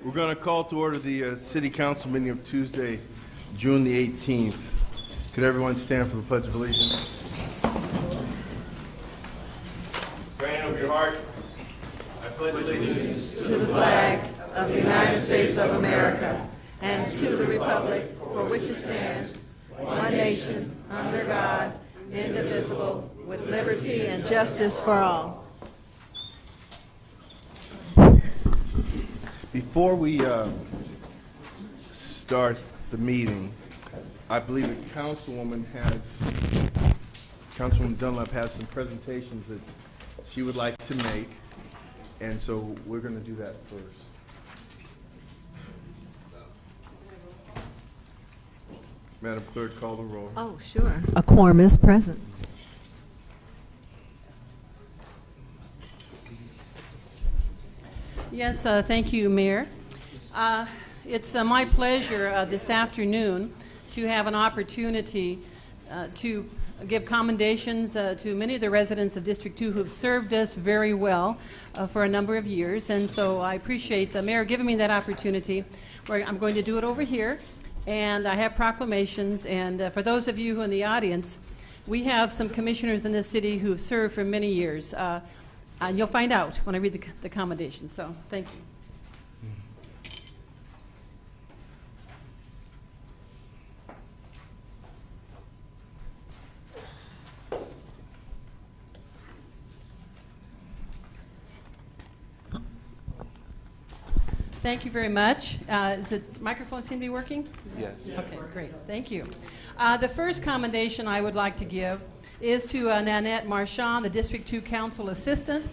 We're going to call to order the City Council meeting of Tuesday, June the 18th. Could everyone stand for the Pledge of Allegiance? Pray over your heart. I pledge allegiance to the flag of the United States of America and to the republic for which it stands, one nation, under God, indivisible, with liberty and justice for all. Before we start the meeting, I believe that Councilwoman Dunlap has some presentations that she would like to make, and so we're going to do that first. Madam Clerk, call the roll. Oh, sure. A quorum is present. Yes, thank you, Mayor. It's my pleasure this afternoon to have an opportunity to give commendations to many of the residents of District 2 who have served us very well for a number of years. And so I appreciate the Mayor giving me that opportunity. I'm going to do it over here. And I have proclamations. And for those of you who are in the audience, we have some commissioners in this city who have served for many years. And you'll find out when I read the commendations. So thank you. Thank you very much. Is the microphone seem to be working? Yes. Okay, great. Thank you. The first commendation I would like to give is to Nanette Marchand, the District 2 Council Assistant.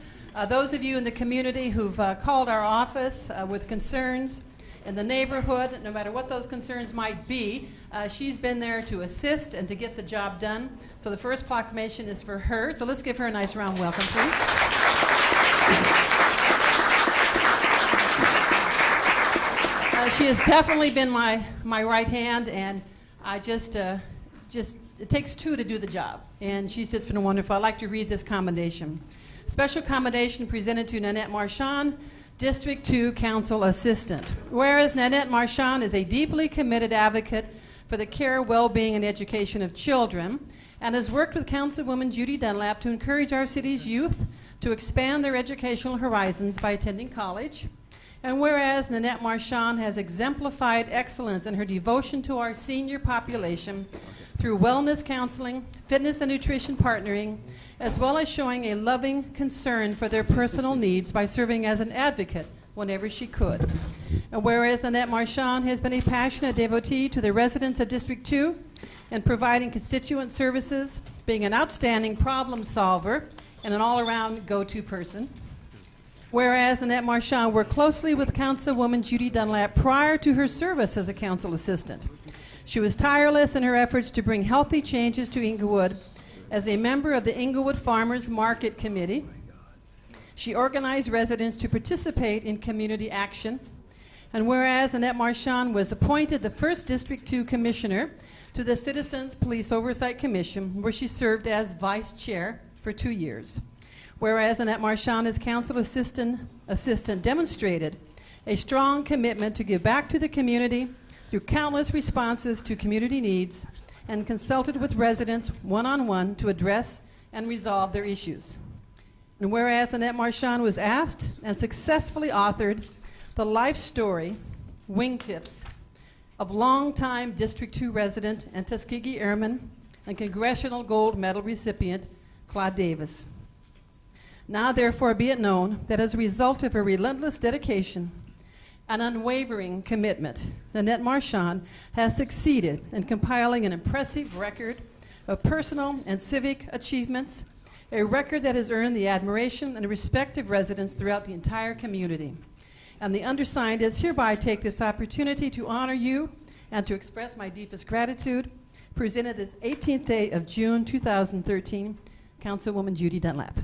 Those of you in the community who've called our office with concerns in the neighborhood, no matter what those concerns might be, she's been there to assist and to get the job done. So the first proclamation is for her. So let's give her a nice round welcome, please. She has definitely been my right hand, and I just it takes two to do the job, and she's just been wonderful. I'd like to read this commendation. Special commendation presented to Nanette Marchand, District 2 Council Assistant. Whereas Nanette Marchand is a deeply committed advocate for the care, well-being, and education of children, and has worked with Councilwoman Judy Dunlap to encourage our city's youth to expand their educational horizons by attending college. And whereas Nanette Marchand has exemplified excellence in her devotion to our senior population through wellness counseling, fitness and nutrition partnering, as well as showing a loving concern for their personal needs by serving as an advocate whenever she could. And whereas Nanette Marchand has been a passionate devotee to the residents of District 2 and providing constituent services, being an outstanding problem solver and an all-around go-to person. Whereas Nanette Marchand worked closely with Councilwoman Judy Dunlap prior to her service as a council assistant. She was tireless in her efforts to bring healthy changes to Inglewood. As a member of the Inglewood Farmers Market Committee, she organized residents to participate in community action. And whereas Nanette Marchand was appointed the first District 2 Commissioner to the Citizens Police Oversight Commission, where she served as Vice Chair for 2 years. Whereas Nanette Marchand as Council Assistant demonstrated a strong commitment to give back to the community through countless responses to community needs and consulted with residents one-on-one to address and resolve their issues. And whereas Nanette Marchand was asked and successfully authored the life story, Wingtips, of longtime District 2 resident and Tuskegee Airman and Congressional Gold Medal recipient Claude Davis. Now, therefore, be it known that as a result of her relentless dedication and unwavering commitment, Nanette Marchand has succeeded in compiling an impressive record of personal and civic achievements, a record that has earned the admiration and respect of residents throughout the entire community. And the undersigned is hereby take this opportunity to honor you and to express my deepest gratitude. Presented this 18th day of June 2013, Councilwoman Judy Dunlap.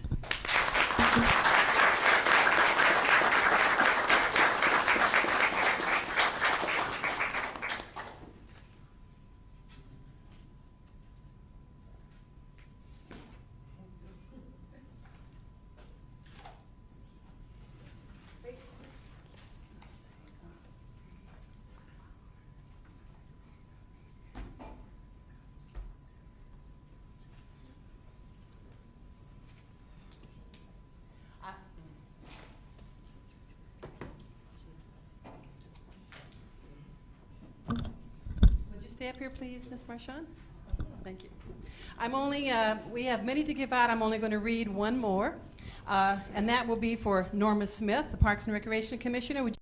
stay up here, please, Ms. Marchand? Thank you. We have many to give out. I'm only going to read one more, and that will be for Norma Smith, the Parks and Recreation Commissioner. Would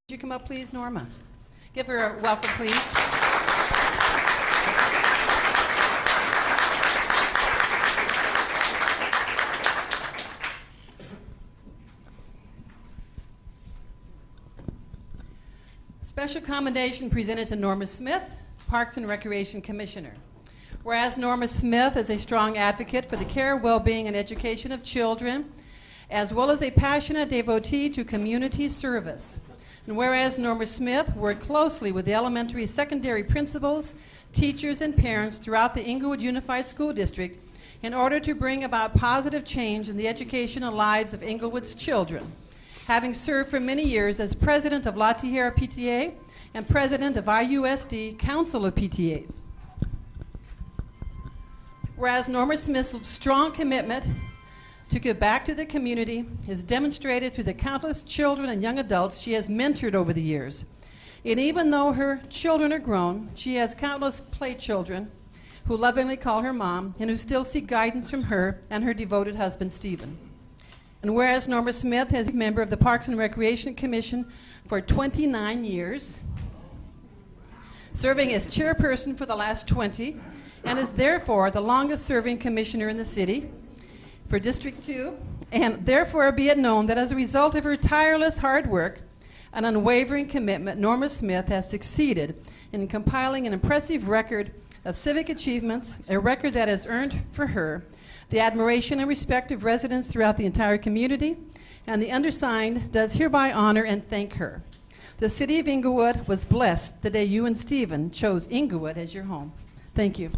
you come up, please, Norma? Give her a welcome, please. Special commendation presented to Norma Smith, Parks and Recreation Commissioner. Whereas Norma Smith is a strong advocate for the care, well-being, and education of children, as well as a passionate devotee to community service. And whereas Norma Smith worked closely with the elementary, secondary principals, teachers, and parents throughout the Inglewood Unified School District in order to bring about positive change in the educational lives of Inglewood's children. Having served for many years as president of La Tierra PTA and president of IUSD Council of PTAs. Whereas Norma Smith's strong commitment to give back to the community is demonstrated through the countless children and young adults she has mentored over the years. And even though her children are grown, she has countless play children who lovingly call her mom and who still seek guidance from her and her devoted husband, Stephen. And whereas Norma Smith has been a member of the Parks and Recreation Commission for 29 years, serving as chairperson for the last 20, and is therefore the longest-serving commissioner in the city for District 2, and therefore be it known that as a result of her tireless hard work and unwavering commitment, Norma Smith has succeeded in compiling an impressive record of civic achievements, a record that has earned for her the admiration and respect of residents throughout the entire community, and the undersigned does hereby honor and thank her. The city of Inglewood was blessed the day you and Stephen chose Inglewood as your home. Thank you.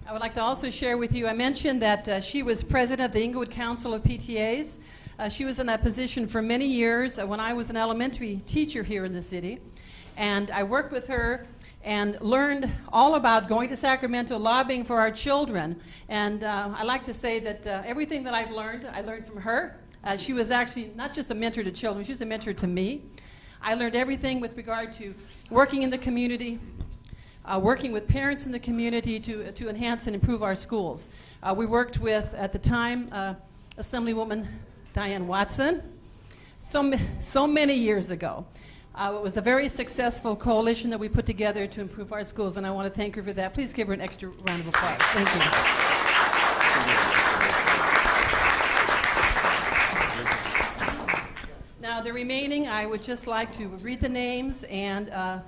I would like to also share with you, I mentioned that she was president of the Inglewood Council of PTAs. She was in that position for many years when I was an elementary teacher here in the city. And I worked with her and learned all about going to Sacramento, lobbying for our children. And I like to say that everything that I've learned, I learned from her. She was actually not just a mentor to children, she was a mentor to me. I learned everything with regard to working in the community, working with parents in the community to enhance and improve our schools. We worked with, at the time, Assemblywoman Diane Watson, so many years ago. It was a very successful coalition that we put together to improve our schools, and I want to thank her for that. Please give her an extra round of applause. Thank you. Now, the remaining, I would just like to read the names and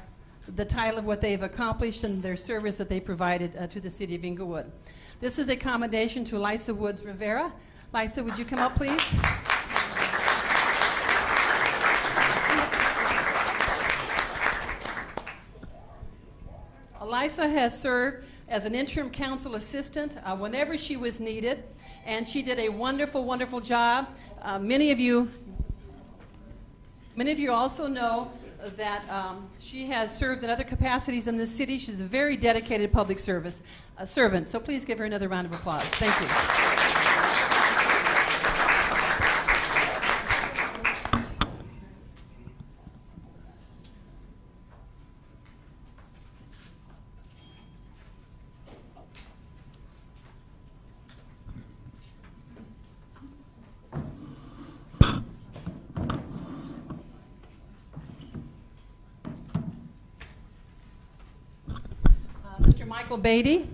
the title of what they've accomplished and their service that they provided to the city of Inglewood. This is a commendation to Lisa Woods Rivera. Lisa, would you come up, please? Lisa has served as an interim council assistant whenever she was needed, and she did a wonderful, wonderful job. Many of you also know that she has served in other capacities in the city. She's a very dedicated public service servant. So please give her another round of applause. Thank you. Mr. Michael Beatty.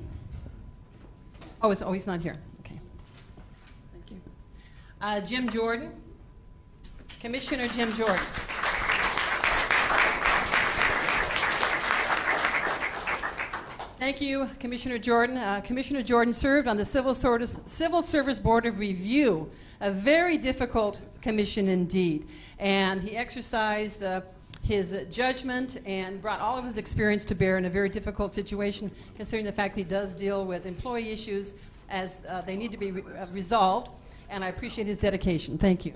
Oh, he's not here. Okay. Thank you. Jim Jordan. Commissioner Jim Jordan. Thank you, Commissioner Jordan. Commissioner Jordan served on the Civil Service Board of Review, a very difficult commission indeed. And he exercised his judgment and brought all of his experience to bear in a very difficult situation, considering the fact that he does deal with employee issues as they need to be resolved. and I appreciate his dedication. Thank you.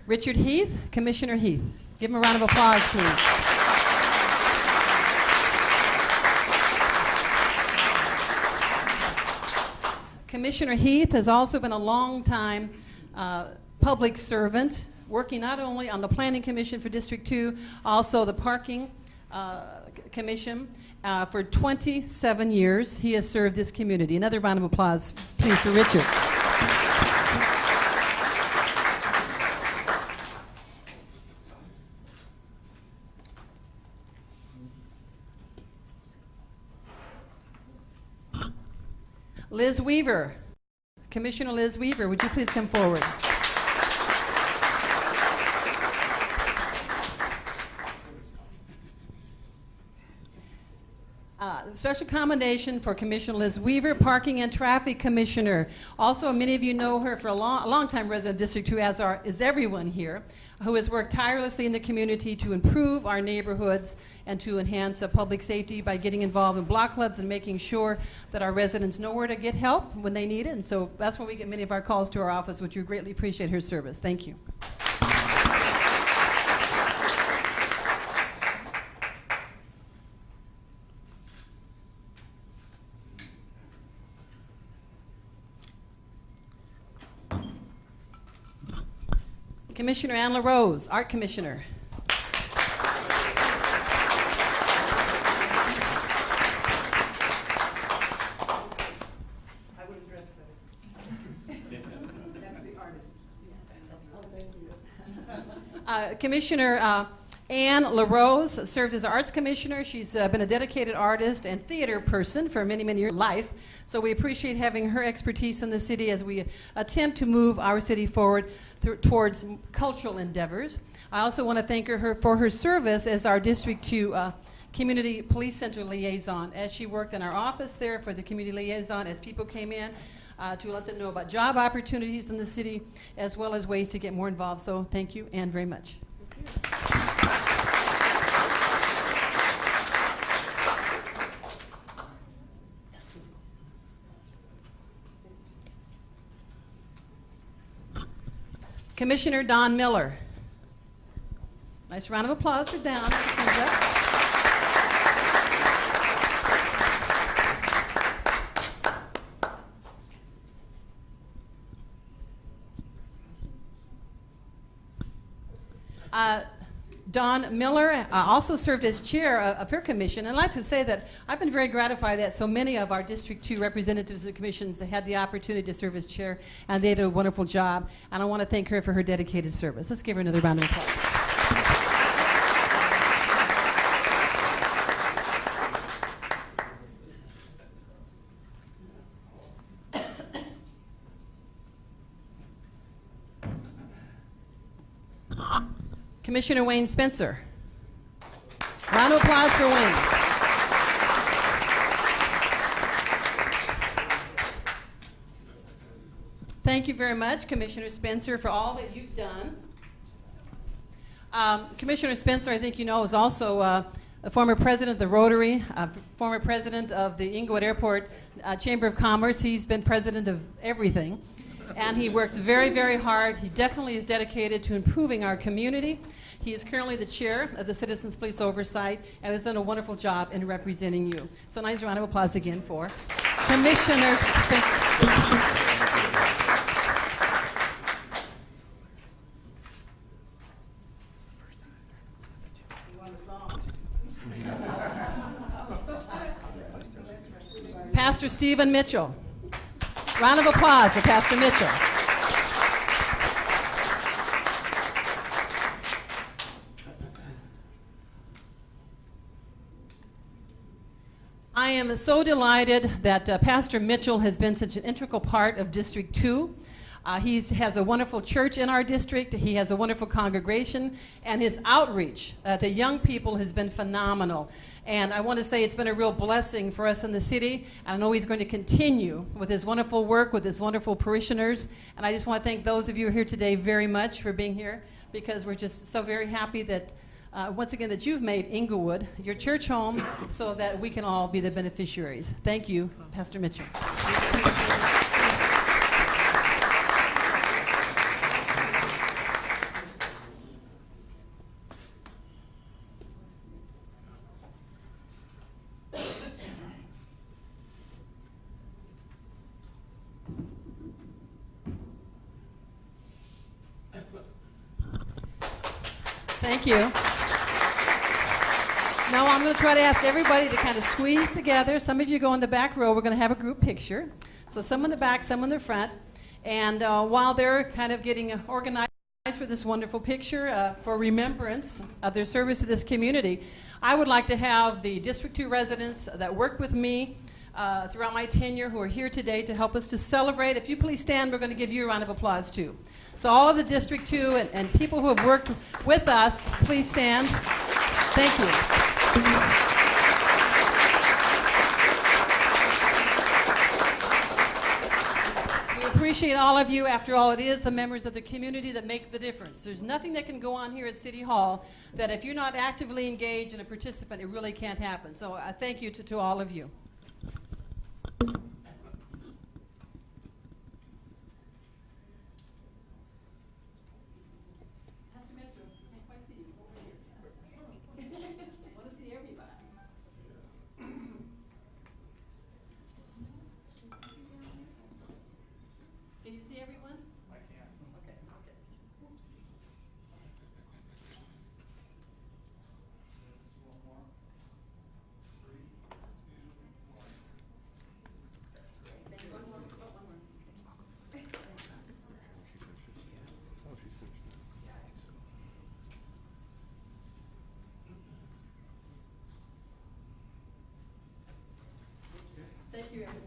Richard Heath, Commissioner Heath. Give him a round of applause, please. Commissioner Heath has also been a long-time public servant, working not only on the Planning Commission for District 2, also the Parking Commission. For 27 years, he has served this community. Another round of applause, please, for Richard. Liz Weaver. Commissioner Liz Weaver, would you please come forward? Special commendation for Commissioner Liz Weaver, Parking and Traffic Commissioner. Also, many of you know her for a long-time resident of District 2, as is everyone here, who has worked tirelessly in the community to improve our neighborhoods and to enhance public safety by getting involved in block clubs and making sure that our residents know where to get help when they need it. And so that's when we get many of our calls to our office, which we greatly appreciate her service. Thank you. Commissioner Ann LaRose, Art Commissioner. I would have dressed better. That's the artist. Commissioner Ann LaRose served as Arts Commissioner. She's been a dedicated artist and theater person for many, many years of life. So we appreciate having her expertise in the city as we attempt to move our city forward towards cultural endeavors. I also want to thank her for her service as our District 2 Community Police Center liaison, as she worked in our office there for the community liaison as people came in to let them know about job opportunities in the city as well as ways to get more involved. So thank you, Ann, very much. Commissioner Don Miller. Nice round of applause for Don. She comes up. Don Miller also served as chair of her commission. And I'd like to say that I've been very gratified that so many of our District 2 representatives of the commissions had the opportunity to serve as chair, and they did a wonderful job. And I want to thank her for her dedicated service. Let's give her another round of applause. Commissioner Wayne Spencer. Round of applause for Wayne. Thank you very much, Commissioner Spencer, for all that you've done. Commissioner Spencer, I think you know, is also a former president of the Rotary, former president of the Inglewood Airport Chamber of Commerce. He's been president of everything. And he works very, very hard. He definitely is dedicated to improving our community. He is currently the chair of the Citizens Police Oversight and has done a wonderful job in representing you. So nice round of applause again for Commissioner Spencer. Pastor Stephen Mitchell. Round of applause for Pastor Mitchell. I am so delighted that Pastor Mitchell has been such an integral part of District 2. He has a wonderful church in our district. He has a wonderful congregation, and his outreach to young people has been phenomenal. And I want to say it's been a real blessing for us in the city. I know he's going to continue with his wonderful work with his wonderful parishioners. And I just want to thank those of you here today very much for being here, because we're just so very happy that, once again, that you've made Inglewood your church home so that we can all be the beneficiaries. Thank you, Pastor Mitchell. Thank you. Now I'm going to try to ask everybody to kind of squeeze together. Some of you go in the back row. We're going to have a group picture. So some in the back, some in the front. And while they're kind of getting organized for this wonderful picture for remembrance of their service to this community, I would like to have the District 2 residents that worked with me throughout my tenure who are here today to help us to celebrate. If you please stand, we're going to give you a round of applause too. So all of the District 2 and people who have worked with us, please stand. Thank you. We appreciate all of you. After all, it is the members of the community that make the difference. There's nothing that can go on here at City Hall that if you're not actively engaged and a participant, it really can't happen. So I thank you to all of you. Can you see everyone? I can. Okay. Thank you, everyone.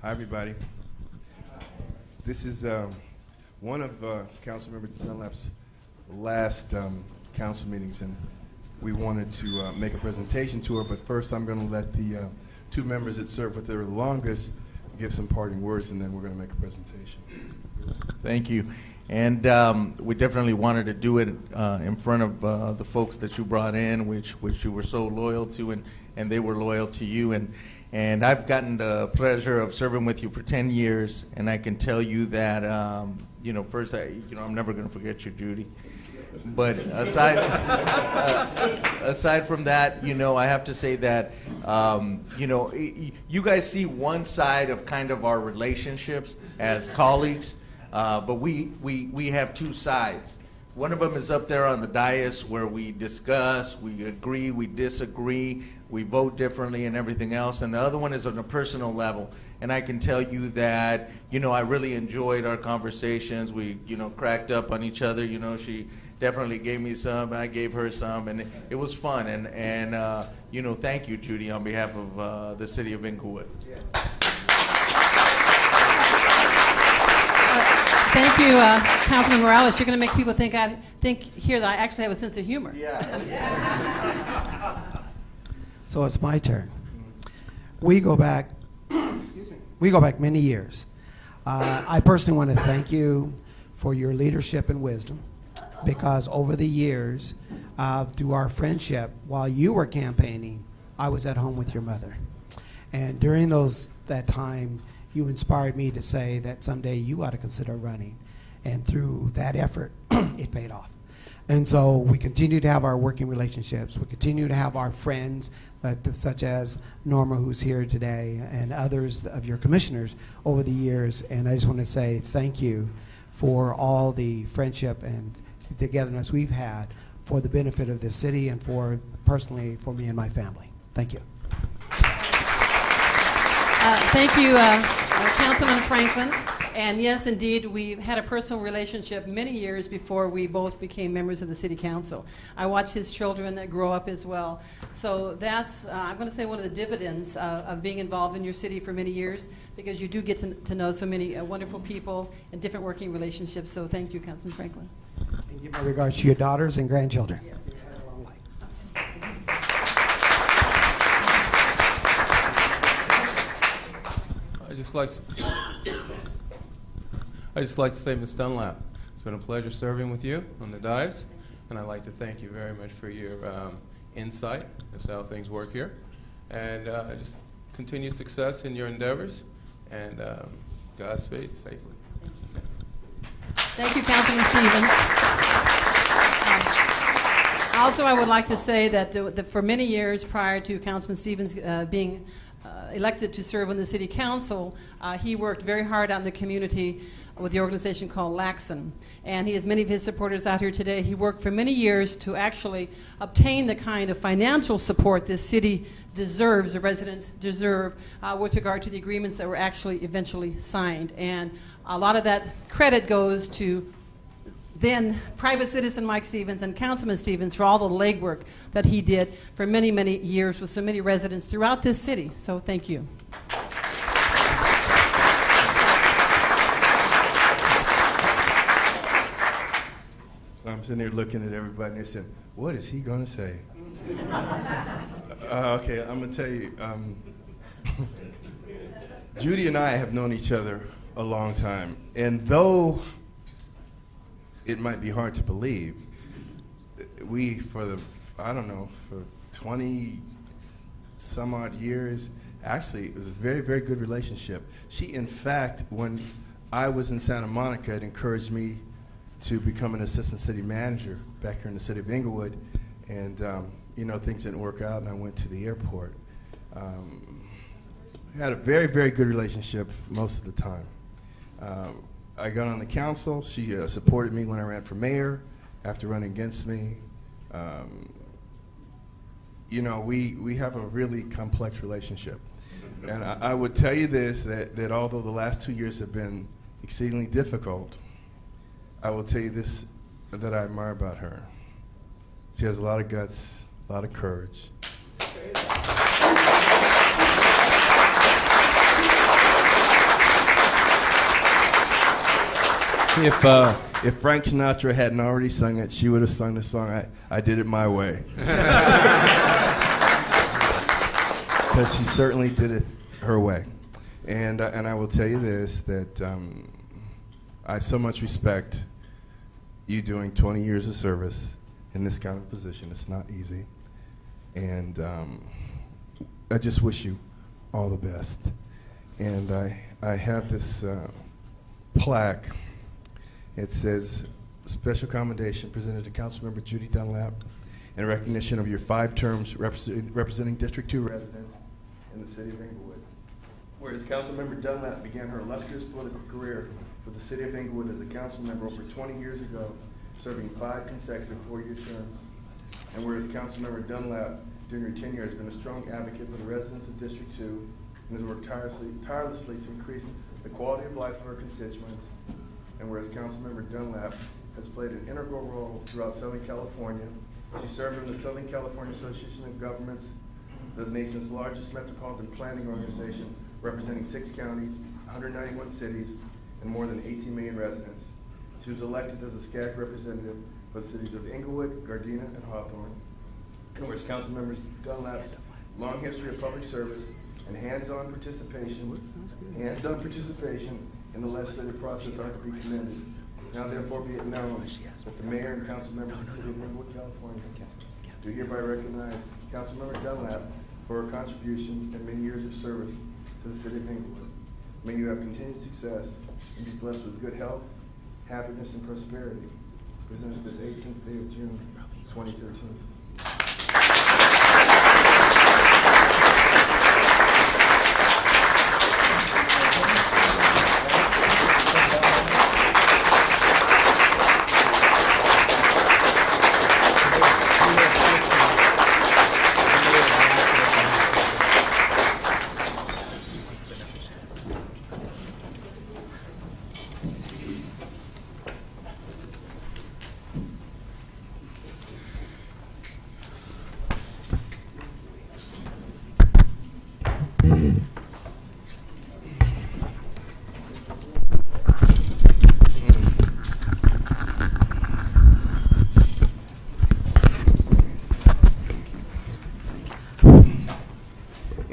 Hi, everybody. This is one of Councilmember Dunlap's last council meetings, and we wanted to make a presentation to her, but first I'm going to let the two members that served with her the longest give some parting words, and then we're going to make a presentation. Thank you. And we definitely wanted to do it in front of the folks that you brought in, which you were so loyal to, and they were loyal to you. And I've gotten the pleasure of serving with you for 10 years, and I can tell you that, first, I'm never going to forget your Judy. But aside from that, I have to say that, you guys see one side of kind of our relationships as colleagues, but we have two sides. One of them is up there on the dais where we discuss, we agree, we disagree, we vote differently and everything else. And the other one is on a personal level. And I can tell you that, I really enjoyed our conversations. We, cracked up on each other. She definitely gave me some, and I gave her some, and it was fun. And thank you, Judy, on behalf of the city of Inglewood. Yes. Thank you, Councilman Morales. You're going to make people think here that I actually have a sense of humor. Yeah. So it's my turn. We go back. We go back many years. I personally want to thank you for your leadership and wisdom, because over the years, through our friendship, while you were campaigning, I was at home with your mother, and during that time, you inspired me to say that someday you ought to consider running, and through that effort, it paid off. And so we continue to have our working relationships. We continue to have our friends, such as Norma, who's here today, and others of your commissioners over the years. And I just want to say thank you for all the friendship and togetherness we've had for the benefit of this city and for personally for me and my family. Thank you. Thank you, Councilman Franklin. And yes, indeed, we had a personal relationship many years before we both became members of the City Council. I watched his children grow up as well. So that's, I'm going to say, one of the dividends of being involved in your city for many years, because you do get to know so many wonderful people and different working relationships. So thank you, Councilman Franklin. And give my regards to your daughters and grandchildren. Yes. I'd just like to say, Ms. Dunlap, it's been a pleasure serving with you on the dais, and I'd like to thank you very much for your insight as to how things work here, and just continue success in your endeavors, and Godspeed safely. Thank you, Councilman Stevens. Also, I would like to say that for many years prior to Councilman Stevens being elected to serve on the City Council, he worked very hard out in the community with the organization called Laxon. And he has many of his supporters out here today. He worked for many years to actually obtain the kind of financial support this city deserves, the residents deserve, with regard to the agreements that were actually eventually signed. And a lot of that credit goes to then private citizen Mike Stevens and Councilman Stevens for all the legwork that he did for many, many years with so many residents throughout this city. So thank you. I'm sitting here looking at everybody and they're saying, what is he going to say? Okay, I'm going to tell you, Judy and I have known each other a long time. And though it might be hard to believe, we, for 20 some odd years, actually, it was a very, very good relationship. She, in fact, when I was in Santa Monica, it encouraged me to become an assistant city manager back here in the city of Inglewood. And, things didn't work out, and I went to the airport. Had a very, very good relationship most of the time. I got on the council. She supported me when I ran for mayor after running against me. We have a really complex relationship. And I would tell you this, that although the last 2 years have been exceedingly difficult, I will tell you this that I admire about her. She has a lot of guts, a lot of courage. If Frank Sinatra hadn't already sung it, she would have sung the song, I Did It My Way. Because she certainly did it her way. And I will tell you this, that I so much respect you doing 20 years of service in this kind of position. It's not easy. And I just wish you all the best. And I have this plaque. It says, special commendation presented to Councilmember Judy Dunlap in recognition of your 5 terms representing District 2 residents in the city of Inglewood. Whereas Councilmember Dunlap began her illustrious political career for the city of Inglewood as a council member over 20 years ago, serving 5 consecutive 4-year terms. And whereas Councilmember Dunlap, during her tenure, has been a strong advocate for the residents of District 2 and has worked tirelessly to increase the quality of life of her constituents. And whereas Councilmember Dunlap has played an integral role throughout Southern California, she served in the Southern California Association of Governments, the nation's largest metropolitan planning organization, representing 6 counties, 191 cities, and more than 18 million residents. She was elected as a SCAG representative for the cities of Inglewood, Gardena, and Hawthorne. And whereas Councilmember Dunlap's long history of public service and hands-on participation in the legislative process are to be commended. Now therefore be it known that the mayor and council members of the city of Inglewood, California, do hereby recognize Councilmember Dunlap for her contributions and many years of service to the city of Inglewood. May you have continued success and be blessed with good health, happiness, and prosperity. Presented this 18th day of June, 2013.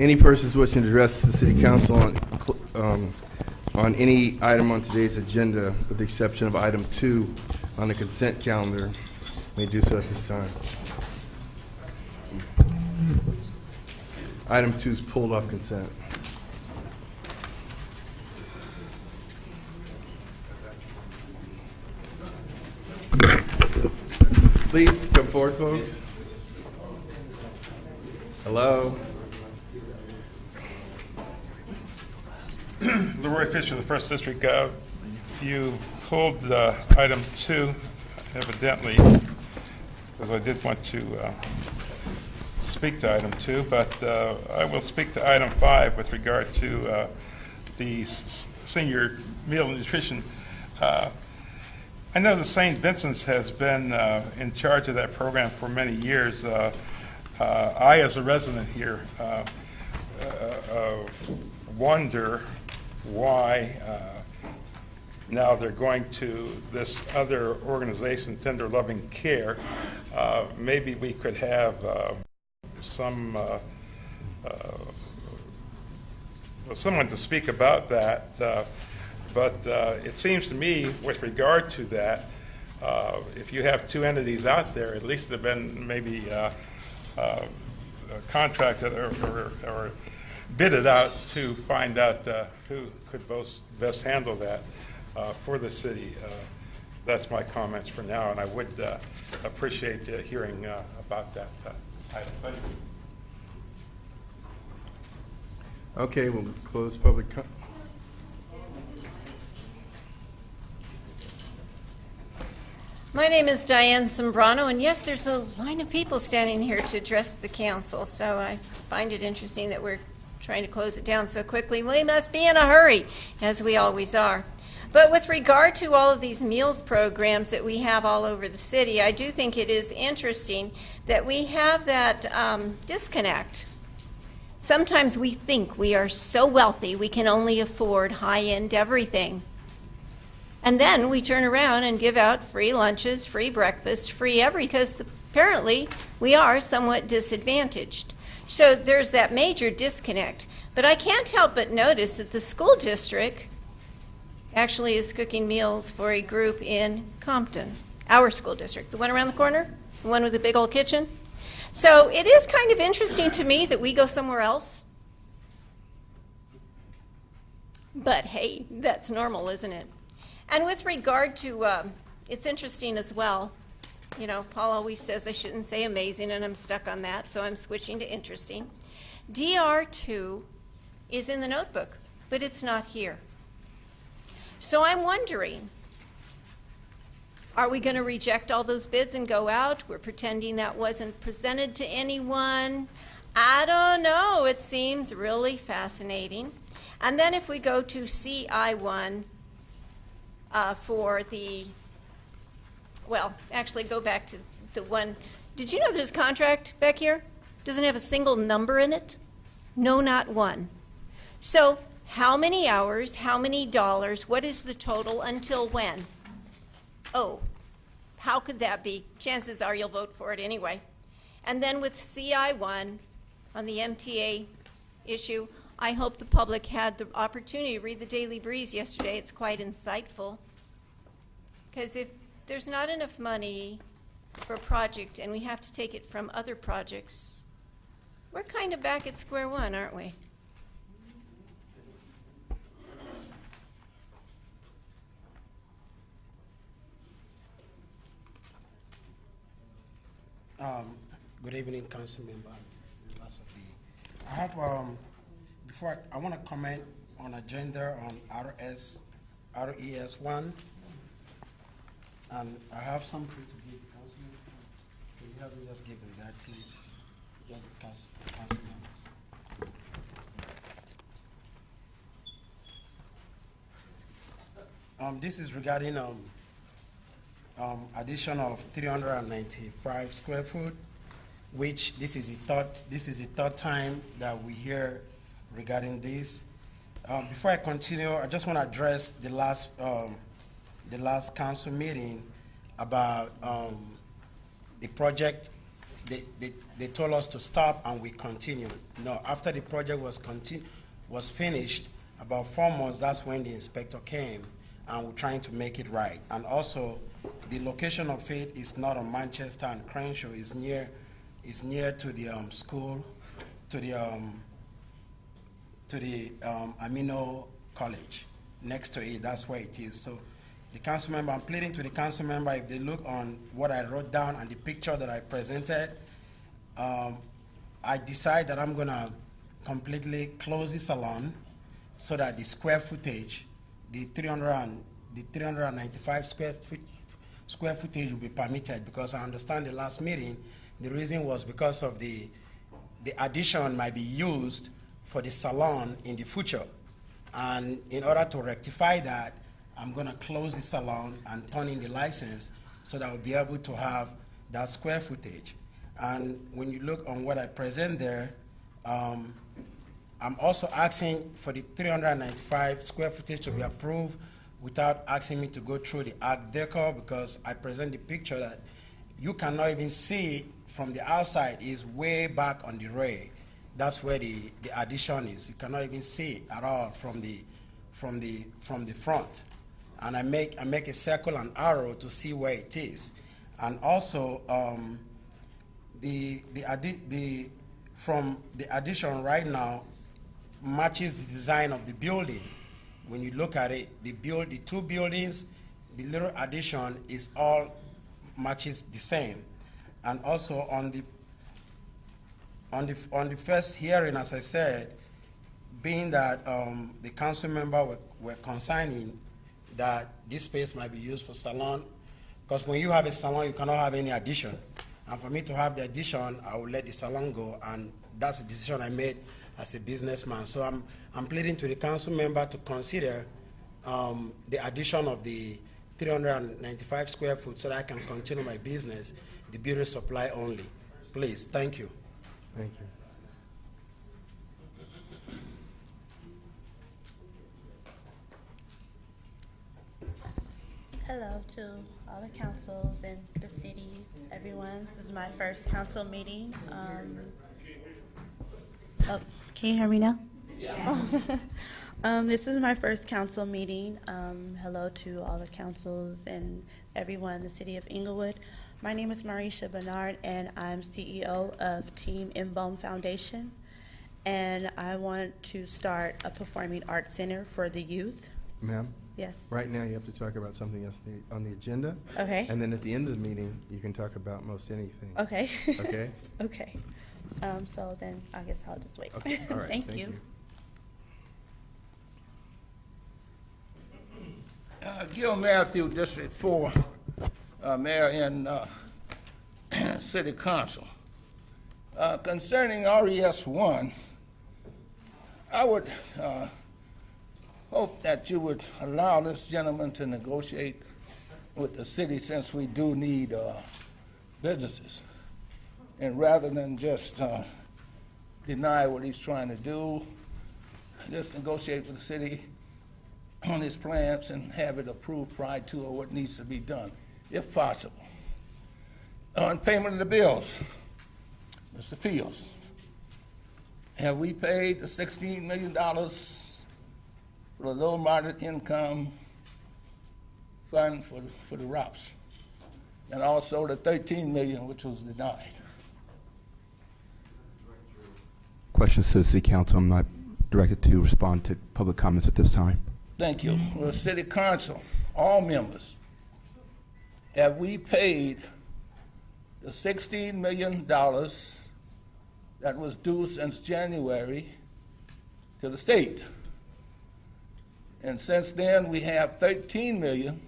Any persons wishing to address the City Council on any item on today's agenda, with the exception of item 2 on the consent calendar, may do so at this time. Item 2 is pulled off consent. Please come forward, folks. Hello. Leroy Fisher, the First District. You pulled item 2, evidently, because I did want to speak to item 2, but I will speak to item 5 with regard to the senior meal nutrition. I know the St. Vincent's has been in charge of that program for many years. I, as a resident here, wonder why now they're going to this other organization, Tender Loving Care. Maybe we could have someone to speak about that. But it seems to me, with regard to that, if you have two entities out there, at least there have been maybe contracted or bidded out to find out who could best handle that for the city. That's my comments for now, and I would appreciate hearing about that item. Thank you. Okay, we'll close public comment. My name is Diane Sombrano, and yes, there's a line of people standing here to address the council, so I find it interesting that we're trying to close it down so quickly. We must be in a hurry, as we always are. But with regard to all of these meals programs that we have all over the city, I do think it is interesting that we have that disconnect. Sometimes we think we are so wealthy we can only afford high-end everything. And then we turn around and give out free lunches, free breakfast, free everything, because apparently we are somewhat disadvantaged. So there's that major disconnect. But I can't help but notice that the school district actually is cooking meals for a group in Compton, our school district, the one around the corner, the one with the big old kitchen. So it is kind of interesting to me that we go somewhere else. But hey, that's normal, isn't it? And with regard to, it's interesting as well, you know, Paul always says I shouldn't say amazing, and I'm stuck on that, so I'm switching to interesting. DR2 is in the notebook, but it's not here. So I'm wondering, are we going to reject all those bids and go out? We're pretending that wasn't presented to anyone. I don't know. It seems really fascinating. And then if we go to CI1, for the, well, actually go back to the one. Did you know there's a contract back here? Doesn't have a single number in it? No, not one. So how many hours, how many dollars, what is the total, until when? Oh, how could that be? Chances are you'll vote for it anyway. And then with CI1 on the MTA issue, I hope the public had the opportunity to read the Daily Breeze yesterday. It's quite insightful. Because if there's not enough money for a project and we have to take it from other projects, we're kind of back at square one, aren't we? Good evening, Council Member. I have, before I want to comment on agenda on RES1, and I have something to give the Council Member. Can you help me just give them that, please? Just the Council Members. This is regarding addition of 395 square foot, which this is the third time that we hear regarding this. Before I continue, I just want to address the last council meeting about the project they told us to stop and we continued. No, after the project was finished, about 4 months, that's when the inspector came and we're trying to make it right. And also, the location of it is not on Manchester and Crenshaw. It's near to the school, to the Amino College. Next to it, that's where it is. So the council member, I'm pleading to the council member, if they look on what I wrote down and the picture that I presented, I decide that I'm gonna completely close the salon so that the square footage, the 395 square footage will be permitted, because I understand the last meeting, the reason was because of the addition might be used for the salon in the future. And in order to rectify that, I'm gonna close the salon and turn in the license so that I'll be able to have that square footage. And when you look on what I present there, I'm also asking for the 395 square footage to be approved without asking me to go through the Art Deco, because I present the picture that you cannot even see from the outside. Is way back on the rear. That's where the addition is. You cannot even see it at all from the front. And I make a circle and arrow to see where it is. And also from the addition right now matches the design of the building. When you look at it, the two buildings, the little addition is all matches the same. And also on the first hearing, as I said, being that the council member were consigning that this space might be used for salon, because when you have a salon, you cannot have any addition. And for me to have the addition, I will let the salon go, and that's a decision I made as a businessman. So I'm pleading to the council member to consider the addition of the 395 square foot so that I can continue my business, the beauty supply only. Please, thank you. Thank you. Hello to all the councils and the city, everyone. This is my first council meeting. Oh, can you hear me now? Yeah. This is my first council meeting. Hello to all the councils and everyone in the city of Inglewood. My name is Marisha Bernard, and I'm CEO of Team Mbom Foundation. And I want to start a performing arts center for the youth. Ma'am? Yes. Right now, you have to talk about something else on the agenda. Okay. And then at the end of the meeting, you can talk about most anything. Okay. Okay? Okay. So then I guess I'll just wait. Okay, all right. Thank you. Gil Matthew, District 4, Mayor and City Council. Concerning RES 1, I would hope that you would allow this gentleman to negotiate with the city, since we do need businesses. And rather than just deny what he's trying to do, just negotiate with the city on his plans and have it approved prior to what needs to be done, if possible. On payment of the bills, Mr. Fields, have we paid the $16 million for the low moderate income fund for the ROPS, and also the $13 million which was denied? Questions to the City Council. I'm not directed to respond to public comments at this time. Thank you. Well, City Council, all members, have we paid the $16 million that was due since January to the state? And since then, we have $13 million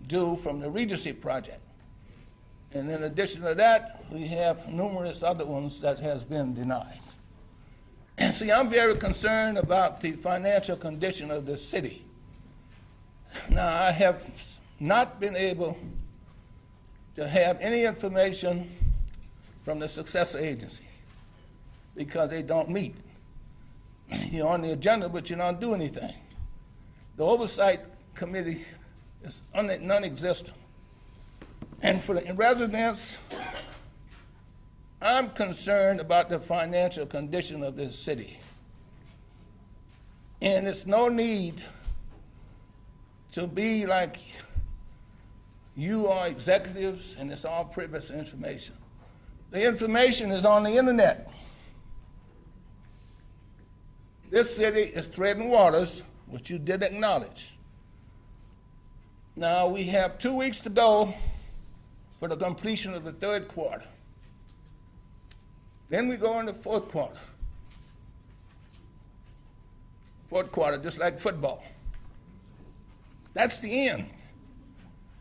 due from the Regency project. And in addition to that, we have numerous other ones that has been denied. And see, I'm very concerned about the financial condition of this city. Now, I have not been able to have any information from the successor agency because they don't meet. You're on the agenda, but you don't do anything. The oversight committee is non-existent. And for the residents I'm concerned about the financial condition of this city. And it's no need to be like you are executives and it's all privileged information. The information is on the internet. This city is treading waters, which you did acknowledge. Now we have 2 weeks to go for the completion of the third quarter. Then we go into fourth quarter. Fourth quarter, just like football. That's the end.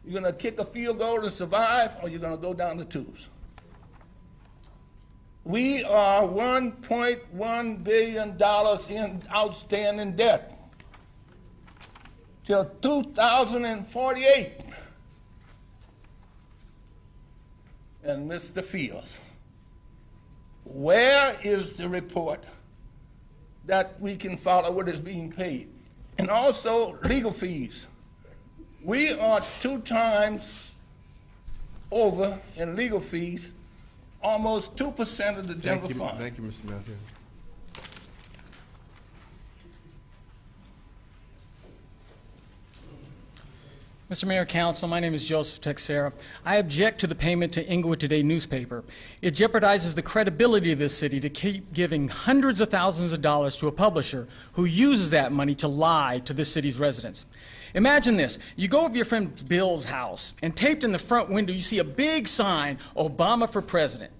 You're going to kick a field goal and survive, or you're going to go down the tubes. We are $1.1 billion in outstanding debt till 2048. And Mr. Fields, where is the report that we can follow what is being paid? And also legal fees. We are 2 times over in legal fees, almost 2% of the general fund. Thank you, Mr. Matthews. Mr. Mayor, Council, my name is Joseph Texera. I object to the payment to Inglewood Today newspaper. It jeopardizes the credibility of this city to keep giving hundreds of thousands of dollars to a publisher who uses that money to lie to this city's residents. Imagine this. You go over your friend Bill's house, and taped in the front window, you see a big sign, Obama for President.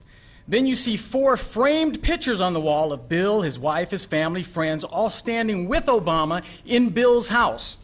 Then you see 4 framed pictures on the wall of Bill, his wife, his family, friends, all standing with Obama in Bill's house.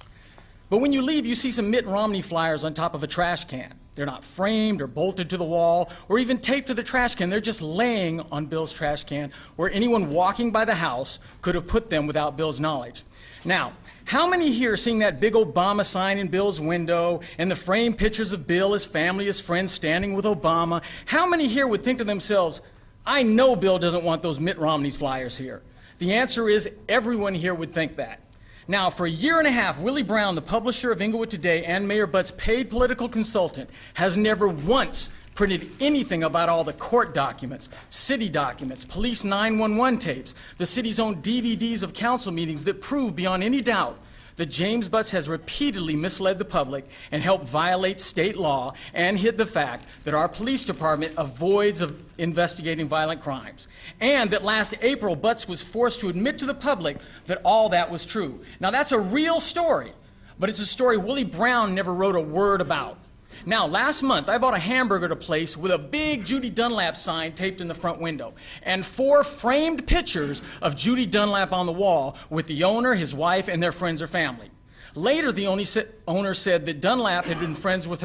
But when you leave, you see some Mitt Romney flyers on top of a trash can. They're not framed or bolted to the wall or even taped to the trash can. They're just laying on Bill's trash can where anyone walking by the house could have put them without Bill's knowledge. Now, how many here seeing that big Obama sign in Bill's window and the framed pictures of Bill, his family, his friends standing with Obama, how many here would think to themselves, I know Bill doesn't want those Mitt Romney's flyers here? The answer is everyone here would think that. Now, for a year and a half, Willie Brown, the publisher of Inglewood Today and Mayor Butt's paid political consultant, has never once printed anything about all the court documents, city documents, police 911 tapes, the city's own DVDs of council meetings that prove beyond any doubt that James Butts has repeatedly misled the public and helped violate state law and hid the fact that our police department avoids investigating violent crimes. And that last April, Butts was forced to admit to the public that all that was true. Now that's a real story, but it's a story Willie Brown never wrote a word about. Now, last month, I bought a hamburger at a place with a big Judy Dunlap sign taped in the front window and 4 framed pictures of Judy Dunlap on the wall with the owner, his wife, and their friends or family. Later, the owner said that Dunlap had been friends with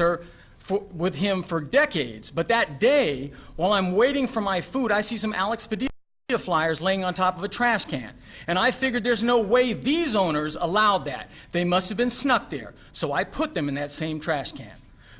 him for decades. But that day, while I'm waiting for my food, I see some Alex Padilla flyers laying on top of a trash can. And I figured there's no way these owners allowed that. They must have been snuck there. So I put them in that same trash can.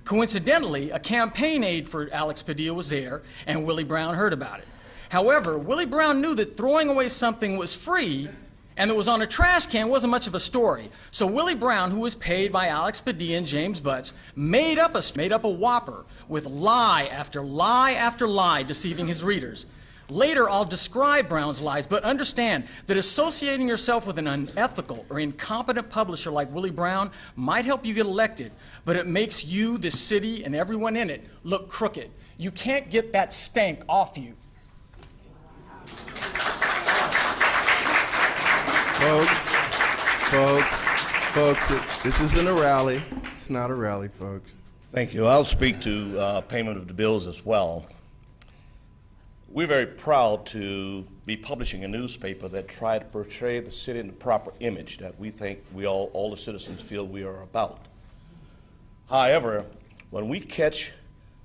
Coincidentally, a campaign aide for Alex Padilla was there, and Willie Brown heard about it. However, Willie Brown knew that throwing away something was free and that was on a trash can wasn't much of a story. So Willie Brown, who was paid by Alex Padilla and James Butts, made up a whopper with lie after lie after lie, deceiving his readers. Later, I'll describe Brown's lies, but understand that associating yourself with an unethical or incompetent publisher like Willie Brown might help you get elected, but it makes you, the city, and everyone in it look crooked. You can't get that stank off you. Folks, this isn't a rally. It's not a rally, folks. Thank you. I'll speak to payment of the bills as well. We're very proud to be publishing a newspaper that tried to portray the city in the proper image that we think all the citizens feel we are about. However, when we catch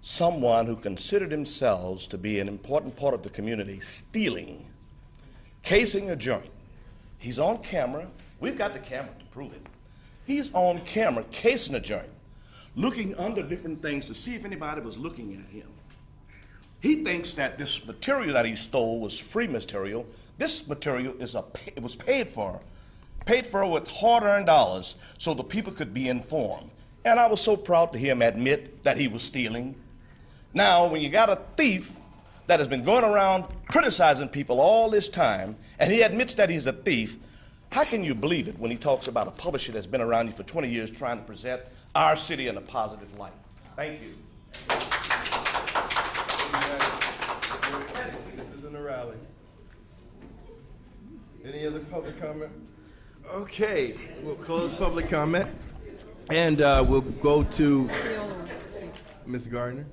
someone who considered themselves to be an important part of the community stealing, casing a joint, he's on camera. We've got the camera to prove it. He's on camera casing a joint, looking under different things to see if anybody was looking at him. He thinks that this material that he stole was free material. This material it was paid for with hard-earned dollars so the people could be informed. And I was so proud to hear him admit that he was stealing. Now, when you got a thief that has been going around criticizing people all this time, and he admits that he's a thief, how can you believe it when he talks about a publisher that's been around you for 20 years trying to present our city in a positive light? Thank you. This isn't a rally. Any other public comment? Okay, we'll close public comment, and we'll go to Ms. Gardner.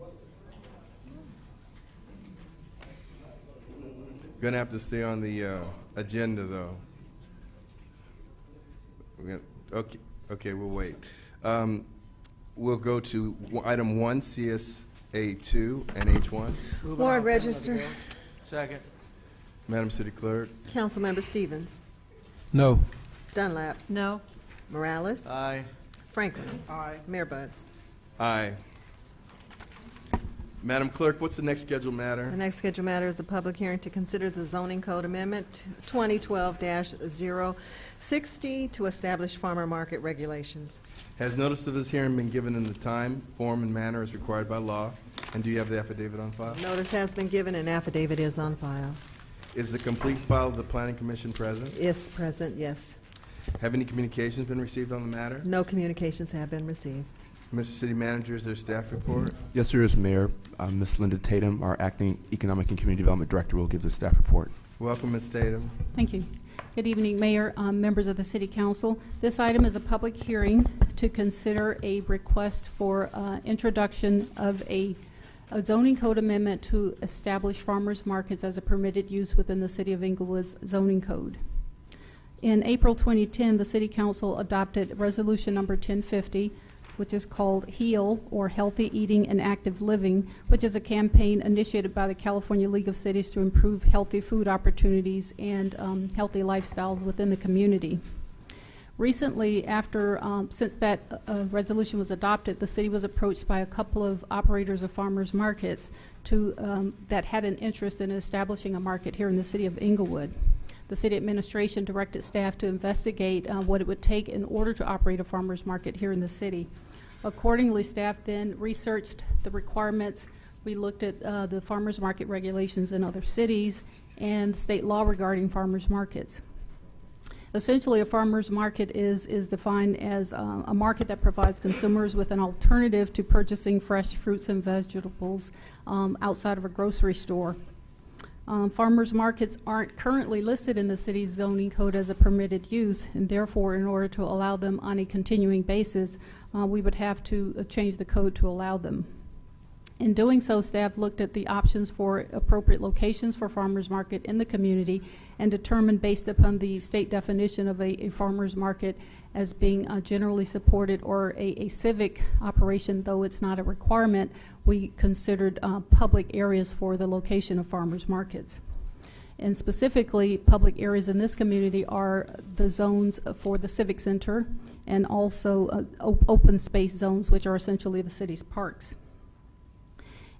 Gonna have to stay on the agenda, though. Okay, we'll wait. We'll go to item 1, CSA 2 and H1. Warrant register. Second. Madam City Clerk. Councilmember Stevens. No. Dunlap. No. Morales. Aye. Franklin. Aye. Mayor Buds. Aye. Madam Clerk, what's the next scheduled matter? The next scheduled matter is a public hearing to consider the zoning code amendment 2012-060 to establish farmer market regulations. Has notice of this hearing been given in the time, form, and manner as required by law? And do you have the affidavit on file? Notice has been given and affidavit is on file. Is the complete file of the Planning Commission present? Is present, yes. Have any communications been received on the matter? No communications have been received. Mr. City Manager, is there a staff report? Yes, there is, Mayor. Ms. Linda Tatum, our Acting Economic and Community Development Director, will give the staff report. Welcome, Ms. Tatum. Thank you. Good evening, Mayor, members of the City Council. This item is a public hearing to consider a request for introduction of a zoning code amendment to establish farmers markets as a permitted use within the City of Inglewood's zoning code. In April 2010, the City Council adopted Resolution Number 1050, which is called HEAL, or Healthy Eating and Active Living, which is a campaign initiated by the California League of Cities to improve healthy food opportunities and healthy lifestyles within the community. Recently, since that resolution was adopted, the city was approached by a couple of operators of farmers markets that had an interest in establishing a market here in the City of Inglewood. The city administration directed staff to investigate what it would take in order to operate a farmers market here in the city. Accordingly, staff then researched the requirements. We looked at the farmers market regulations in other cities and state law regarding farmers markets. Essentially, a farmers market is defined as a market that provides consumers with an alternative to purchasing fresh fruits and vegetables outside of a grocery store. Farmers markets aren't currently listed in the city's zoning code as a permitted use, and therefore, in order to allow them on a continuing basis, we would have to change the code to allow them. In doing so, staff looked at the options for appropriate locations for farmers market in the community and determined, based upon the state definition of a farmers market as being generally supported or a civic operation, though it's not a requirement, we considered public areas for the location of farmers markets. And specifically, public areas in this community are the zones for the civic center and also open space zones, which are essentially the city's parks.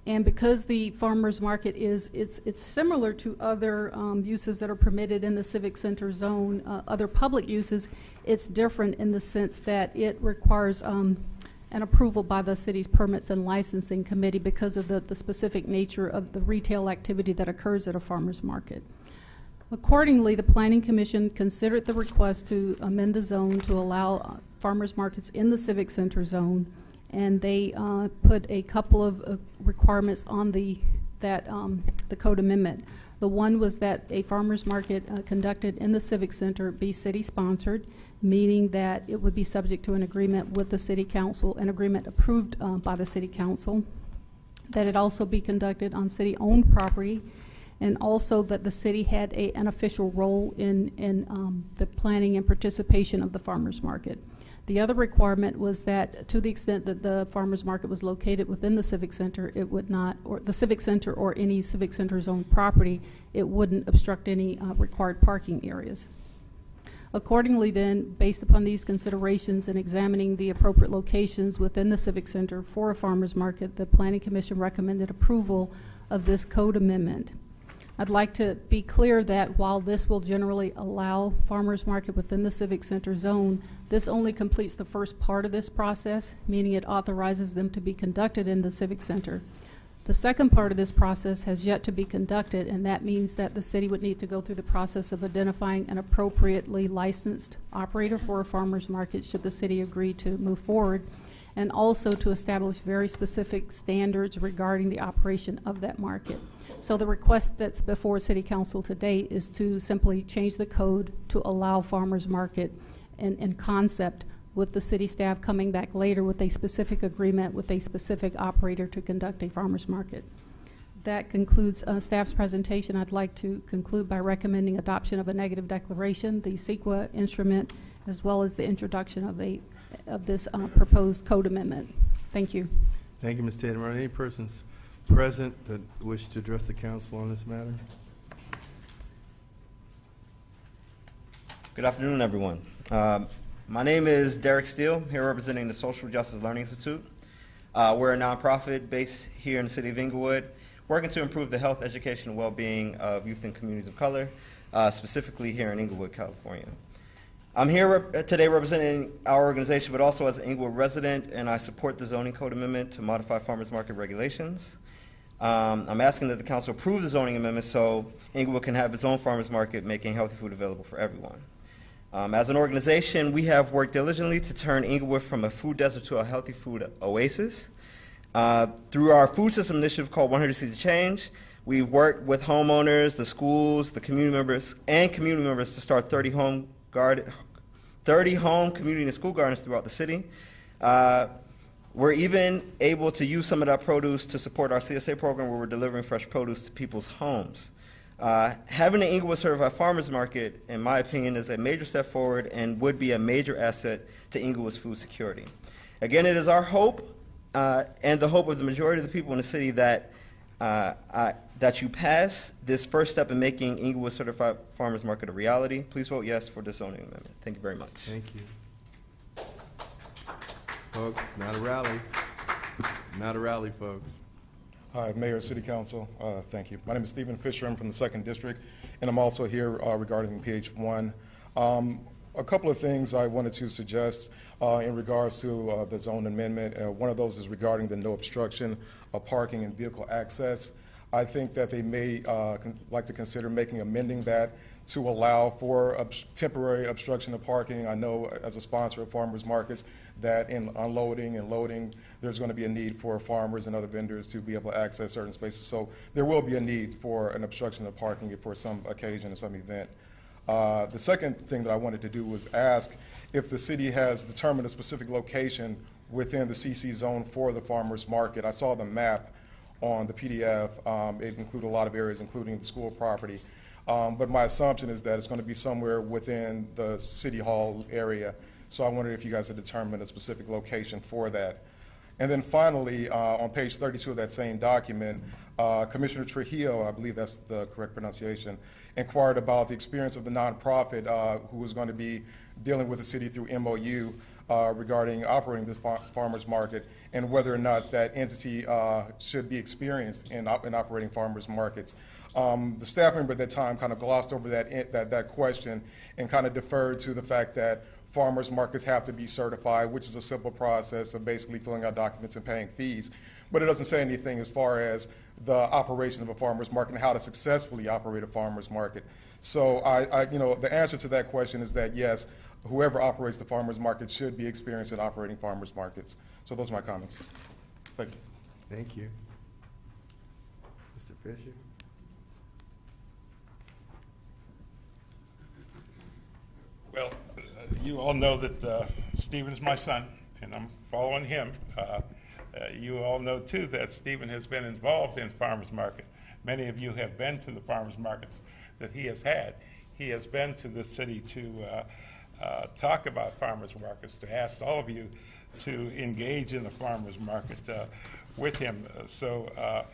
And because the farmers market it's similar to other uses that are permitted in the civic center zone, other public uses, it's different in the sense that it requires an approval by the city's permits and licensing committee because of the specific nature of the retail activity that occurs at a farmers market. Accordingly, the Planning Commission considered the request to amend the zone to allow farmers markets in the civic center zone, and they put a couple of requirements on the code amendment. The one was that a farmers market conducted in the civic center be city sponsored, meaning that it would be subject to an agreement with the city council, an agreement approved by the city council, that it also be conducted on city owned property, and also that the city had an official role in the planning and participation of the farmers market. The other requirement was that to the extent that the farmers market was located within the civic center, it would not, or the civic center or any civic center zone property, it wouldn't obstruct any required parking areas. Accordingly then, based upon these considerations and examining the appropriate locations within the civic center for a farmers market, the Planning Commission recommended approval of this code amendment. I'd like to be clear that while this will generally allow farmers market within the civic center zone, this only completes the first part of this process, meaning it authorizes them to be conducted in the civic center. The second part of this process has yet to be conducted, and that means that the city would need to go through the process of identifying an appropriately licensed operator for a farmer's market should the city agree to move forward, and also to establish very specific standards regarding the operation of that market. So the request that's before City Council today is to simply change the code to allow farmers market in concept, with the city staff coming back later with a specific agreement with a specific operator to conduct a farmers market. That concludes staff's presentation. I'd like to conclude by recommending adoption of a negative declaration, the CEQA instrument, as well as the introduction of this proposed code amendment. Thank you. Thank you, Ms. Tatum. Are there any persons present that wish to address the council on this matter? Good afternoon, everyone. My name is Derek Steele, here representing the Social Justice Learning Institute. We're a nonprofit based here in the city of Inglewood, working to improve the health, education, and well-being of youth and communities of color, specifically here in Inglewood, California. I'm here today representing our organization, but also as an Inglewood resident, and I support the zoning code amendment to modify farmers market regulations. I'm asking that the council approve the zoning amendment so Inglewood can have its own farmers market, making healthy food available for everyone. As an organization, we have worked diligently to turn Inglewood from a food desert to a healthy food oasis. Through our food system initiative called 100 Seeds of Change, we've worked with homeowners, the schools, the community members to start 30 home community and school gardens throughout the city. We're even able to use some of that produce to support our CSA program, where we're delivering fresh produce to people's homes. Having an Inglewood certified farmers market, in my opinion, is a major step forward and would be a major asset to Inglewood's food security. Again, it is our hope and the hope of the majority of the people in the city that you pass this first step in making Inglewood certified farmers market a reality. Please vote yes for the zoning amendment. Thank you very much. Thank you. Folks, not a rally. Not a rally, folks. Hi, Mayor, City Council. Thank you. My name is Stephen Fisher. I'm from the 2nd District, and I'm also here regarding PH1. A couple of things I wanted to suggest in regards to the zone amendment. One of those is regarding the no obstruction of parking and vehicle access. I think that they may like to consider amending that to allow for temporary obstruction of parking. I know as a sponsor of farmers markets that in unloading and loading, there's going to be a need for farmers and other vendors to be able to access certain spaces. So there will be a need for an obstruction of parking for some occasion or some event. The second thing that I wanted to do was ask if the city has determined a specific location within the CC zone for the farmers market. I saw the map on the PDF. It included a lot of areas, including the school property. But my assumption is that it's going to be somewhere within the City Hall area. So I wondered if you guys had determined a specific location for that. And then finally, on page 32 of that same document, Commissioner Trujillo, I believe that's the correct pronunciation, inquired about the experience of the nonprofit who was going to be dealing with the city through MOU regarding operating this farmers market, and whether or not that entity should be experienced in operating farmers markets. The staff member at that time kind of glossed over that question and kind of deferred to the fact that farmers markets have to be certified, which is a simple process of basically filling out documents and paying fees. But it doesn't say anything as far as the operation of a farmers market and how to successfully operate a farmers market. So the answer to that question is that yes, whoever operates the farmers market should be experienced in operating farmers markets. So those are my comments. Thank you. Thank you. Mr. Fisher? Well, you all know that Stephen's my son, and I'm following him. You all know, too, that Stephen has been involved in farmers market. Many of you have been to the farmers markets that he has had. He has been to the city to talk about farmers markets, to ask all of you to engage in the farmers market with him. So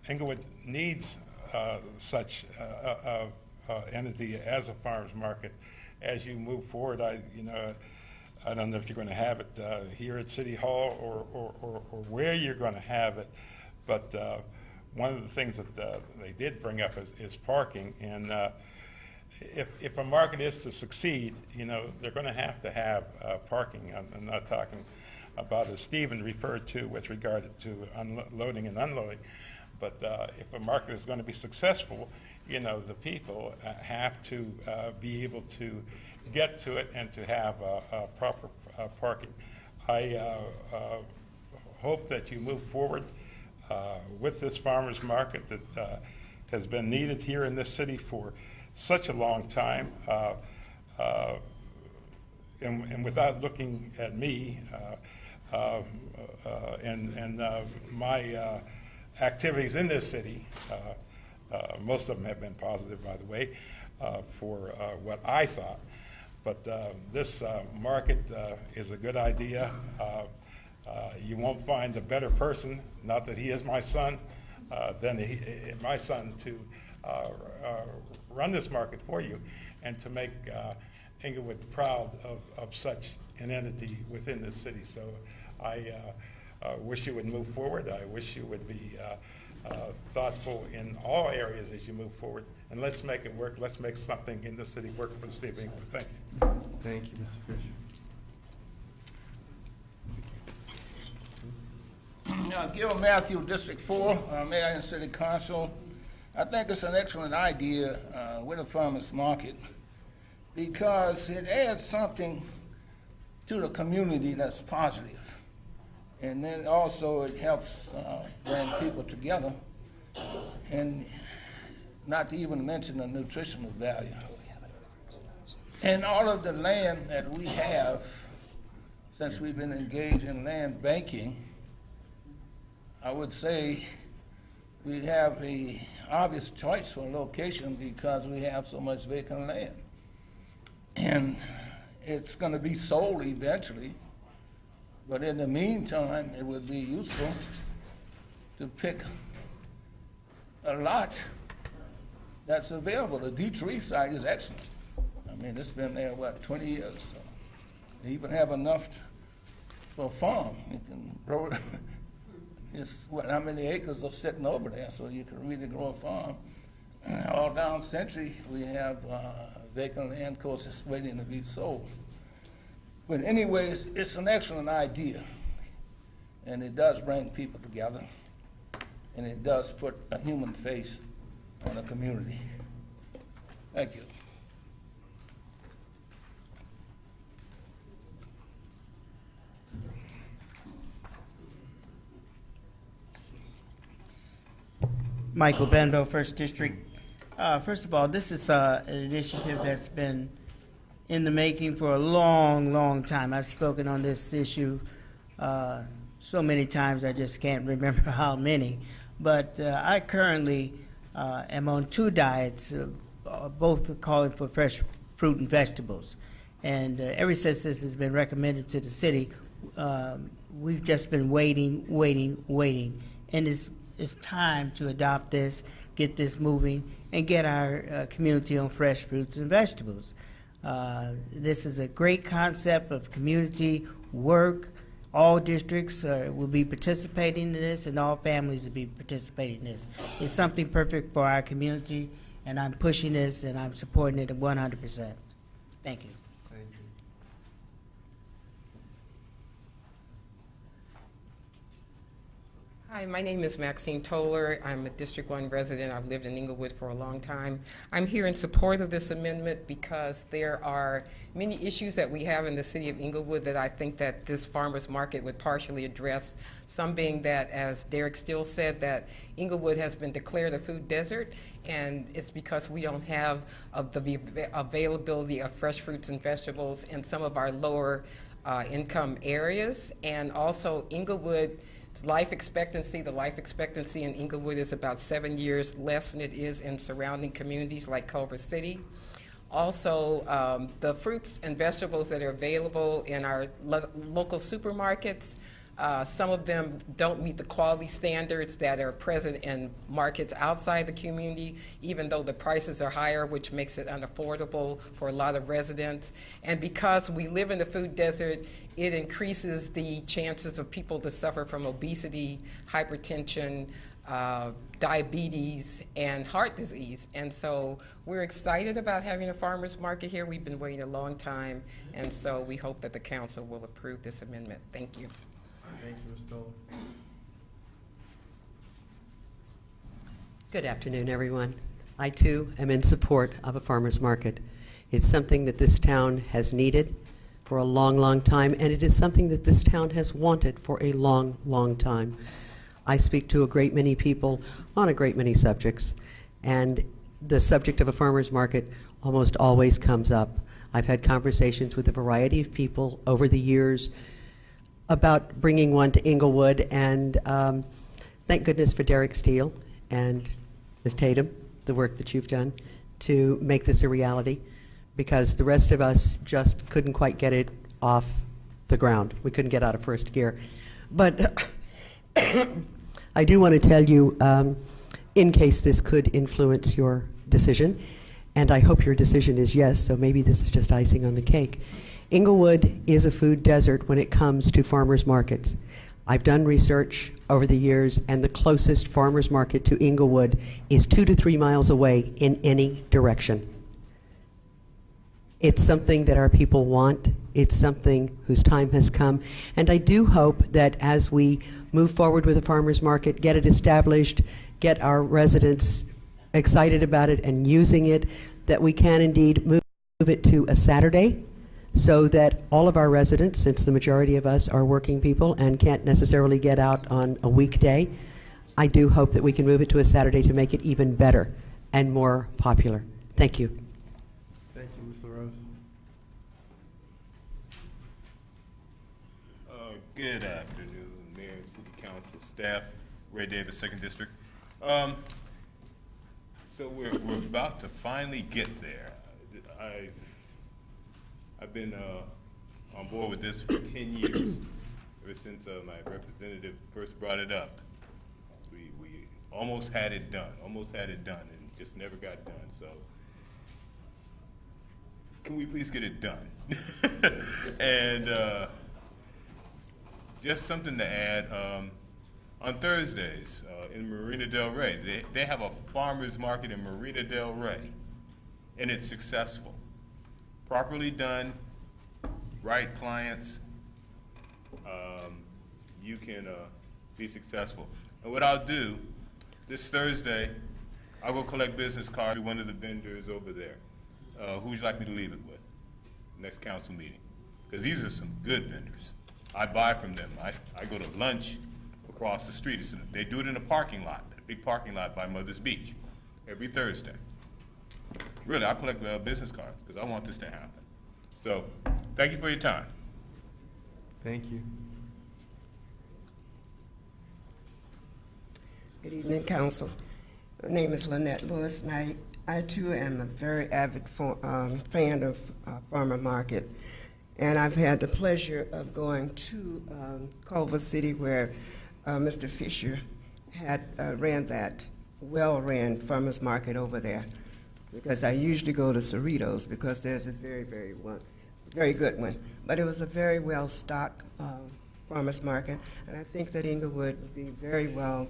Inglewood needs such entity as a farmers market. As you move forward, I don't know if you're going to have it here at City Hall or where you're going to have it, but one of the things that they did bring up is parking. And if a market is to succeed, they're going to have parking. I'm not talking about, as Stephen referred to with regard to unloading and unloading. But if a market is going to be successful, you know, the people have to be able to get to it and to have proper parking. I hope that you move forward with this farmers market that has been needed here in this city for such a long time. And without looking at me and my activities in this city, most of them have been positive, by the way, for what I thought. But this market is a good idea. You won't find a better person, not that he is my son, than my son to run this market for you and to make Inglewood proud of such an entity within this city. So I wish you would move forward. I wish you would be thoughtful in all areas as you move forward. And let's make it work. Let's make something in the city work for the city of Inglewood. Thank you. Thank you, Mr. Fisher. Gil Matthew, District 4, Mayor and City Council. I think it's an excellent idea with a farmers market because it adds something to the community that's positive. And then also it helps bring people together, and not to even mention the nutritional value. And all of the land that we have, since we've been engaged in land banking, I would say we have a obvious choice for location because we have so much vacant land. And it's going to be sold eventually, but in the meantime, it would be useful to pick a lot that's available. The D3 site is excellent. I mean, it's been there, 20 years. So they even have enough for a farm. You can grow it. It's how many acres are sitting over there, so you can really grow a farm. All down Century, we have vacant land courses waiting to be sold. But anyways, it's an excellent idea, and it does bring people together, and it does put a human face on a community. Thank you. Michael Benville, First District. First of all, this is an initiative that's been in the making for a long, long time. I've spoken on this issue so many times I just can't remember how many. But I currently am on 2 diets, both calling for fresh fruit and vegetables. And ever since this has been recommended to the city, we've just been waiting. And it's time to adopt this, get this moving, and get our community on fresh fruits and vegetables. This is a great concept of community work. All districts will be participating in this, and all families will be participating in this. It's something perfect for our community, and I'm pushing this, and I'm supporting it 100%. Thank you. Thank you. Hi, my name is Maxine Toller. I'm a District 1 resident. I've lived in Inglewood for a long time. I'm here in support of this amendment because there are many issues that we have in the city of Inglewood that I think that this farmers market would partially address. Some being that, as Derek Steele said, that Inglewood has been declared a food desert, and it's because we don't have the availability of fresh fruits and vegetables in some of our lower income areas. And also Inglewood, the life expectancy in Inglewood is about 7 years less than it is in surrounding communities like Culver City. Also, the fruits and vegetables that are available in our local supermarkets, some of them don't meet the quality standards that are present in markets outside the community, even though the prices are higher, which makes it unaffordable for a lot of residents. And because we live in the food desert, it increases the chances of people to suffer from obesity, hypertension, diabetes and heart disease. And so we're excited about having a farmer's market here. We've been waiting a long time, and so we hope that the council will approve this amendment. Thank you. Thank you, Ms. Stoll. Good afternoon, everyone. I, too, am in support of a farmer's market. It's something that this town has needed for a long, long time, and it is something that this town has wanted for a long, long time. I speak to a great many people on a great many subjects, and the subject of a farmer's market almost always comes up. I've had conversations with a variety of people over the years about bringing one to Inglewood, and thank goodness for Derek Steele and Ms. Tatum, the work that you've done to make this a reality, because the rest of us just couldn't quite get it off the ground. We couldn't get out of first gear. But I do want to tell you, in case this could influence your decision, and I hope your decision is yes, so maybe this is just icing on the cake. Inglewood is a food desert when it comes to farmers markets. I've done research over the years, and the closest farmers market to Inglewood is 2 to 3 miles away in any direction. It's something that our people want. It's something whose time has come. And I do hope that as we move forward with the farmers market, get it established, get our residents excited about it and using it, that we can indeed move it to a Saturday, so that all of our residents, since the majority of us are working people and can't necessarily get out on a weekday, I do hope that we can move it to a Saturday to make it even better and more popular. Thank you. Thank you, Ms. LaRose. Good afternoon, Mayor and City Council staff, Ray Davis, 2nd District. So we're about to finally get there. I've been on board with this for 10 years, ever since my representative first brought it up. We almost had it done, and just never got done. So can we please get it done? And just something to add, on Thursdays in Marina Del Rey, they have a farmer's market in Marina Del Rey, and it's successful. Properly done, right clients, you can be successful. And what I'll do, this Thursday, I will collect business cards to one of the vendors over there. Who would you like me to leave it with? Next council meeting. Because these are some good vendors. I buy from them. I go to lunch across the street. They do it in a parking lot, a big parking lot by Mother's Beach, every Thursday. Really, I collect business cards because I want this to happen. So, thank you for your time. Thank you. Good evening, Council. My name is Lynette Lewis, and I too am a very avid fan of Farmer Market. And I've had the pleasure of going to Culver City, where Mr. Fisher had ran that well-ran farmers market over there. Because I usually go to Cerritos because there's a very good one. But it was a very well-stocked farmers market, and I think that Inglewood would be very well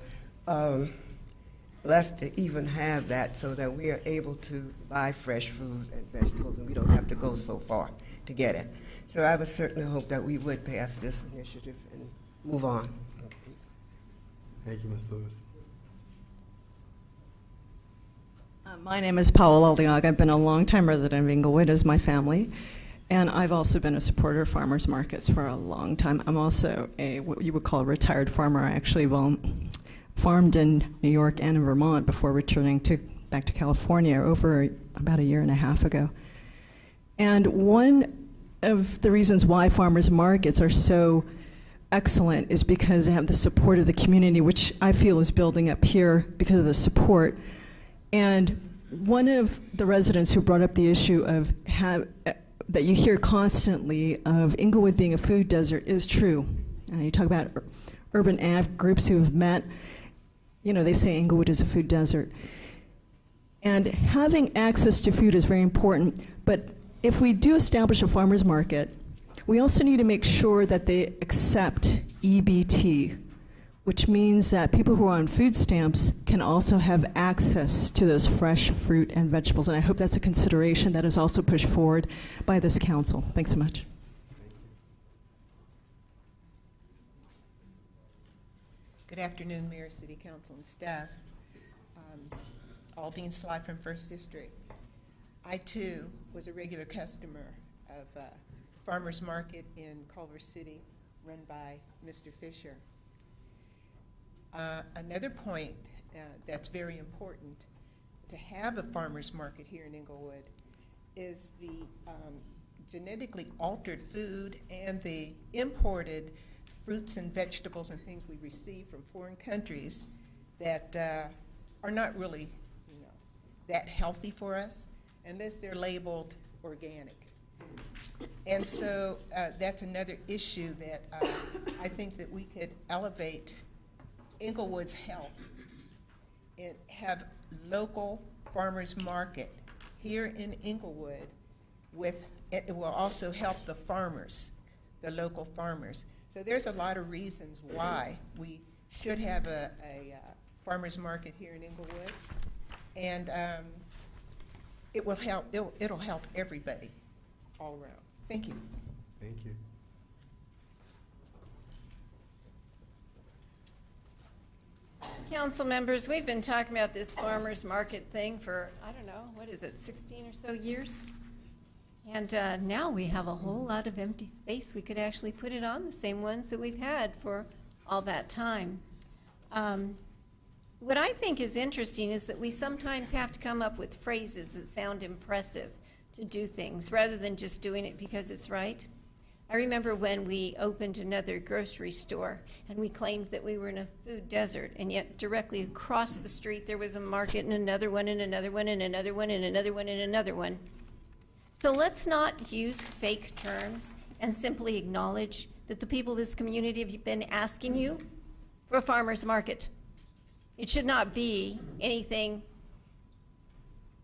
blessed to even have that, so that we are able to buy fresh food and vegetables, and we don't have to go so far to get it. So I would certainly hope that we would pass this initiative and move on. Thank you, Ms. Lewis. My name is Paola Aldiaga. I've been a longtime resident of Inglewood, as my family, and I've also been a supporter of farmers markets for a long time. I'm also what you would call a retired farmer. I actually farmed in New York and in Vermont before returning back to California over about a year and a half ago. And one of the reasons why farmers markets are so excellent is because they have the support of the community, which I feel is building up here because of the support. And one of the residents who brought up the issue of that you hear constantly of Inglewood being a food desert is true. You talk about urban ag groups who have met, they say Inglewood is a food desert. And having access to food is very important, but if we do establish a farmer's market, we also need to make sure that they accept EBT, which means that people who are on food stamps can also have access to those fresh fruit and vegetables. And I hope that's a consideration that is also pushed forward by this council. Thanks so much. Good afternoon, Mayor, City Council, and staff. Aldine Sly from 1st District. I, too, was a regular customer of Farmers Market in Culver City, run by Mr. Fisher. Another point that's very important to have a farmers market here in Inglewood is the genetically altered food and the imported fruits and vegetables and things we receive from foreign countries that are not really, that healthy for us unless they're labeled organic. And so that's another issue that I think that we could elevate Inglewood's health and have local farmers market here in Inglewood with, it will also help the farmers, the local farmers. So there's a lot of reasons why we should have a farmers market here in Inglewood, and it will help, it'll help everybody all around. Thank you. Thank you. Council members, we've been talking about this farmers market thing for, I don't know, what is it, 16 or so years? And now we have a whole lot of empty space. We could actually put it on the same ones that we've had for all that time. What I think is interesting is that we sometimes have to come up with phrases that sound impressive to do things rather than just doing it because it's right. I remember when we opened another grocery store and we claimed that we were in a food desert, and yet directly across the street there was a market and another one and another one and another one and another one and another one. So let's not use fake terms and simply acknowledge that the people of this community have been asking you for a farmer's market. It should not be anything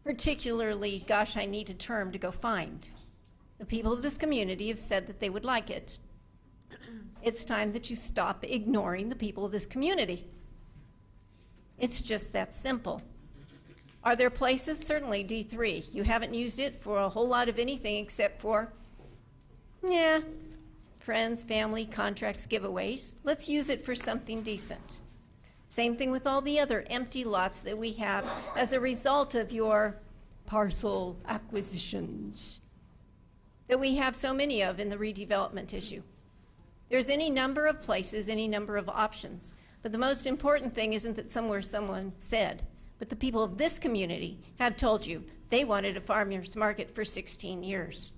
particularly, gosh, I need a term to go find. The people of this community have said that they would like it. It's time that you stop ignoring the people of this community. It's just that simple. Are there places? Certainly D3. You haven't used it for a whole lot of anything except for, friends, family, contracts, giveaways. Let's use it for something decent. Same thing with all the other empty lots that we have as a result of your parcel acquisitions that we have so many of in the redevelopment issue. There's any number of places, any number of options. But the most important thing isn't that somewhere someone said, but the people of this community have told you they wanted a farmer's market for 16 years.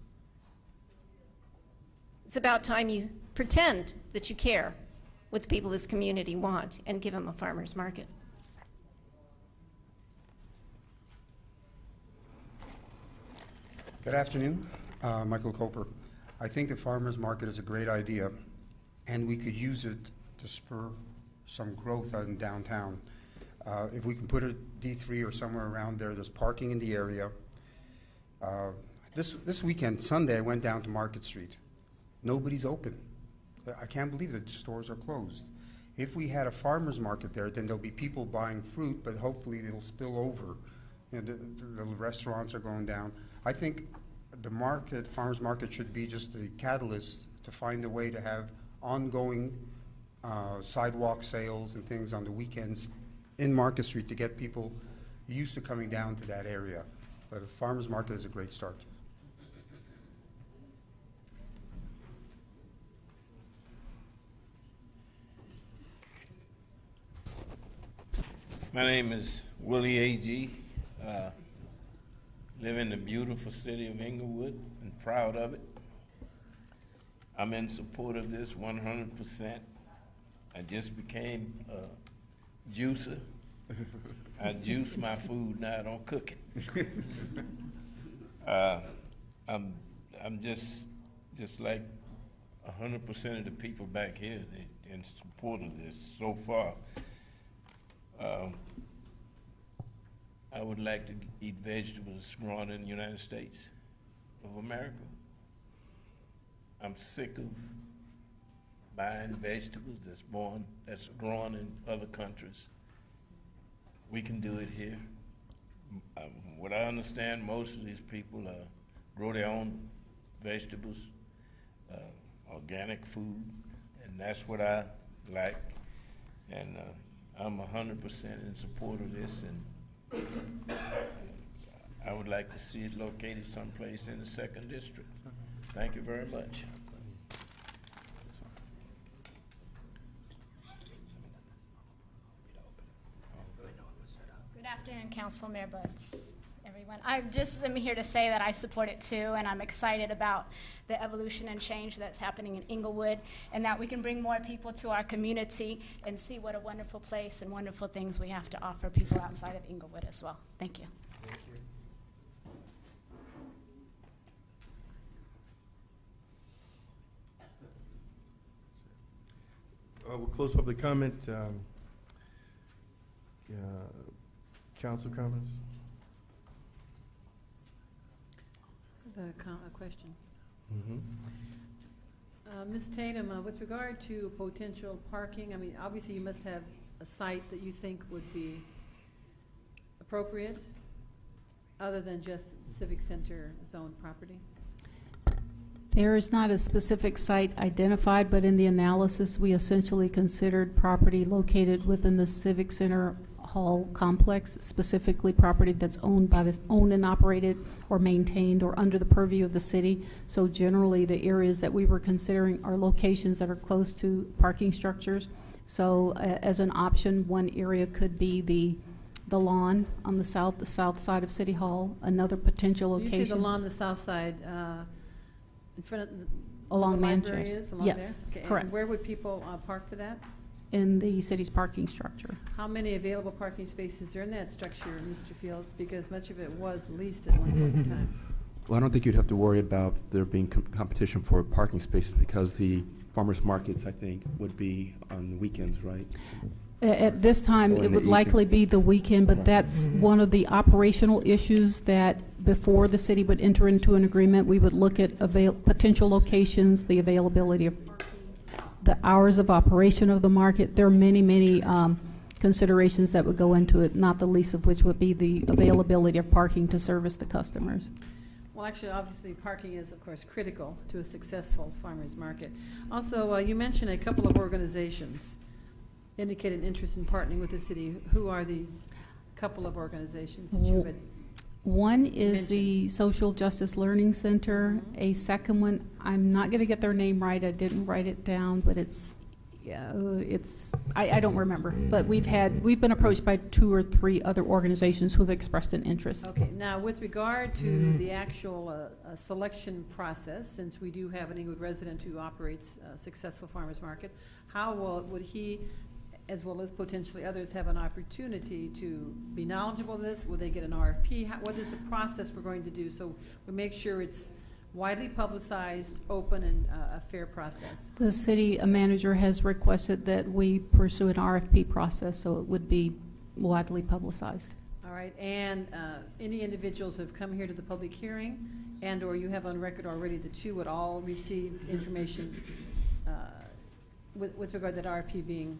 It's about time you pretend that you care what the people of this community want and give them a farmer's market. Good afternoon, Michael Coper. I think the farmer's market is a great idea, and we could use it to spur some growth out in downtown. If we can put a D3 or somewhere around there, there's parking in the area. This weekend, Sunday, I went down to Market Street. Nobody's open. I can't believe that the stores are closed. If we had a farmer's market there, then there'll be people buying fruit, but hopefully it'll spill over. The restaurants are going down. I think the farmer's market should be just a catalyst to find a way to have ongoing sidewalk sales and things on the weekends in Market Street to get people used to coming down to that area. But a farmer's market is a great start. My name is Willie A.G. Live in the beautiful city of Inglewood and proud of it. I'm in support of this 100%. I just became a juicer. I juice my food now, I don't cook it. I'm just like 100% of the people back here in support of this so far. I would like to eat vegetables grown in the United States of America. I'm sick of buying vegetables that's grown in other countries. We can do it here. What I understand, most of these people grow their own vegetables, organic food, and that's what I like. And I'm 100% in support of this, and I would like to see it located someplace in the 2nd District. Thank you very much. Good afternoon, Council, Mayor Buds, everyone. I just am here to say that I support it too, and I'm excited about the evolution and change that's happening in Inglewood, and that we can bring more people to our community and see what a wonderful place and wonderful things we have to offer people outside of Inglewood as well. Thank you. Thank you. We'll close public comment. Council comments? A question. Ms. Tatum, with regard to potential parking, I mean, obviously you must have a site that you think would be appropriate other than just the Civic Center zone property? There is not a specific site identified, but in the analysis, we essentially considered property located within the Civic Center Hall complex, specifically property that's owned and operated or maintained or under the purview of the city. So generally, the areas that we were considering are locations that are close to parking structures. So as an option, one area could be the lawn on the south side of City Hall. Another potential location. You see the lawn, the south side, in front of along the Manchester. library is along Yes, there? Okay, correct. and where would people park for that? In the city's parking structure. How many available parking spaces are in that structure, Mr. Fields? Because much of it was leased at one point in time. Well, I don't think you'd have to worry about there being competition for parking spaces because the farmers markets, I think, would be on the weekends, right? At this time, it would likely be the weekend, but that's one of the operational issues that before the city would enter into an agreement, we would look at potential locations, the availability of the hours of operation of the market. There are many, many considerations that would go into it, not the least of which would be the availability of parking to service the customers. Well, actually, obviously, parking is, of course, critical to a successful farmers market. Also, you mentioned a couple of organizations indicated interest in partnering with the city. Who are these couple of organizations that you had One is mentioned? the Social Justice Learning Center. A second one, I'm not going to get their name right. I didn't write it down, but I don't remember. But we've been approached by 2 or 3 other organizations who've expressed an interest. Okay, now with regard to the actual selection process, since we do have an Inglewood resident who operates a successful farmers market, how would he, as well as potentially others, have an opportunity to be knowledgeable of this? Will they get an RFP? What is the process we're going to do so we make sure it's widely publicized, open, and a fair process? The city manager has requested that we pursue an RFP process, so it would be widely publicized. All right, and any individuals who have come here to the public hearing and or you have on record already the 2 would all receive information with regard to that RFP being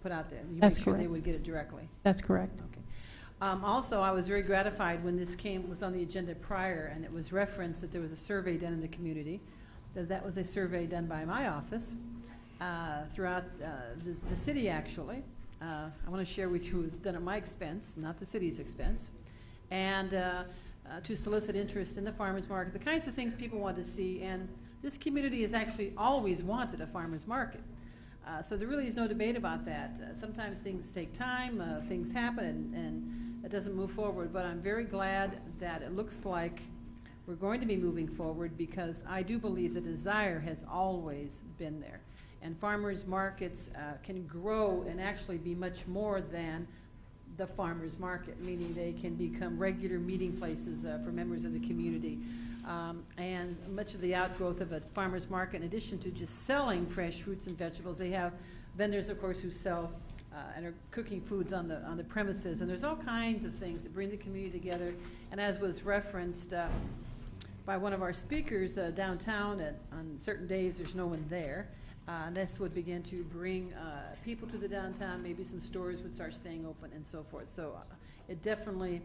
put out there? You That's make sure correct. they would get it directly? That's correct. Okay. Also, I was very gratified when this was on the agenda prior, and it was referenced that there was a survey done in the community. That was a survey done by my office throughout the city, actually. I want to share with you it was done at my expense, not the city's expense, and to solicit interest in the farmers market, the kinds of things people want to see. And this community has actually always wanted a farmers market. So there really is no debate about that. Sometimes things take time, things happen, and it doesn't move forward. But I'm very glad that it looks like we're going to be moving forward, because I do believe the desire has always been there. And farmers markets can grow and actually be much more than the farmers market, meaning they can become regular meeting places for members of the community. And much of the outgrowth of a farmer's market, in addition to just selling fresh fruits and vegetables, they have vendors, of course, who sell and are cooking foods on the premises. And there's all kinds of things that bring the community together. And as was referenced by one of our speakers downtown, on certain days there's no one there. This would begin to bring people to the downtown. Maybe some stores would start staying open and so forth. So it definitely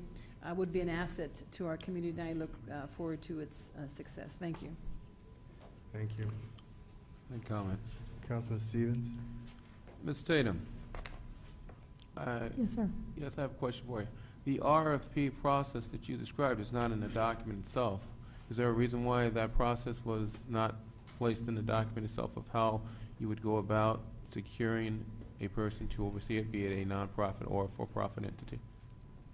would be an asset to our community, and I look forward to its success. Thank you. Thank you. Any comment? Councilman Stevens? Ms. Tatum. Yes, sir. Yes, I have a question for you. The RFP process that you described is not in the document itself. Is there a reason why that process was not placed in the document itself of how you would go about securing a person to oversee it, be it a nonprofit or a for-profit entity?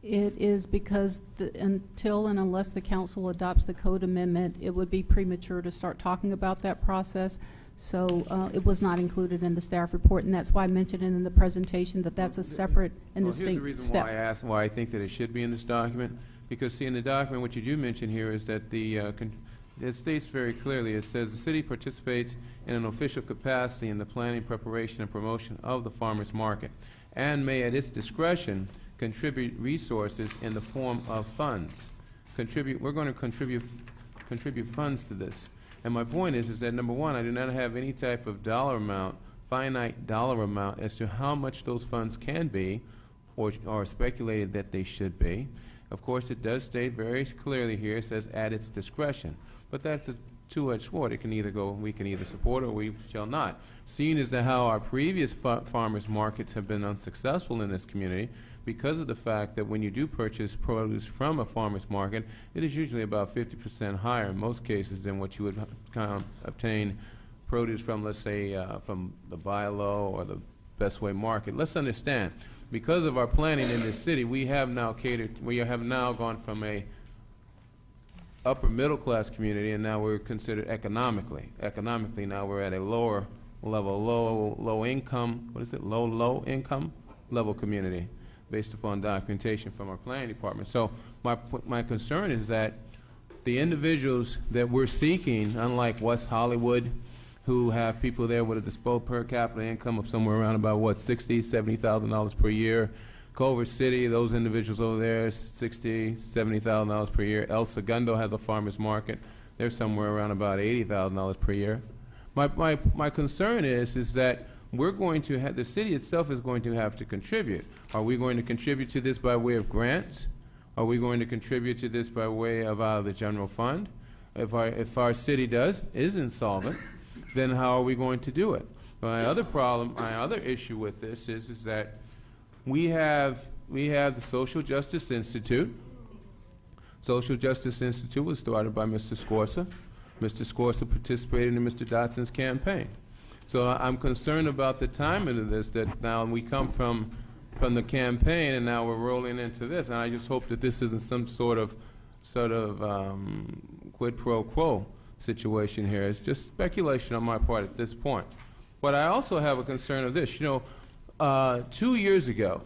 It is because until and unless the council adopts the code amendment, it would be premature to start talking about that process. So it was not included in the staff report, and that's why I mentioned it in the presentation that that's a separate and distinct Here's the reason step. why I asked why I think that it should be in this document. Because, see, in the document, what you do mention here is that it states very clearly, it says the city participates in an official capacity in the planning, preparation, and promotion of the farmers market, and may at its discretion contribute resources in the form of funds. We're going to contribute funds to this. And my point is that number one, I do not have any type of finite dollar amount as to how much those funds can be or speculated that they should be. Of course, it does state very clearly here, it says at its discretion. But that's a two-edged sword. It can either go, we can either support or we shall not. Seeing as to how our previous farmers markets have been unsuccessful in this community because of the fact that when you do purchase produce from a farmer's market, it is usually about 50% higher in most cases than what you would obtain produce from, let's say, from the Buy Low or the Best Way market. Let's understand, because of our planning in this city, we have now gone from a upper middle class community, and now we're considered economically now we're at a lower level, low income level community based upon documentation from our planning department. So my concern is that the individuals that we're seeking, unlike West Hollywood, who have people there with a disposable per capita income of somewhere around about $60,000, $70,000 per year. Culver City, those individuals over there, $60,000, $70,000 per year. El Segundo has a farmer's market. They're somewhere around about $80,000 per year. My concern is that we're going to have, the city itself is going to have to contribute. Are we going to contribute to this by way of grants? Are we going to contribute to this by way of out of the general fund? If our city is insolvent, then how are we going to do it? My other issue with this is that we have the Social Justice Institute. Social Justice Institute was started by Mr. Scorsa. Mr. Scorsa participated in Mr. Dotson's campaign. So I'm concerned about the timing of this, that now we come from the campaign and now we're rolling into this. And I just hope that this isn't some sort of quid pro quo situation here. It's just speculation on my part at this point. But I also have a concern of this. 2 years ago,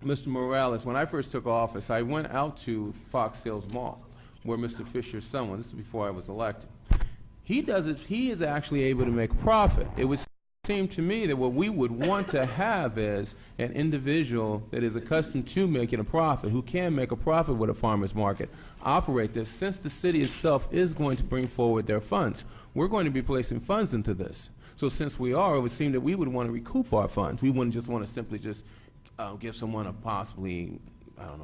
Mr. Morales, when I first took office, I went out to Fox Hills Mall, where Mr. Fisher's son was. This is before I was elected. He is actually able to make a profit. It would seem to me that what we would want to have is an individual that is accustomed to making a profit, who can make a profit with a farmer's market, operate this. Since the city itself is going to bring forward their funds, we're going to be placing funds into this. So since we are, it would seem that we would want to recoup our funds. We wouldn't just want to simply just give someone a possibly,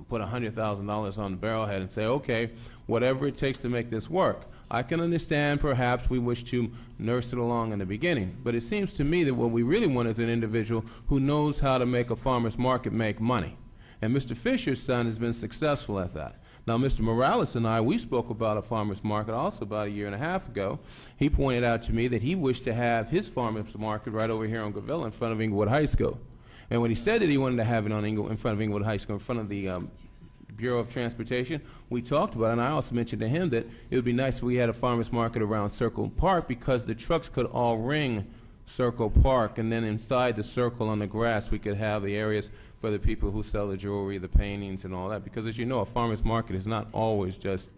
put $100,000 on the barrelhead and say, okay, whatever it takes to make this work. I can understand perhaps we wish to nurse it along in the beginning, but it seems to me that what we really want is an individual who knows how to make a farmer's market make money. And Mr. Fisher's son has been successful at that. Now, Mr. Morales and we spoke about a farmer's market also about 1.5 years ago. He pointed out to me that he wished to have his farmer's market right over here on Gavilla in front of Inglewood High School. And when he said that he wanted to have it in front of Inglewood High School, in front of the Bureau of Transportation, we talked about it, and I also mentioned to him that it would be nice if we had a farmer's market around Circle Park because the trucks could all ring Circle Park, and then inside the circle on the grass we could have the areas for the people who sell the jewelry, the paintings, and all that. Because as you know, a farmer's market is not always just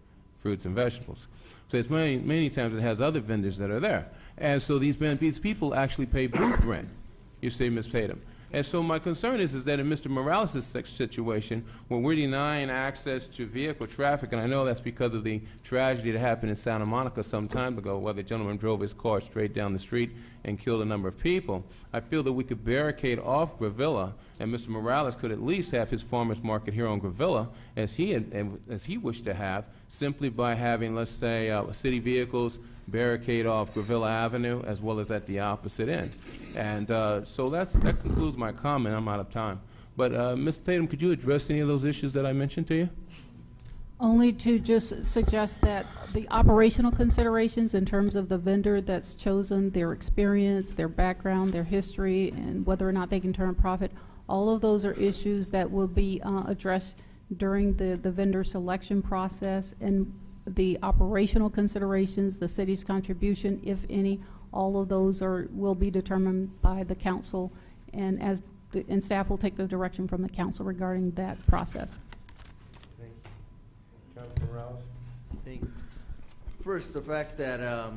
fruits and vegetables. So it's many times it has other vendors that are there. And so these people actually pay booth rent, you see, Ms. Tatum. And so my concern is that in Mr. Morales' situation, when we're denying access to vehicle traffic, and I know that's because of the tragedy that happened in Santa Monica some time ago, where the gentleman drove his car straight down the street and killed a number of people, I feel that we could barricade off Gravilla, and Mr. Morales could at least have his farmers market here on Gravilla, as he wished to have, simply by having, let's say, city vehicles barricade off Gravilla Avenue as well as at the opposite end. And so that concludes my comment. I'm out of time. But Ms. Tatum, could you address any of those issues that I mentioned to you? Only to just suggest that the operational considerations in terms of the vendor that's chosen, their experience, their background, their history, and whether or not they can turn a profit, all of those are issues that will be addressed during the vendor selection process. And the operational considerations, the city's contribution, if any, all of those will be determined by the council, and staff will take the direction from the council regarding that process. Thank you. Councilman Morales? I think first, the fact that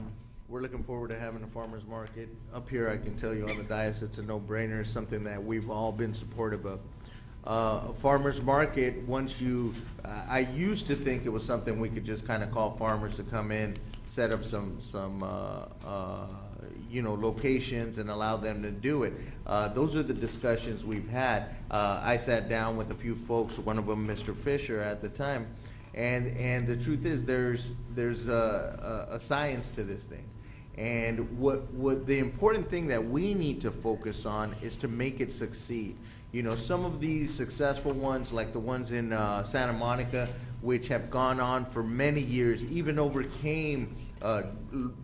we're looking forward to having a farmer's market up here, I can tell you on the dais, it's a no-brainer, something that we've all been supportive of. A farmer's market, I used to think it was something we could just kind of call farmers to come in, set up some locations and allow them to do it. Those are the discussions we've had. I sat down with a few folks, one of them Mr. Fisher at the time, and the truth is there's a science to this thing. And what the important thing that we need to focus on is to make it succeed. You know, some of these successful ones, like the ones in Santa Monica, which have gone on for many years, even overcame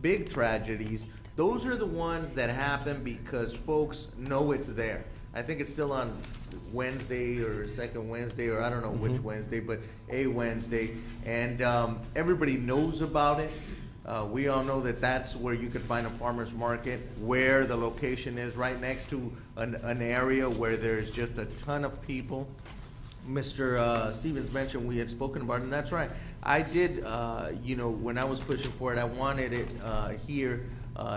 big tragedies, those are the ones that happen because folks know it's there. I think it's still on Wednesday or second Wednesday, or I don't know which Wednesday, but a Wednesday, and everybody knows about it. We all know that that's where you can find a farmer's market, where the location is, right next to an area where there's just a ton of people. Mr. Stevens mentioned we had spoken about it, and that's right. I did, when I was pushing for it, I wanted it here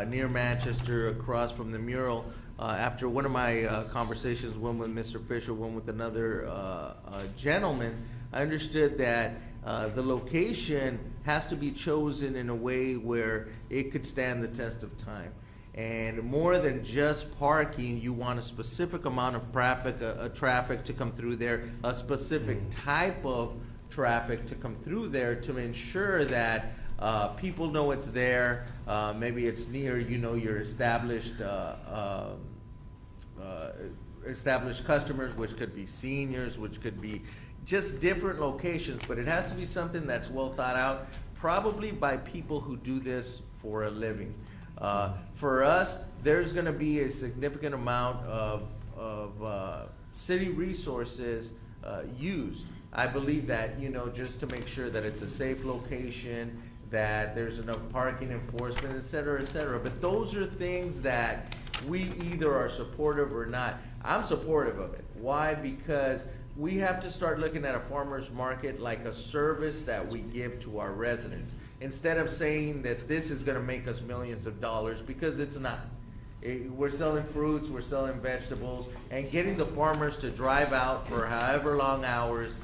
near Manchester, across from the mural. After one of my conversations, one with Mr. Fisher, one with another gentleman, I understood that the location has to be chosen in a way where it could stand the test of time. And more than just parking, you want a specific amount of traffic to come through there, a specific type of traffic to come through there to ensure that people know it's there. Maybe it's near, your established customers, which could be seniors, which could be just different locations, but it has to be something that's well thought out, probably by people who do this for a living. For us, there's going to be a significant amount of city resources used. I believe that, just to make sure that it's a safe location, that there's enough parking enforcement, et cetera, et cetera. But those are things that we either are supportive or not. I'm supportive of it. Why? Because we have to start looking at a farmer's market like a service that we give to our residents, instead of saying that this is going to make us millions of dollars, because it's not. We're selling fruits, we're selling vegetables, and getting the farmers to drive out for however long hours,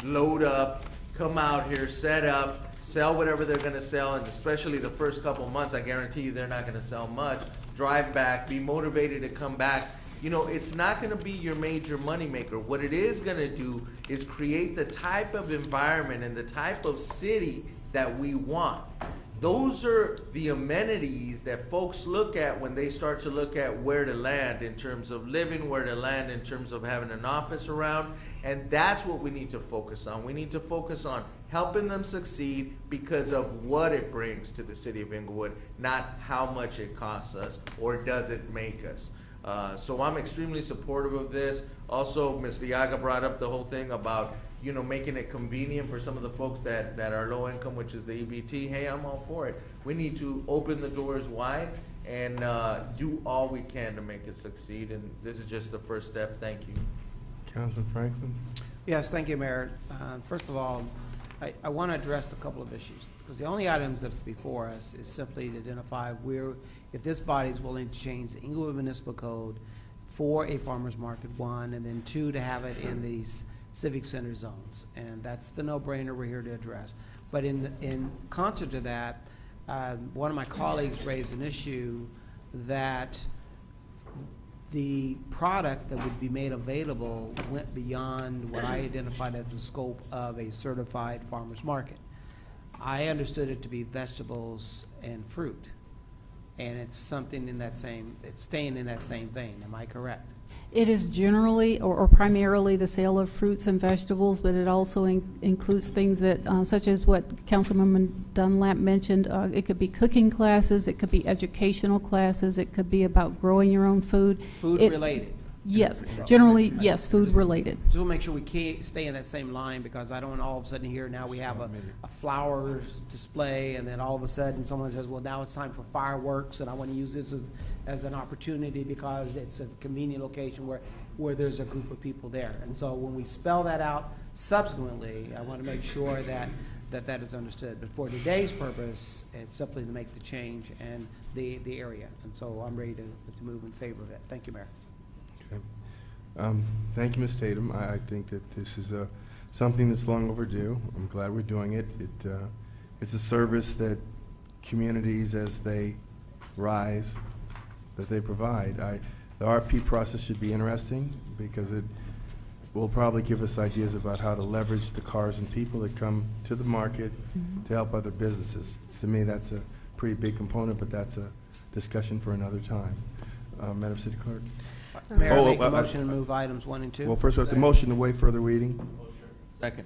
load up, come out here, set up, sell whatever they're going to sell, and especially the first couple months, I guarantee you they're not going to sell much. Drive back, be motivated to come back. It's not going to be your major moneymaker. What it is going to do is create the type of environment and the type of city that we want. Those are the amenities that folks look at when they start to look at where to land in terms of living, where to land in terms of having an office around, and that's what we need to focus on. We need to focus on helping them succeed because of what it brings to the city of Inglewood, not how much it costs us or does it make us. So I'm extremely supportive of this. Also, Ms. Villaga brought up the whole thing about, making it convenient for some of the folks that are low income, which is the EBT. Hey, I'm all for it. We need to open the doors wide and do all we can to make it succeed. And this is just the first step. Thank you. Councilman Franklin? Yes, thank you, Mayor. First of all, I want to address a couple of issues, because the only items that's before us is simply to identify if this body is willing to change the Inglewood Municipal Code for a farmer's market, one, and then two, to have it in these civic center zones. And that's the no-brainer we're here to address. But in concert to that, one of my colleagues raised an issue that the product that would be made available went beyond what I identified as the scope of a certified farmer's market. I understood it to be vegetables and fruit, and it's something in that same, it's staying in that same vein. Am I correct? It is generally or primarily the sale of fruits and vegetables, but it also includes things that, such as what Councilmember Dunlap mentioned. It could be cooking classes, it could be educational classes, it could be about growing your own food. Food related. Yes, generally, yes, food related. So we'll make sure we can't stay in that same line, because I don't want all of a sudden here now we have a flowers display, and then all of a sudden someone says, well, now it's time for fireworks, and I want to use this as an opportunity because it's a convenient location where there's a group of people there. And so when we spell that out subsequently, I want to make sure that is understood. But for today's purpose, it's simply to make the change and the area. And so I'm ready to move in favor of it. Thank you, Mayor. Okay. Thank you, Ms. Tatum. I think that this is something that's long overdue. I'm glad we're doing it. It's a service that communities, as they rise, that they provide. The RFP process should be interesting because it will probably give us ideas about how to leverage the cars and people that come to the market to help other businesses. To me, that's a pretty big component, but that's a discussion for another time. Madam City Clerk. Mayor, I make a motion to move items 1 and 2. Well, first we have the motion to waive further reading. Second.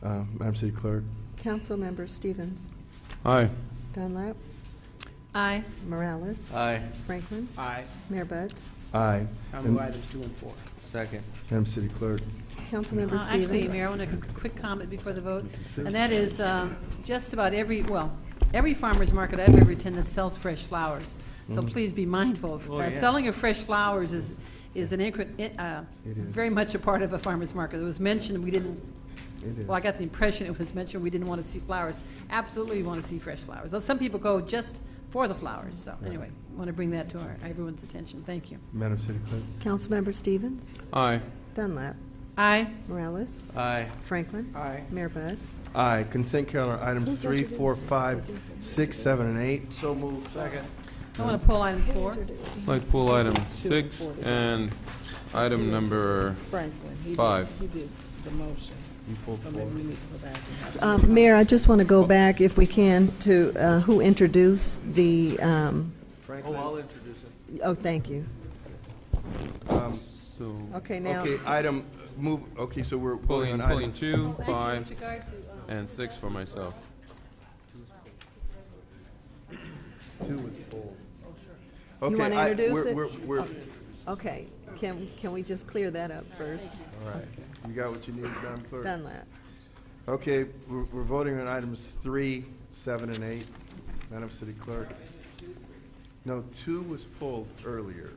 Madam City Clerk. Councilmember Stevens. Aye. Dunlap. Aye. Morales. Aye. Franklin. Aye. Mayor Buds. Aye. I move items 2 and 4. Second. Madam City Clerk. Councilmember Stevens. Actually, Mayor, I want a quick comment before the vote, and that is just about every farmer's market I've ever attended sells fresh flowers. So please be mindful. Selling of fresh flowers is very much a part of a farmer's market. It was mentioned we didn't. Well, I got the impression it was mentioned we didn't want to see flowers. Absolutely, we want to see fresh flowers. Some people go just for the flowers. So anyway, I want to bring that to everyone's attention. Thank you. Madam City Clerk. Councilmember Stevens. Aye. Dunlap. Aye. Morales. Aye. Franklin. Aye. Mayor Buds. Aye. Consent calendar items 3, 4, 5, 6, 7, and 8. So moved. Second. I want to pull item 4. I'd like to pull item 6 and item number Franklin. 5. He did the motion. You pulled So 4. maybe we need to go back and have Mayor, I just want to go back, if we can, to who introduced the. I'll introduce it. Oh, thank you. So Okay, now. Okay, item move. Okay, so we're pulling on items 2, Thank you. 5, With regard to, and 6 for myself. 2 is full. You Okay, want to introduce it? we're Okay, can we just clear that up first? all right. You got what you need, Madam Clerk? Dunlap. Okay, we're voting on items 3, 7, and 8. Madam City Clerk. No, 2 was pulled earlier.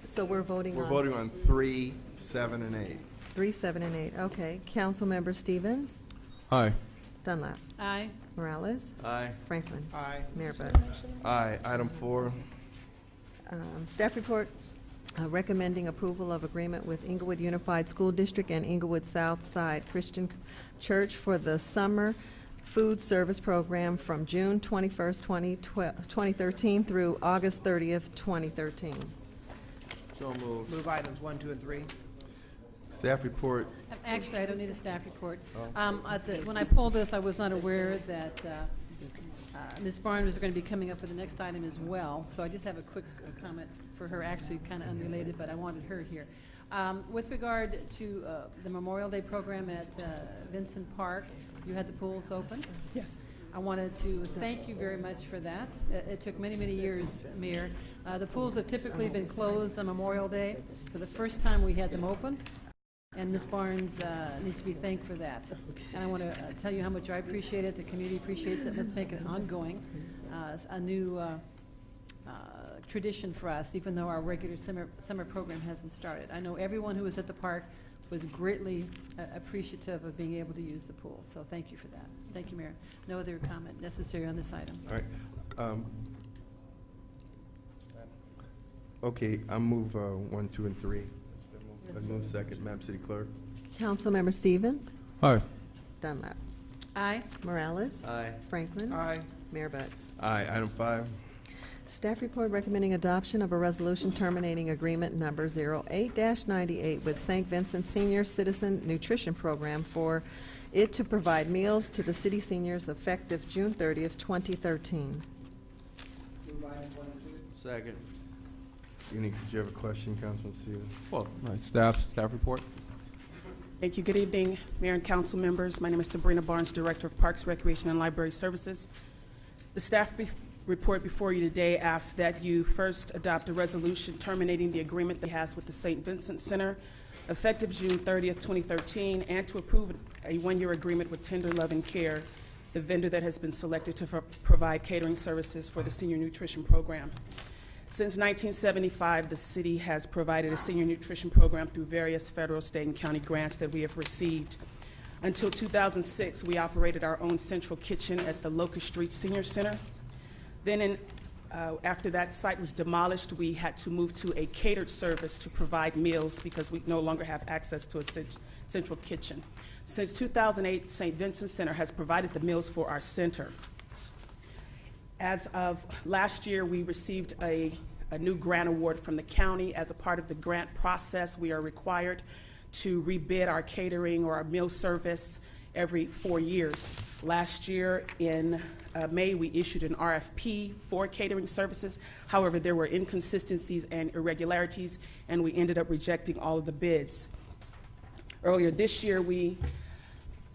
So we're voting on. We're voting on 3, 7, and 8. 3, 7, and 8. Okay. Councilmember Stevens. Aye. Dunlap. aye. Morales. Aye. Franklin. Aye. Mayor Buds. Aye. Item 4. Staff report recommending approval of agreement with Inglewood Unified School District and Inglewood South Side Christian Church for the summer food service program from June 21st, 2013 through August 30th, 2013. So moved. Move items 1, 2, and 3. Staff report. Actually, I don't need a staff report. When I pulled this, I was not aware that Ms. Barnes was going to be coming up for the next item as well. So I just have a quick comment for her, actually kind of unrelated, but I wanted her here. With regard to the Memorial Day program at Vincent Park, you had the pools open? Yes. I wanted to thank you very much for that. It took many, many years, Mayor. The pools have typically been closed on Memorial Day. For the first time, we had them open. And Ms. Barnes needs to be thanked for that. And I want to tell you how much I appreciate it, the community appreciates it. Let's make it ongoing, a new tradition for us, even though our regular summer program hasn't started. I know everyone who was at the park was greatly appreciative of being able to use the pool. So thank you for that. Thank you, Mayor. No other comment necessary on this item. All right. Okay, I move 1, 2, and 3. I move second. Madam City Clerk. Councilmember Stevens? Aye. Dunlap? Aye. Morales? Aye. Franklin? Aye. Mayor Butts? Aye. Item 5. Staff report recommending adoption of a resolution terminating agreement number 08-98 with St. Vincent Senior Citizen Nutrition Program for it to provide meals to the city seniors effective June 30th, 2013. Second. Did you have a question, Councilman Stevens? Well, staff report. Thank you. Good evening, Mayor and Council members. My name is Sabrina Barnes, Director of Parks, Recreation, and Library Services. The staff report before you today asks that you first adopt a resolution terminating the agreement that it has with the St. Vincent Center effective June 30th, 2013, and to approve a one-year agreement with Tender Love and Care, the vendor that has been selected to provide catering services for the senior nutrition program. Since 1975, the city has provided a senior nutrition program through various federal, state, and county grants that we have received. Until 2006, we operated our own central kitchen at the Locust Street Senior Center. Then after that site was demolished, we had to move to a catered service to provide meals because we no longer have access to a central kitchen. Since 2008, St. Vincent Center has provided the meals for our center. As of last year, we received a new grant award from the county. As a part of the grant process, we are required to rebid our catering or our meal service every 4 years. Last year in May, we issued an RFP for catering services. However, there were inconsistencies and irregularities, and we ended up rejecting all of the bids. Earlier this year, we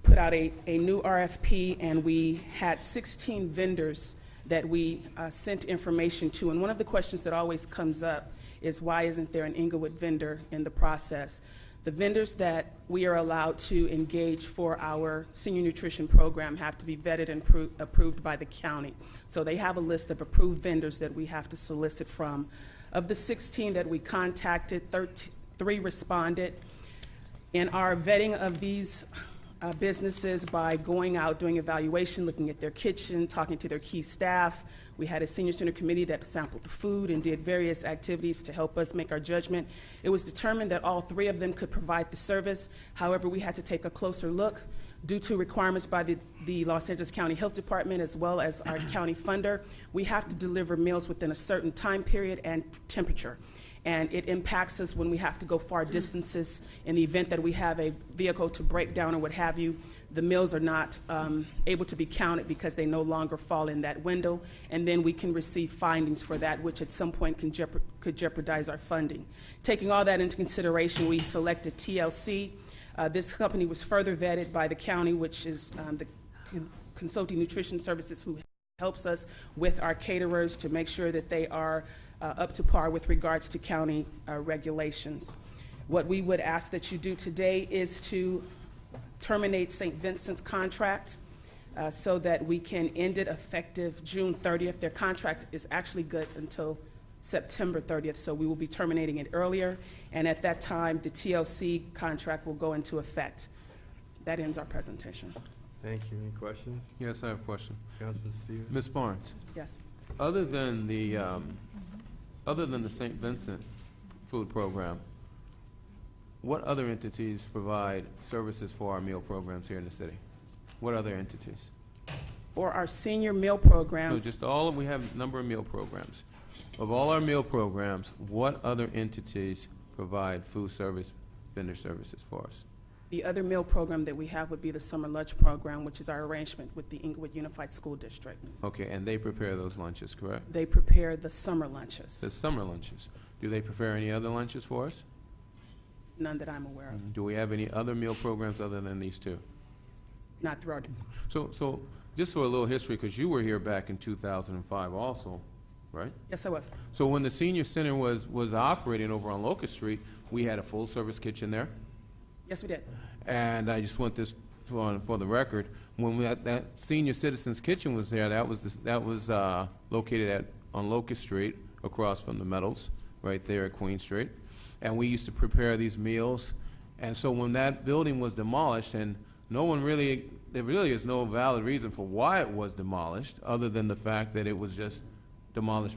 put out a new RFP, and we had 16 vendors that we sent information to. And one of the questions that always comes up is, why isn't there an Inglewood vendor in the process? The vendors that we are allowed to engage for our senior nutrition program have to be vetted and approved by the county. So they have a list of approved vendors that we have to solicit from. Of the 16 that we contacted, 3 responded. In our vetting of these businesses, by going out, doing evaluation, looking at their kitchen, talking to their key staff, we had a senior center committee that sampled the food and did various activities to help us make our judgment. It was determined that all 3 of them could provide the service. However, we had to take a closer look due to requirements by the Los Angeles County Health Department as well as our county funder. We have to deliver meals within a certain time period and temperature. And it impacts us when we have to go far distances. In the event that we have a vehicle to break down or what have you, the meals are not able to be counted because they no longer fall in that window, and then we can receive findings for that, which at some point could jeopardize our funding. Taking all that into consideration, we selected TLC. This company was further vetted by the county, which is the Consulting Nutrition Services, who helps us with our caterers to make sure that they are up to par with regards to county regulations. What we would ask that you do today is to terminate St. Vincent's contract so that we can end it effective June 30th. Their contract is actually good until September 30th, so we will be terminating it earlier, and at that time, the TLC contract will go into effect. That ends our presentation. Thank you. Any questions? Yes, I have a question. Councilman Stevens. Ms. Barnes. Yes. Other than the St. Vincent food program, what other entities provide services for our meal programs here in the city? What other entities? For our senior meal programs, No, just all we have a number of meal programs. Of all our meal programs, what other entities provide food service vendor services for us? the other meal program that we have would be the summer lunch program, which is our arrangement with the Inglewood Unified School District. Okay, and they prepare those lunches, correct? They prepare the summer lunches. The summer lunches. Do they prepare any other lunches for us? None that I'm aware of. Do we have any other meal programs other than these two? Not throughout. So just for a little history, because you were here back in 2005 also, right? Yes, I was. So when the senior center was operating over on Locust Street, we had a full-service kitchen there. Yes, we did. And I just want this for the record. When that senior citizens kitchen was there, that was located on Locust Street, across from the Meadows, right there at Queen Street. And we used to prepare these meals. And so when that building was demolished, and there really is no valid reason for why it was demolished, other than the fact that it was just demolished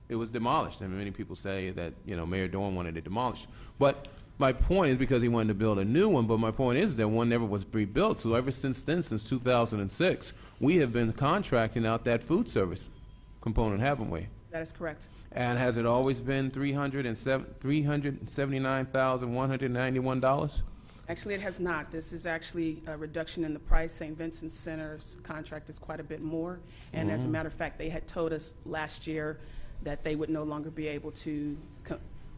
it was demolished. I mean, many people say that, Mayor Dorn wanted it demolished. But my point is because he wanted to build a new one, but my point is that one never was rebuilt. So ever since then, since 2006, we have been contracting out that food service component, haven't we? That is correct. And has it always been $379,191? Actually, it has not. This is actually a reduction in the price. St. Vincent Center's contract is quite a bit more. And as a matter of fact, they had told us last year that they would no longer be able to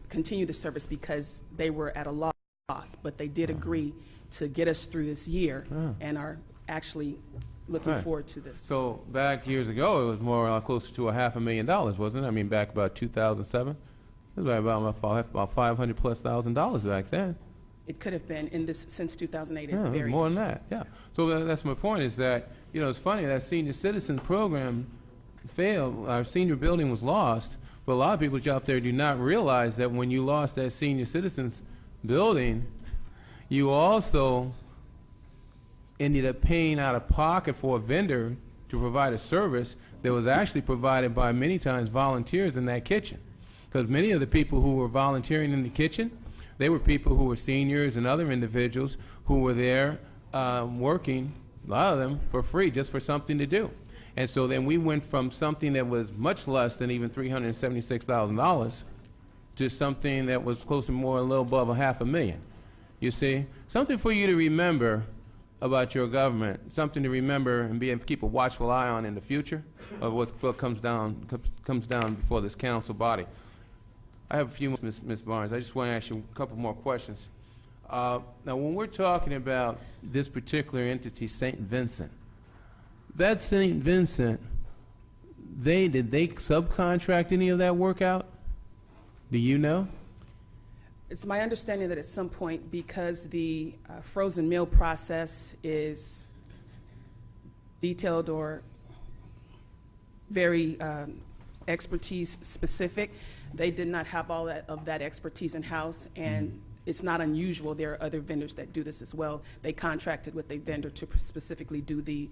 continue the service because they were at a loss. But they did agree to get us through this year and are actually looking forward to this. So back years ago, it was more closer to $500,000, wasn't it? I mean, back about 2007, it was about $500,000+ back then. It could have been in this since 2008. It's Yeah, very more than that. Yeah. So that's my point. Is that it's funny that senior citizen program failed. Our senior building was lost, but a lot of people out there do not realize that when you lost that senior citizens building, you also ended up paying out of pocket for a vendor to provide a service that was actually provided by many times volunteers in that kitchen. Because many of the people who were volunteering in the kitchen, they were people who were seniors and other individuals who were there working, a lot of them, for free, just for something to do. And so then we went from something that was much less than even $376,000 to something that was close to more, a little above $500,000. You see? Something for you to remember about your government, something to remember and keep a watchful eye on in the future of what comes down before this council body. I have a few, Ms. Barnes. I just want to ask you a couple more questions. Now, when we're talking about this particular entity, St. Vincent, that St. Vincent, did they subcontract any of that work out? Do you know? It's my understanding that at some point, because the frozen meal process is detailed or very expertise specific, they did not have all of that expertise in-house, and it's not unusual. There are other vendors that do this as well. They contracted with a vendor to specifically do the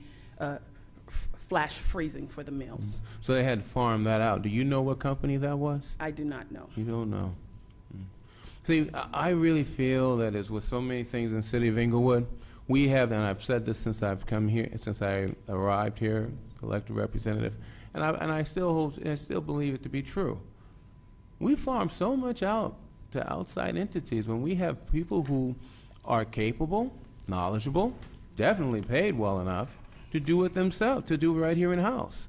flash freezing for the meals. So they had to farm that out. Do you know what company that was? I do not know. You don't know. See, I really feel that as with so many things in the city of Inglewood, we have, and I've said this since I've come here, since I arrived here, elected representative, and I still believe it to be true. We farm so much out to outside entities when we have people who are capable, knowledgeable, definitely paid well enough to do it themselves, to do it right here in-house.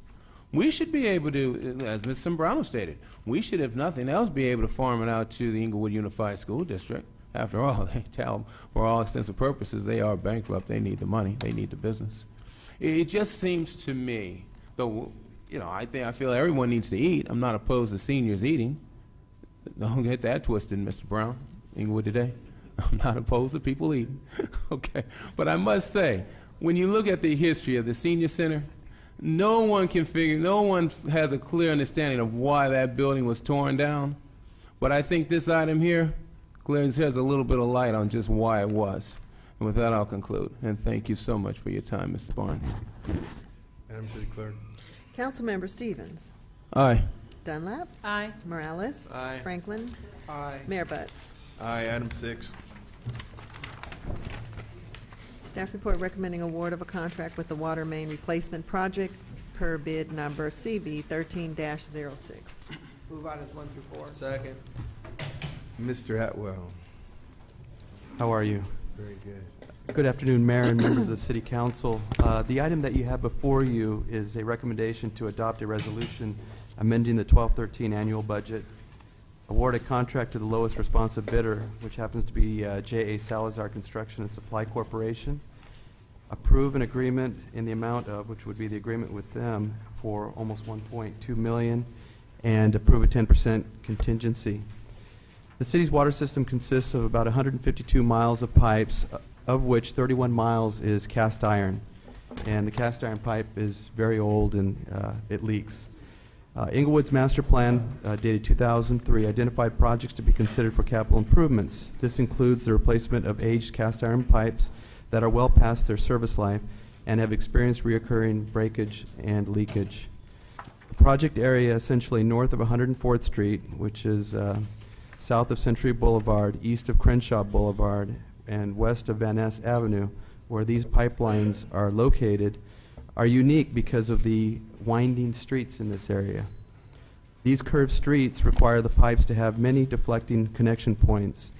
We should be able to, as Ms. Sembrano stated, we should, if nothing else, be able to farm it out to the Inglewood Unified School District. After all, they tell them, for all extensive purposes, they are bankrupt. They need the money. They need the business. It just seems to me, though, I feel everyone needs to eat. I'm not opposed to seniors eating. Don't get that twisted, Mr. Brown, Inglewood Today. I'm not opposed to people eating. Okay. But I must say, when you look at the history of the senior center, no one has a clear understanding of why that building was torn down. But I think this item here clearly sheds a little bit of light on just why it was. And with that, I'll conclude. And thank you so much for your time, Mr. Barnes. Madam City Clerk. Councilmember Stevens. Aye. Dunlap. Aye. Morales. Aye. Franklin. Aye. Mayor Butts. Aye. Item 6. Staff report recommending award of a contract with the Water Main Replacement Project per bid number CB 13-06. Move items 1 through 4. Second. Mr. Atwell. How are you? Very good. Good afternoon, Mayor and members of the City Council. The item that you have before you is a recommendation to adopt a resolution amending the 12-13 annual budget, award a contract to the lowest responsive bidder, which happens to be J.A. Salazar Construction and Supply Corporation, approve an agreement in the amount of, which would be the agreement with them, for almost $1.2 million, and approve a 10% contingency. The city's water system consists of about 152 miles of pipes, of which 31 miles is cast iron. And the cast iron pipe is very old and it leaks. Inglewood's master plan, dated 2003, identified projects to be considered for capital improvements. This includes the replacement of aged cast iron pipes that are well past their service life and have experienced reoccurring breakage and leakage. project area essentially north of 104th Street, which is south of Century Boulevard, east of Crenshaw Boulevard, and west of Van Ness Avenue, where these pipelines are located, are unique because of the winding streets in this area. These curved streets require the pipes to have many deflecting connection points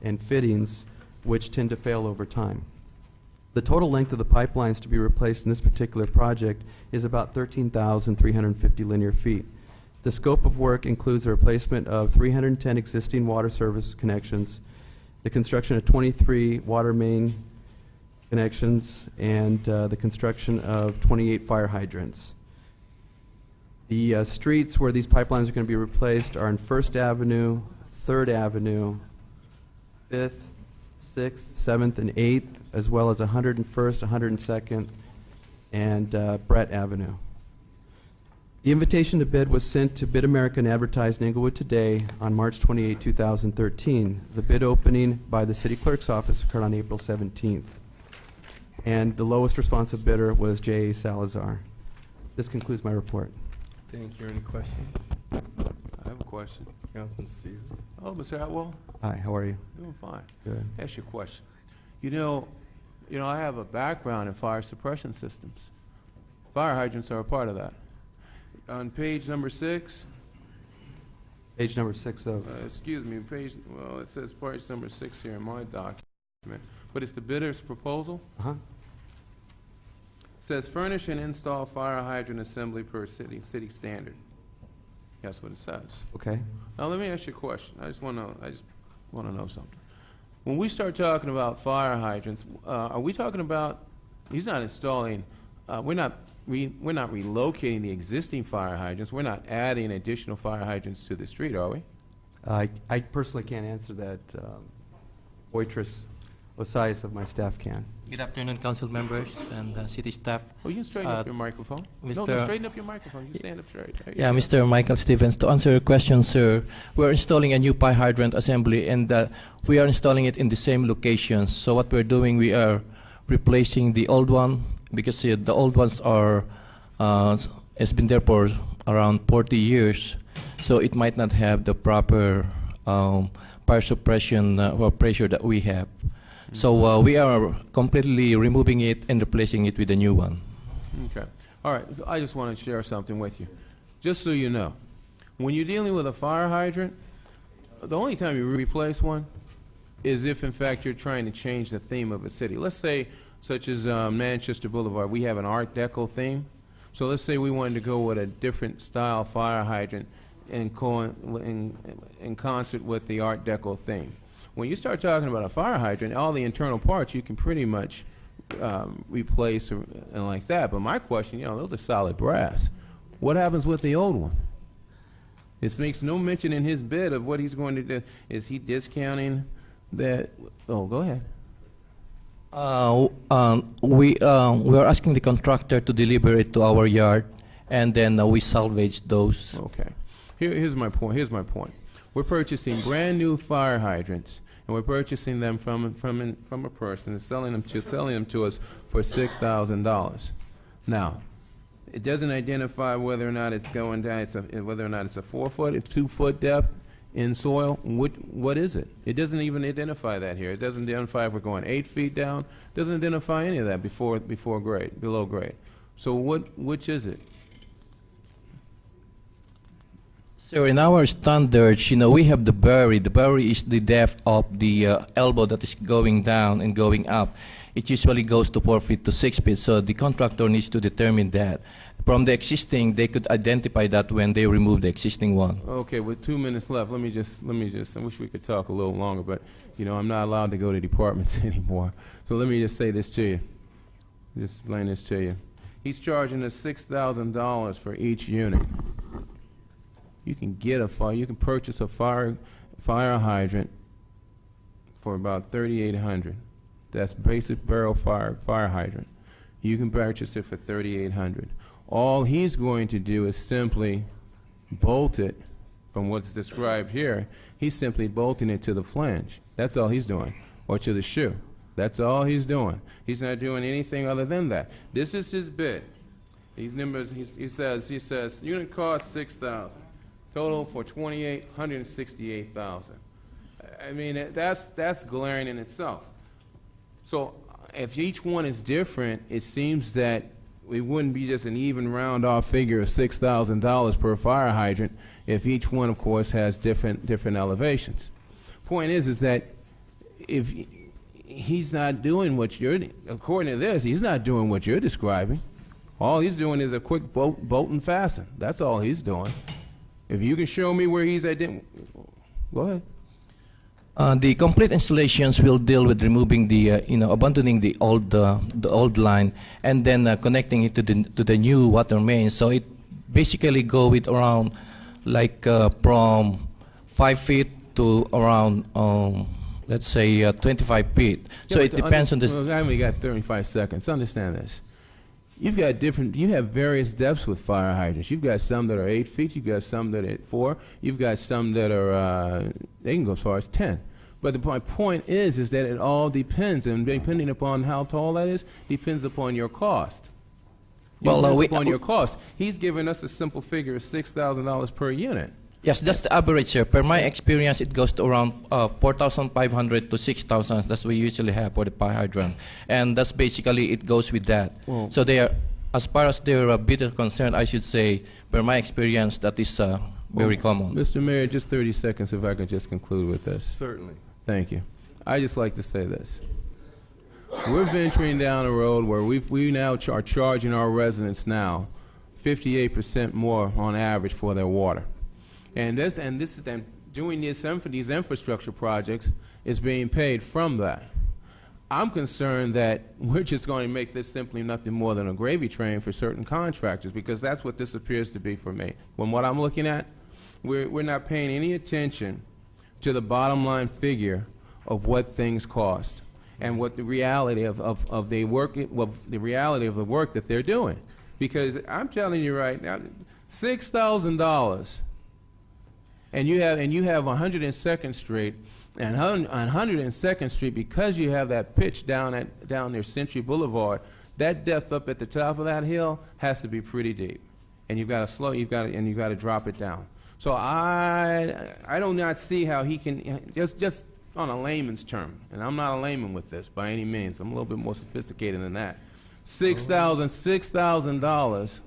and fittings, which tend to fail over time. The total length of the pipelines to be replaced in this particular project is about 13,350 linear feet. The scope of work includes the replacement of 310 existing water service connections, the construction of 23 water main connections, and the construction of 28 fire hydrants. The streets where these pipelines are going to be replaced are on 1st Avenue, 3rd Avenue, 5th, 6th, 7th, and 8th, as well as 101st, 102nd, and Brett Avenue. The invitation to bid was sent to Bid America and advertised in Inglewood today on March 28, 2013. The bid opening by the city clerk's office occurred on April 17th. And the lowest responsive bidder was J.A. Salazar. This concludes my report. Thank you. Any questions? I have a question. Councilman Stevens. Oh, Mr. Atwell. Hi, how are you? Doing fine. Good. Ask you a question. You know, I have a background in fire suppression systems. Fire hydrants are a part of that. On page number 6. Page number 6 of. Excuse me, well, it says page number 6 here in my document, but it's the bidder's proposal. Uh-huh. It says furnish and install fire hydrant assembly per city standard. That's what it says. Okay. Now let me ask you a question. I just want to know something. When we start talking about fire hydrants, are we talking about? He's not installing. We're not relocating the existing fire hydrants. We're not adding additional fire hydrants to the street, are we? I personally can't answer that. Waitress Osias of my staff can. Good afternoon, council members and city staff. Oh, you can straighten up your microphone. No, straighten up your microphone. You stand up straight. Yeah, Mr. Michael Stevens. To answer your question, sir, we're installing a new fire hydrant assembly, and we are installing it in the same locations. So what we're doing, we are replacing the old one because the old ones are has been there for around 40 years, so it might not have the proper fire suppression or pressure that we have. So we are completely removing it and replacing it with a new one. Okay. All right. So I just want to share something with you. Just so you know, when you're dealing with a fire hydrant, the only time you replace one is if, in fact, you're trying to change the theme of a city. Let's say, such as Manchester Boulevard, we have an Art Deco theme. So let's say we wanted to go with a different style fire hydrant in concert with the Art Deco theme. When you start talking about a fire hydrant, all the internal parts you can pretty much replace and like that. But my question, those are solid brass. What happens with the old one? It makes no mention in his bid of what he's going to do. Is he discounting that? Oh, go ahead. We are asking the contractor to deliver it to our yard, and then we salvage those. Okay. Here's my point. We're purchasing brand new fire hydrants, and we're purchasing them from a person and selling them to us for $6,000. Now, it doesn't identify whether or not it's going down, whether or not it's a 4-foot, a 2-foot depth in soil. What is it? It doesn't even identify that here. It doesn't identify if we're going 8 feet down. It doesn't identify any of that below grade. So which is it? So in our standards, we have the bury. The bury is the depth of the elbow that is going down and going up. It usually goes to 4 feet to 6 feet, so the contractor needs to determine that. From the existing, they could identify that when they remove the existing one. Okay, with 2 minutes left, let me just, I wish we could talk a little longer, but, I'm not allowed to go to departments anymore. So let me just say this to you, just explain this to you. He's charging us $6,000 for each unit. You can purchase a fire hydrant for about $3,800. That's basic barrel fire hydrant. You can purchase it for $3,800. All he's going to do is simply bolt it from what's described here. He's simply bolting it to the flange. That's all he's doing, or to the shoe. That's all he's doing. He's not doing anything other than that. This is his bid. These numbers, he says unit cost 6,000, total for 28, 168,000. I mean, that's glaring in itself. So if each one is different, it seems that it wouldn't be just an even round off figure of $6,000 per fire hydrant if each one, of course, has different elevations. Point is that if he's not doing what you're, according to this, he's not doing what you're describing. All he's doing is a quick bolt and fasten. That's all he's doing. If you can show me where he's at, go ahead. The complete installations will deal with removing the, abandoning the old line and then connecting it to the new water main. So it basically go with around like from 5 feet to around, let's say 25 feet. So it depends on this. Well, I only got 35 seconds. Understand this. You have various depths with fire hydrants. You've got some that are 8 feet, you've got some that are 4, you've got some that are, they can go as far as 10. But my point is that it all depends, and depending upon how tall that is, depends upon your cost. Upon your cost. He's giving us a simple figure of $6,000 per unit. Yes, that's the average, sir. Per my experience, it goes to around 4,500 to 6,000. That's what we usually have for the fire hydrant. And that's basically, it goes with that. Well, so they are, as far as their bid is concerned, I should say, per my experience, that is very common. Mr. Mayor, just 30 seconds if I could just conclude with this. Certainly. Thank you. I just like to say this. We're venturing down a road where we now are charging our residents now 58% more on average for their water. And doing these infrastructure projects is being paid from that. I'm concerned that we're just going to make this simply nothing more than a gravy train for certain contractors, because that's what this appears to be for me. When what I'm looking at, we're not paying any attention to the bottom line figure of what things cost and what the reality of the work that they're doing. Because I'm telling you right now, $6,000, and you have 102nd Street, and on 102nd Street, because you have that pitch down near Century Boulevard, that depth up at the top of that hill has to be pretty deep, and you've got to drop it down. So I do not see how he can, just on a layman's term, and I'm not a layman with this by any means. I'm a little bit more sophisticated than that. $6,000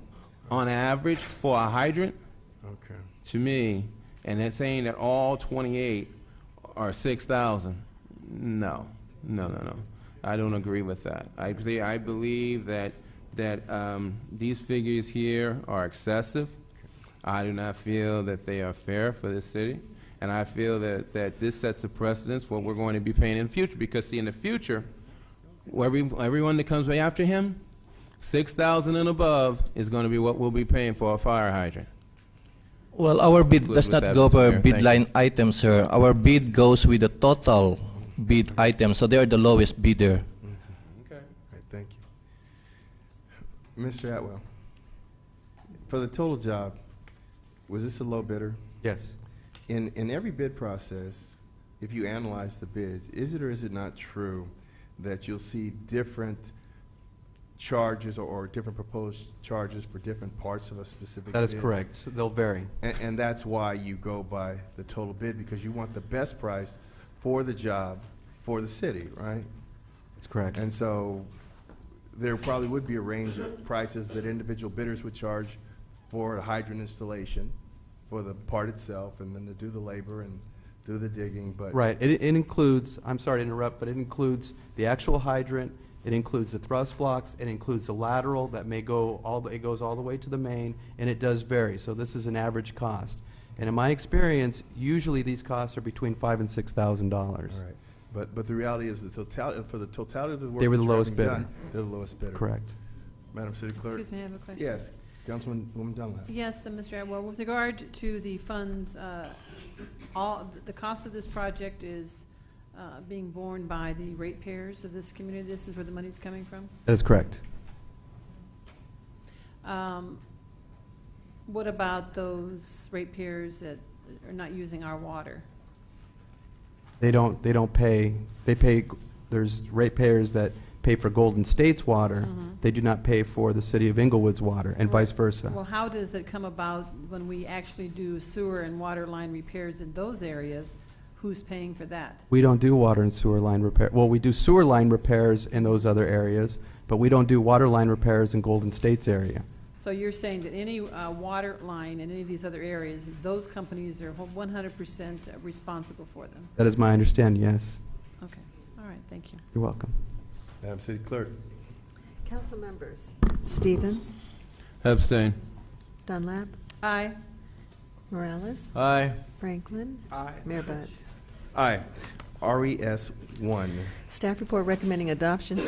on average for a hydrant. Okay. To me, and then saying that all 28 are 6,000. No. I don't agree with that. I believe that these figures here are excessive. I do not feel that they are fair for this city, and I feel that this sets a precedence for what we're going to be paying in the future. Because see, in the future, everyone that comes after him, 6,000 and above is going to be what we'll be paying for a fire hydrant. Well, our bid does not go per bid line item, sir. Our bid goes with the total bid item, so they are the lowest bidder. Okay. All right, thank you. Mr. Atwell, for the total job, was this a low bidder? Yes. In every bid process, if you analyze the bids, is it or is it not true that you'll see different charges or different proposed charges for different parts of a specific That is bid? correct. So they'll vary. And that's why you go by the total bid, because you want the best price for the job for the city, right? That's correct. And so there probably would be a range of prices that individual bidders would charge for a hydrant installation, for the part itself, and then to do the labor and do the digging. But Right. It includes, I'm sorry to interrupt, but it includes the actual hydrant, it includes the thrust blocks, it includes the lateral that may go it goes all the way to the main, and it does vary. So this is an average cost. And in my experience, usually these costs are between $5,000 and $6,000. all right. But the reality is for the totality of the work They were the that you're lowest having bidder. done, they're the lowest bidder. Correct. Madam City Clerk. Excuse me, I have a question. Yes, Councilwoman Dunlap. Yes, Mr. Atwell, with regard to the funds, the cost of this project is being borne by the ratepayers of this community. This is where the money's coming from? That is correct. What about those ratepayers that are not using our water? They don't pay. They pay. There's ratepayers that pay for Golden State's water, they do not pay for the city of Inglewood's water, and vice versa. Well, how does it come about when we actually do sewer and water line repairs in those areas? Who's paying for that? We don't do water and sewer line repair. Well, we do sewer line repairs in those other areas, but we don't do water line repairs in Golden State's area. So you're saying that any water line in any of these other areas, those companies are 100% responsible for them? That is my understanding, yes. Okay. All right. Thank you. You're welcome. Madam City Clerk. Council members. Stevens. Abstain. Dunlap. Aye. Morales. Aye. Franklin. Aye. Mayor Buds. Aye. RES 1. Staff report recommending adoption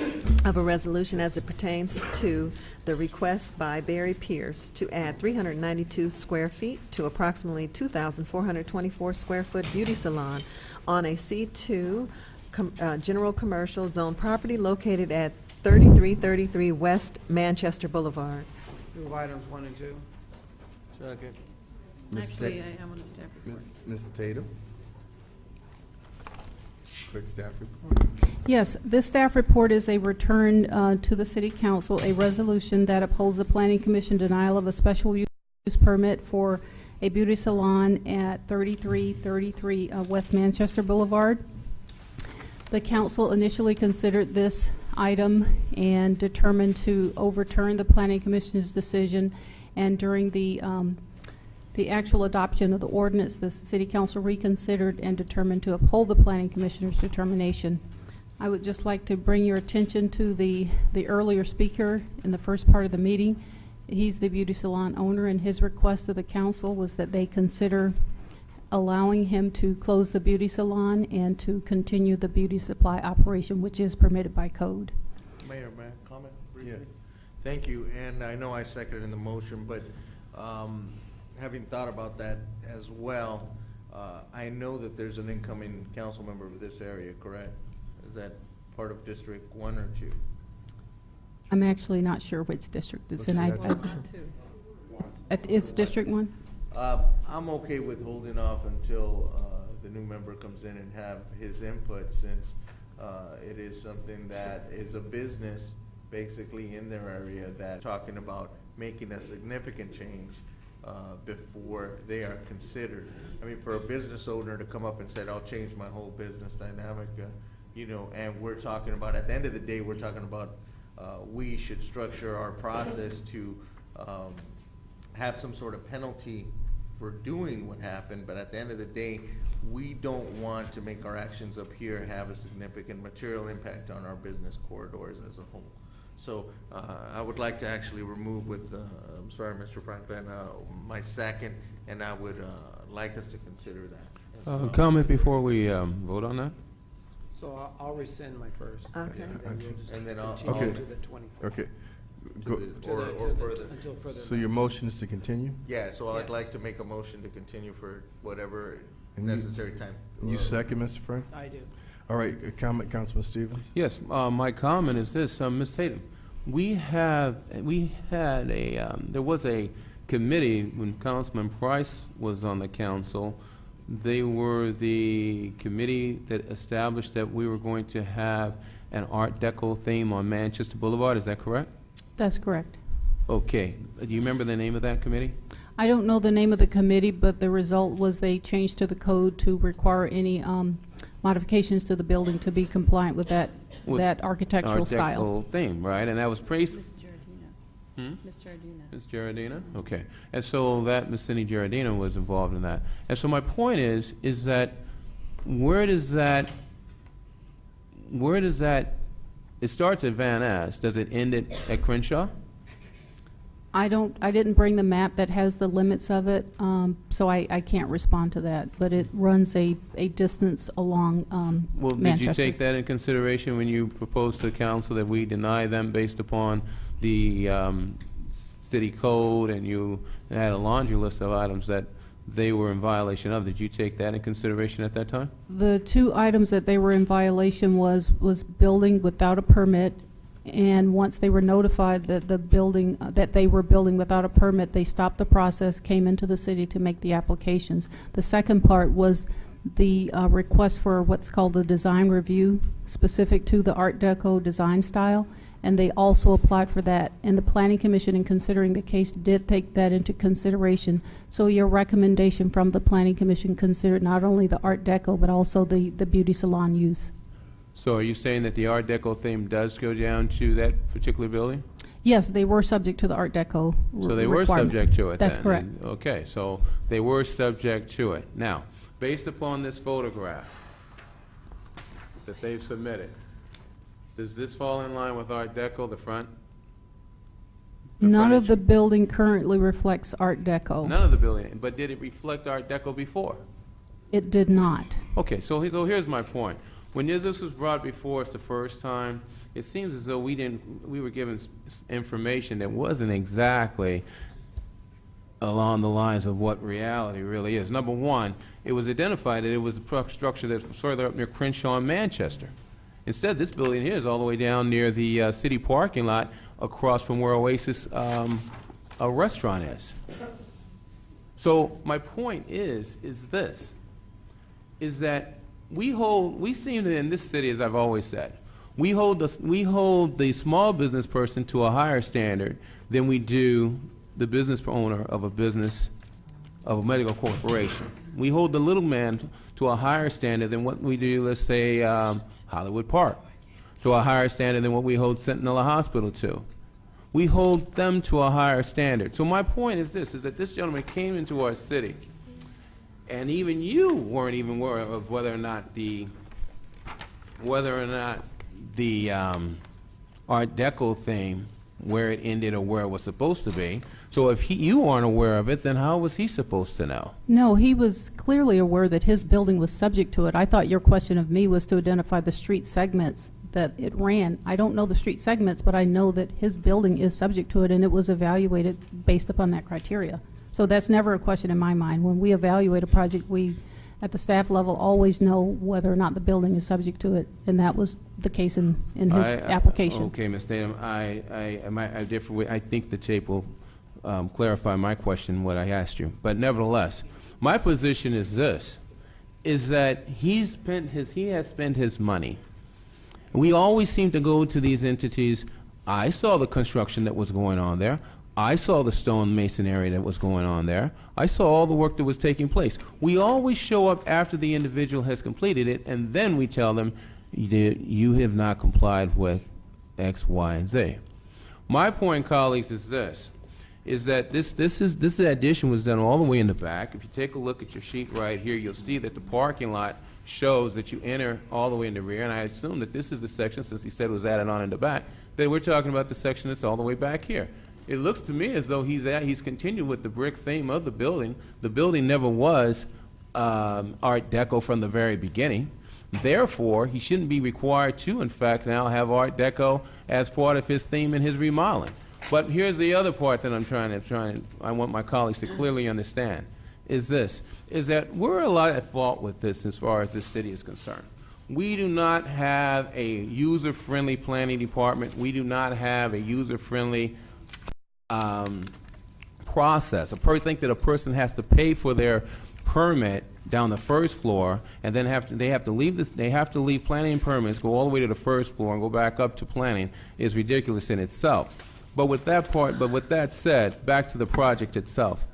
of a resolution as it pertains to the request by Barry Pierce to add 392 square feet to approximately 2,424 square foot beauty salon on a C2 general commercial zone property located at 3333 West Manchester Boulevard. Move items 1 and 2. Second. Actually, I want a staff report. Ms. Tatum. Quick staff report. Yes, this staff report is a return to the City Council, a resolution that upholds the Planning Commission denial of a special use permit for a beauty salon at 3333 West Manchester Boulevard. The council initially considered this item and determined to overturn the Planning Commission's decision, and during the actual adoption of the ordinance, the City Council reconsidered and determined to uphold the Planning Commissioner's determination. I would just like to bring your attention to the earlier speaker in the first part of the meeting. He's the beauty salon owner, and his request to the council was that they consider allowing him to close the beauty salon and to continue the beauty supply operation, which is permitted by code. Mayor, may I comment briefly? Yeah. Thank you, and I know I seconded in the motion, but having thought about that as well, I know that there's an incoming council member of this area, correct? Is that part of District 1 or 2? I'm actually not sure which district it's in. It's District 1? I'm okay with holding off until the new member comes in and have his input, since it is something that is a business basically in their area that talking about making a significant change before they are considered. I mean, for a business owner to come up and say, I'll change my whole business dynamic, you know, and we're talking about, at the end of the day, we're talking about we should structure our process to have some sort of penalty for doing what happened, but at the end of the day, we don't want to make our actions up here have a significant material impact on our business corridors as a whole. So I would like to actually remove with, I'm sorry, Mr. Franklin, my second, and I would like us to consider that. Well. Comment before we vote on that? So I'll rescind my first. Okay. And then I'll continue to the 24th. Okay. Or further. Until further. So your motion is to continue? Yeah, so I'd Yes. like to make a motion to continue for whatever necessary time. You second, Mr. Frank? I do. All right, a comment, Councilman Stevens? Yes, my comment is this, Ms. Tatum. We had a, there was a committee when Councilman Price was on the council. They were the committee that established that we were going to have an Art Deco theme on Manchester Boulevard. Is that correct? That's correct. Okay. Do you remember the name of that committee? I don't know the name of the committee, but the result was they changed to the code to require any modifications to the building to be compliant with that architectural Art style. Deco theme, right? And that was praised. Ms. Giardina. Ms. Giardina. Ms. Giardina? Okay. And so that Ms. Cindy Giardina was involved in that. And so my point is that where does that, it starts at Van Ness, does it end at Crenshaw? I didn't bring the map that has the limits of it, so I can't respond to that, but it runs a distance along Well, Manchester. did you take that in consideration when you proposed to the council that we deny them based upon the city code, and you had a laundry list of items that they were in violation of? Did you take that in consideration at that time? The two items that they were in violation was building without a permit, and once they were notified that that they were building without a permit, they stopped the process, came into the city to make the applications. The second part was the request for what's called the design review specific to the Art Deco design style, and they also applied for that. And the Planning Commission, in considering the case, did take that into consideration. So your recommendation from the Planning Commission considered not only the Art Deco, but also the beauty salon use. So are you saying that the Art Deco theme does go down to that particular building? Yes, they were subject to the Art Deco So they were requirement. subject to it That's then? correct. Okay, so they were subject to it. Now, based upon this photograph that they've submitted, does this fall in line with Art Deco, the front? None of the building currently reflects Art Deco. None of the building, but did it reflect Art Deco before? It did not. Okay, so here's my point. When this was brought before us the first time, it seems as though we were given information that wasn't exactly along the lines of what reality really is. Number one, it was identified that it was a structure that's further up near Crenshaw and Manchester. Instead, this building here is all the way down near the city parking lot across from where Oasis a restaurant is. So my point is this, is that we seem to, in this city, as I've always said, we hold the small business person to a higher standard than we do the business owner of a medical corporation. We hold the little man to a higher standard than what we do, let's say, Hollywood Park, to a higher standard than what we hold Sentinel Hospital to. We hold them to a higher standard. So my point is this, is that this gentleman came into our city, and even you weren't even aware of whether or not the Art Deco theme, where it ended or where it was supposed to be. So if you aren't aware of it, then how was he supposed to know? No, he was clearly aware that his building was subject to it. I thought your question of me was to identify the street segments that it ran. I don't know the street segments, but I know that his building is subject to it, and it was evaluated based upon that criteria. So that's never a question in my mind. When we evaluate a project, we, at the staff level, always know whether or not the building is subject to it, and that was the case in his application. Okay, Ms. Tatum, I differ with, I think the tape will clarify my question, what I asked you. But nevertheless, my position is this, is that he has spent his money. We always seem to go to these entities. I saw the construction that was going on there. I saw the stone masonry that was going on there. I saw all the work that was taking place. We always show up after the individual has completed it, and then we tell them, you have not complied with X, Y, and Z. My point, colleagues, is this, is that this addition was done all the way in the back. If you take a look at your sheet right here, you'll see that the parking lot shows that you enter all the way in the rear, and I assume that this is the section, since he said it was added on in the back, that we're talking about the section that's all the way back here. It looks to me as though he's continued with the brick theme of the building. The building never was Art Deco from the very beginning. Therefore, he shouldn't be required to, in fact, now have Art Deco as part of his theme and his remodeling. But here's the other part that I want my colleagues to clearly understand, is this, is that we're a lot at fault with this as far as this city is concerned. We do not have a user-friendly planning department. We do not have a user-friendly process. Think that a person has to pay for their permit down the first floor, and then they have to leave planning and permits, go all the way to the first floor, and go back up to planning is ridiculous in itself. But with that said, back to the project itself,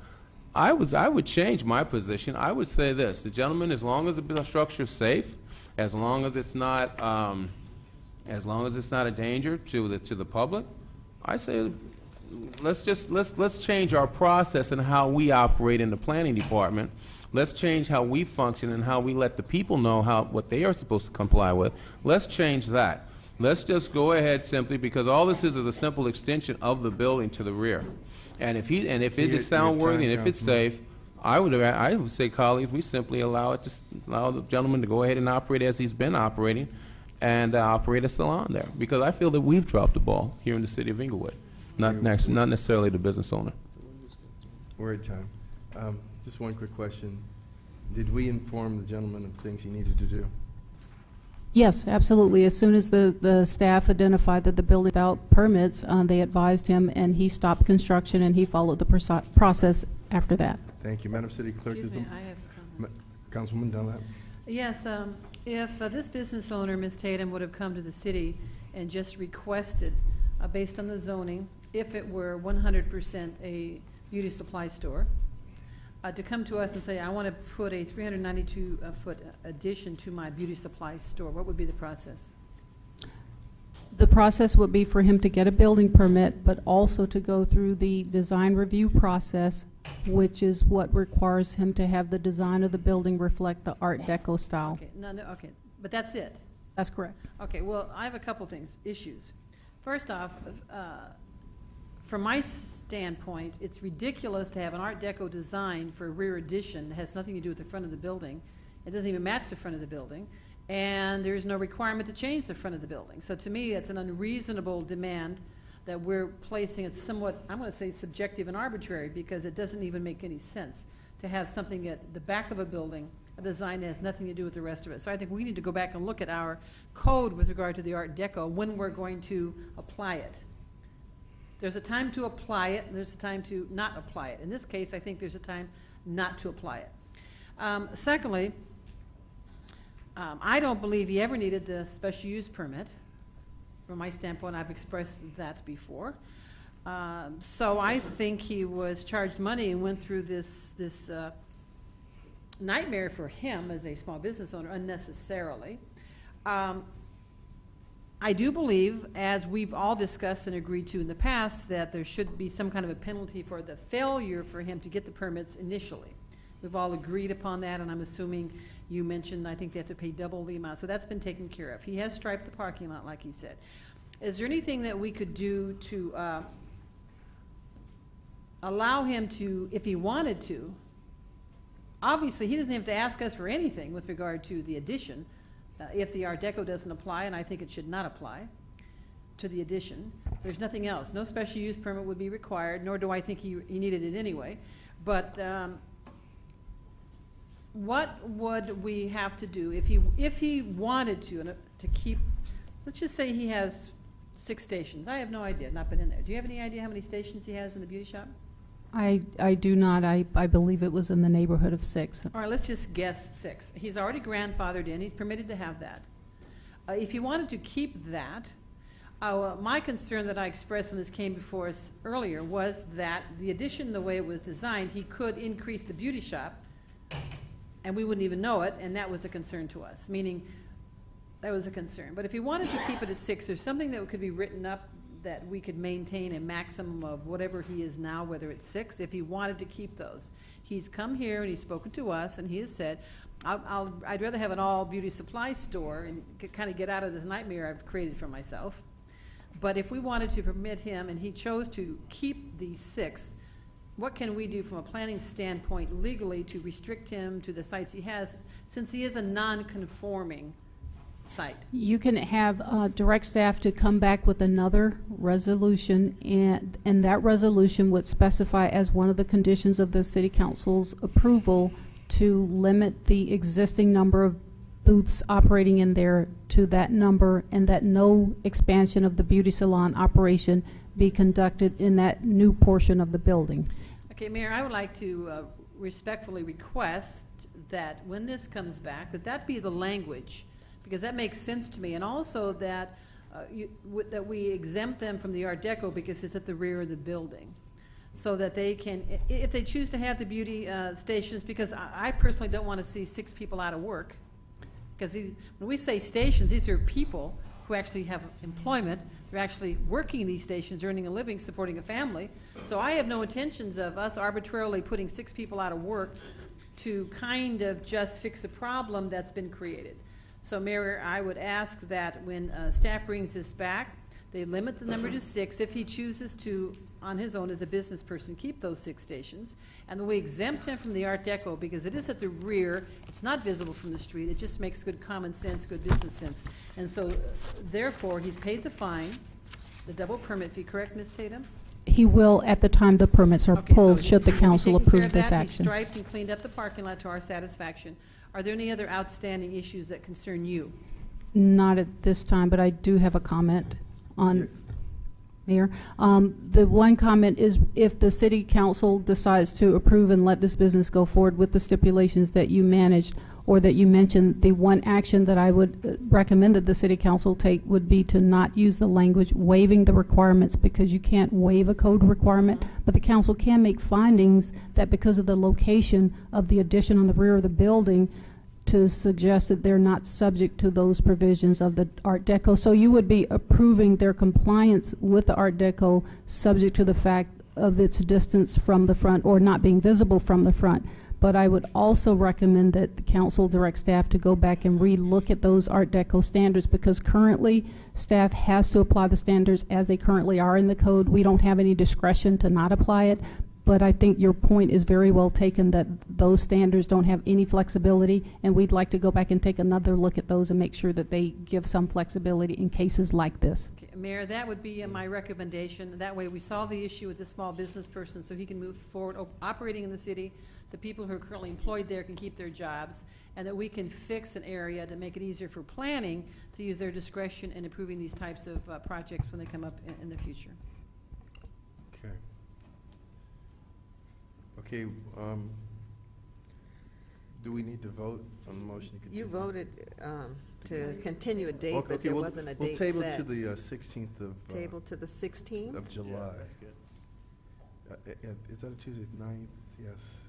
I would change my position. I would say this: the gentleman, as long as the structure is safe, as long as it's not a danger to the public, I say let's change our process and how we operate in the planning department. Let's change how we function and how we let the people know what they are supposed to comply with. Let's change that. Let's just go ahead simply, because all this is a simple extension of the building to the rear. And if it is sound-worthy and if it's safe, I would say, colleagues, we simply allow the gentleman to go ahead and operate as he's been operating, and operate a salon there. Because I feel that we've dropped the ball here in the city of Inglewood, not necessarily the business owner. We're at time. Just one quick question. Did we inform the gentleman of things he needed to do? Yes, absolutely. As soon as the staff identified that the building without permits, they advised him, and he stopped construction, and he followed the process after that. Thank you. Madam City Clerk. Excuse me, I have a comment. Councilwoman Dunlap. Yes, if this business owner, Ms. Tatum, would have come to the city and just requested, based on the zoning, if it were 100% a beauty supply store, to come to us and say, I want to put a 392-foot addition to my beauty supply store, what would be the process? The process would be for him to get a building permit, but also to go through the design review process, which is what requires him to have the design of the building reflect the Art Deco style. Okay, no, okay, but that's it. That's correct. Okay, well, I have a couple things, issues. First off, from my standpoint, it's ridiculous to have an Art Deco design for a rear addition that has nothing to do with the front of the building. It doesn't even match the front of the building, and there's no requirement to change the front of the building. So to me, it's an unreasonable demand that we're placing. It's somewhat, I'm going to say, subjective and arbitrary, because it doesn't even make any sense to have something at the back of a building, a design that has nothing to do with the rest of it. So I think we need to go back and look at our code with regard to the Art Deco when we're going to apply it. There's a time to apply it, and there's a time to not apply it. In this case, I think there's a time not to apply it. Secondly, I don't believe he ever needed the special use permit. From my standpoint, I've expressed that before. So I think he was charged money and went through this nightmare for him as a small business owner unnecessarily. I do believe, as we've all discussed and agreed to in the past, that there should be some kind of a penalty for the failure for him to get the permits initially. We've all agreed upon that, and I'm assuming you mentioned, I think they have to pay double the amount. So that's been taken care of. He has striped the parking lot, like he said. Is there anything that we could do to allow him to, if he wanted to, obviously he doesn't have to ask us for anything with regard to the addition, if the Art Deco doesn't apply, and I think it should not apply to the addition. So there's nothing else. No special use permit would be required, nor do I think he needed it anyway. But what would we have to do if he wanted to keep, let's just say he has 6 stations. I have no idea, I've not been in there. Do you have any idea how many stations he has in the beauty shop? I do not. I believe it was in the neighborhood of 6. All right, let's just guess 6. He's already grandfathered in. He's permitted to have that. If he wanted to keep that, my concern that I expressed when this came before us earlier was that the addition, the way it was designed, he could increase the beauty shop, and we wouldn't even know it, and that was a concern to us, meaning that was a concern. But if he wanted to keep it at 6, there's something that could be written up that we could maintain a maximum of whatever he is now, whether it's 6, if he wanted to keep those. He's come here and he's spoken to us, and he has said, I'd rather have an all beauty supply store and kind of get out of this nightmare I've created for myself. But if we wanted to permit him and he chose to keep these 6, what can we do from a planning standpoint legally to restrict him to the sites he has, since he is a non-conforming site? You can have direct staff to come back with another resolution, and that resolution would specify as one of the conditions of the City Council's approval to limit the existing number of booths operating in there to that number, and that no expansion of the beauty salon operation be conducted in that new portion of the building. Okay, Mayor, I would like to respectfully request that when this comes back, that be the language, because that makes sense to me, and also that that we exempt them from the Art Deco because it's at the rear of the building, so that they can, if they choose to have the beauty stations, because I personally don't want to see 6 people out of work, because when we say stations, these are people who actually have employment. They're actually working these stations, earning a living, supporting a family. So I have no intentions of us arbitrarily putting 6 people out of work to kind of just fix a problem that's been created. So, Mayor, I would ask that when staff brings this back, they limit the number to 6 if he chooses to, on his own as a business person, keep those 6 stations. And then we exempt him from the Art Deco because it is at the rear. It's not visible from the street. It just makes good common sense, good business sense. And so, therefore, he's paid the fine, the double permit fee, correct, Ms. Tatum? He will at the time the permits are pulled, so should the council approve this He action. striped and cleaned up the parking lot to our satisfaction. Are there any other outstanding issues that concern you? Not at this time, but I do have a comment on, Mayor. The one comment is, if the City Council decides to approve and let this business go forward with the stipulations that you managed, or that you mentioned, the one action that I would recommend that the city council take would be to not use the language waiving the requirements, because you can't waive a code requirement, but the council can make findings that because of the location of the addition on the rear of the building, to suggest that they're not subject to those provisions of the Art Deco. So you would be approving their compliance with the Art Deco subject to the fact of its distance from the front or not being visible from the front. But I would also recommend that the council direct staff to go back and re-look at those Art Deco standards, because currently staff has to apply the standards as they currently are in the code. We don't have any discretion to not apply it. But I think your point is very well taken, that those standards don't have any flexibility, and we'd like to go back and take another look at those and make sure that they give some flexibility in cases like this. Okay, Mayor, that would be my recommendation. That way we solve the issue with the small business person so he can move forward operating in the city. The people who are currently employed there can keep their jobs, and that we can fix an area to make it easier for planning to use their discretion in approving these types of projects when they come up in the future. Okay. Okay, do we need to vote on the motion to continue? You voted to continue a date, Okay, but there we'll- wasn't a we'll date table set. to the 16th of... Table to the 16th? Of July. Yeah, that's good. Is that a Tuesday? 9th? Yes.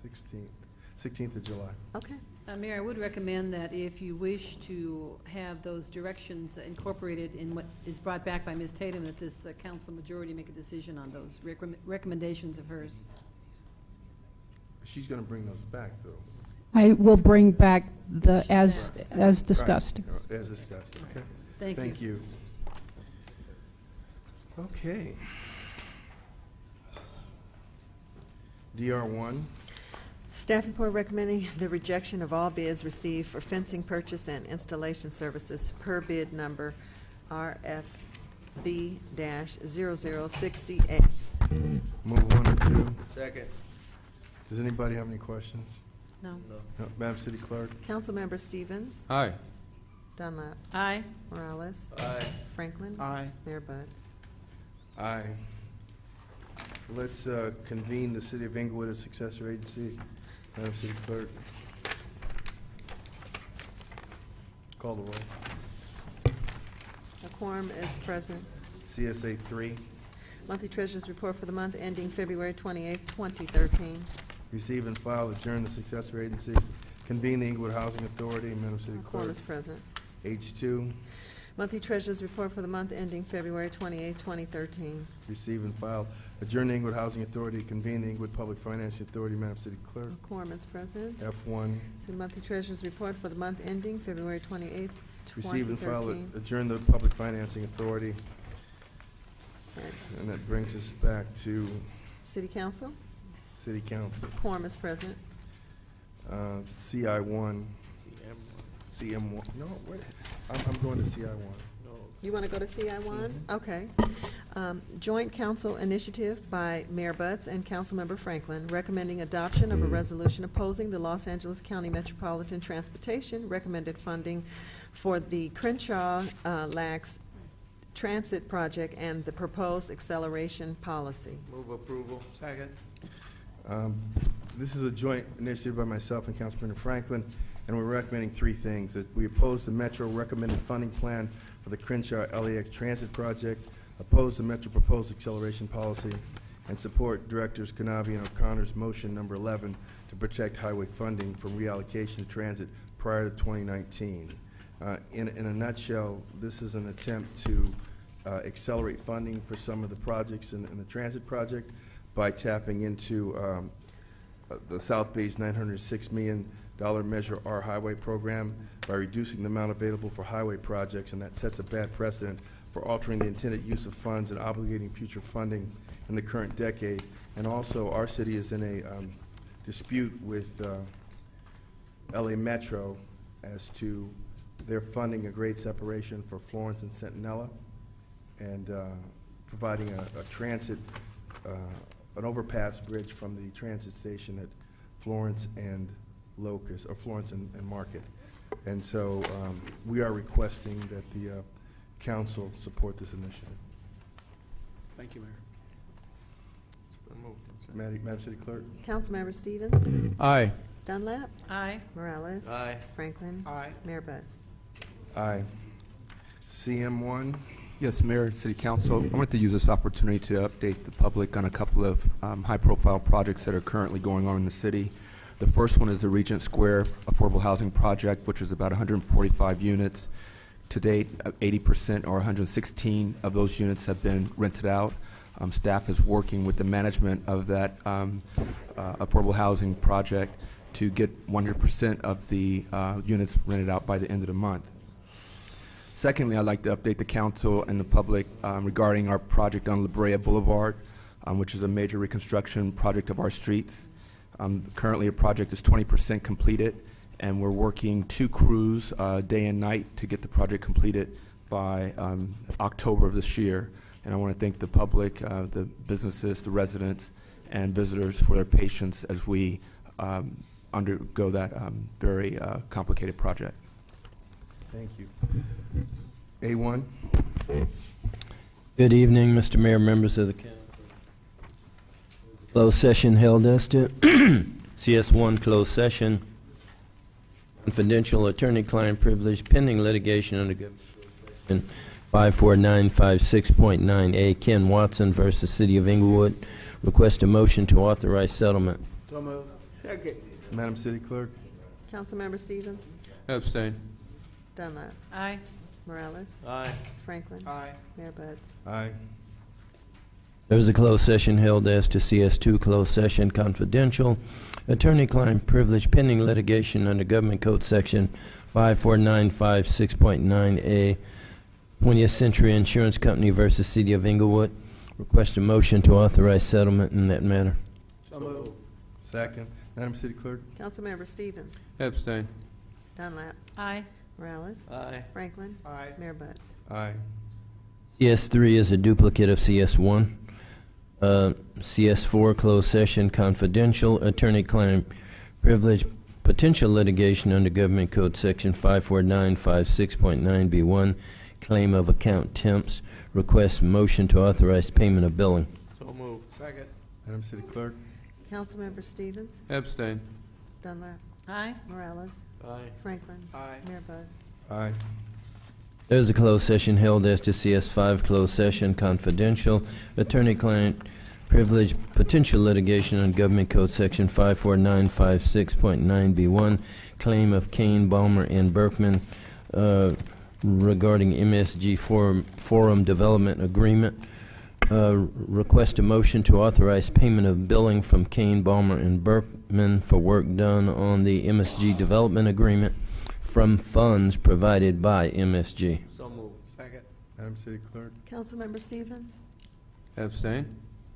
16th. 16th of July. Okay. Mayor, I would recommend that if you wish to have those directions incorporated in what is brought back by Ms. Tatum, that this council majority make a decision on those recommendations of hers. She's going to bring those back, though. I will bring back the as discussed. Right. As discussed, okay. Thank you. Okay. DR1. Staff report recommending the rejection of all bids received for fencing purchase and installation services per bid number RFB-0068. Move 1 and 2. Second. Does anybody have any questions? No. No. Madam City Clerk? Councilmember Stevens? Aye. Dunlap? Aye. Morales? Aye. Franklin? Aye. Mayor Buds? Aye. Let's convene the City of Inglewood as successor agency. Madam City Clerk. Call the roll. A quorum is present. CSA 3. Monthly Treasurer's Report for the month ending February 28, 2013. Receive and file, adjourn the successor agency. Convene the Inglewood Housing Authority. Madam City A quorum Clerk. is present. H2. Monthly Treasurer's Report for the month ending February 28, 2013. Receive and file, adjourn the Inglewood Housing Authority. Convene the Inglewood Public Finance Authority. Madam City Clerk. A quorum is present. F1. The monthly Treasurer's Report for the month ending February 28, 2013. Receive and file, adjourn the Public Financing Authority. And that brings us back to City Council. City Council. Quorum is present. CI1. CM1. No, wait. I'm going to CI1. You want to go to CI1? Okay. Joint Council Initiative by Mayor Butts and Councilmember Franklin recommending adoption of a resolution opposing the Los Angeles County Metropolitan Transportation recommended funding for the Crenshaw Lax Transit Project and the proposed acceleration policy. Move approval. Second. This is a joint initiative by myself and Councilmember Franklin, and we're recommending three things: that we oppose the Metro recommended funding plan for the Crenshaw LAX Transit Project, oppose the Metro proposed acceleration policy, and support Directors Canavi and O'Connor's motion number 11 to protect highway funding from reallocation to transit prior to 2019. In a nutshell, this is an attempt to accelerate funding for some of the projects in the transit project by tapping into the South Bay's $906 million Measure R Highway program by reducing the amount available for highway projects, and that sets a bad precedent for altering the intended use of funds and obligating future funding in the current decade. And also, our city is in a dispute with LA Metro as to their funding a grade separation for Florence and Centinela, and providing a transit, an overpass bridge from the transit station at Florence and Locust, or Florence and Market. And so we are requesting that the council support this initiative. Thank you, Mayor. Madam City Clerk. Councilmember Stevens. Aye. Dunlap. Aye. Morales. Aye. Franklin. Aye. Mayor Buds. Aye. CM1. Yes, Mayor and City Council, I wanted to use this opportunity to update the public on a couple of high-profile projects that are currently going on in the city. The first one is the Regent Square Affordable Housing Project, which is about 145 units. To date, 80% or 116 of those units have been rented out. Staff is working with the management of that affordable housing project to get 100% of the units rented out by the end of the month. Secondly, I'd like to update the council and the public regarding our project on La Brea Boulevard, which is a major reconstruction project of our streets. Currently, the project is 20% completed, and we're working 2 crews day and night to get the project completed by October of this year. And I want to thank the public, the businesses, the residents, and visitors for their patience as we undergo that very complicated project. Thank you. A1. Good evening, Mr. Mayor, members of the council. Closed session held as to CS1 closed session. Confidential attorney-client privilege pending litigation under government 54956.9A Ken Watson versus City of Inglewood. Request a motion to authorize settlement. So moved. Second. Madam City Clerk. Councilmember Stevens. Abstain. Dunlap. Aye. Morales. Aye. Franklin. Aye. Mayor Buds. Aye. There was a closed session held as to CS2 closed session confidential attorney-client privilege pending litigation under Government Code Section 54956.9A 20th Century Insurance Company versus City of Inglewood. Request a motion to authorize settlement in that matter. So moved. Second. Madam City Clerk. Councilmember Stevens. Abstain. Dunlap. Aye. Morales. Aye. Franklin. Aye. Mayor Buds. Aye. CS3 is a duplicate of CS1. CS4 closed session confidential attorney-client privilege potential litigation under Government Code Section 54956.9B1 claim of account temps. Request motion to authorize payment of billing. So moved. Second. Madam City Clerk. Councilmember Stevens. Abstain. Dunlap. Aye. Morales. Aye. Franklin. Aye. Mayor Buds. Aye. There is a closed session held as to CS5 closed session confidential attorney-client privilege potential litigation on Government Code Section 54956.9B1 claim of Kane, Balmer, and Berkman regarding MSG Forum Development Agreement. Request a motion to authorize payment of billing from Kane, Balmer, and Berkman for work done on the MSG Development Agreement from funds provided by MSG. So moved. Second. Madam City Clerk. Councilmember Stevens. Abstain.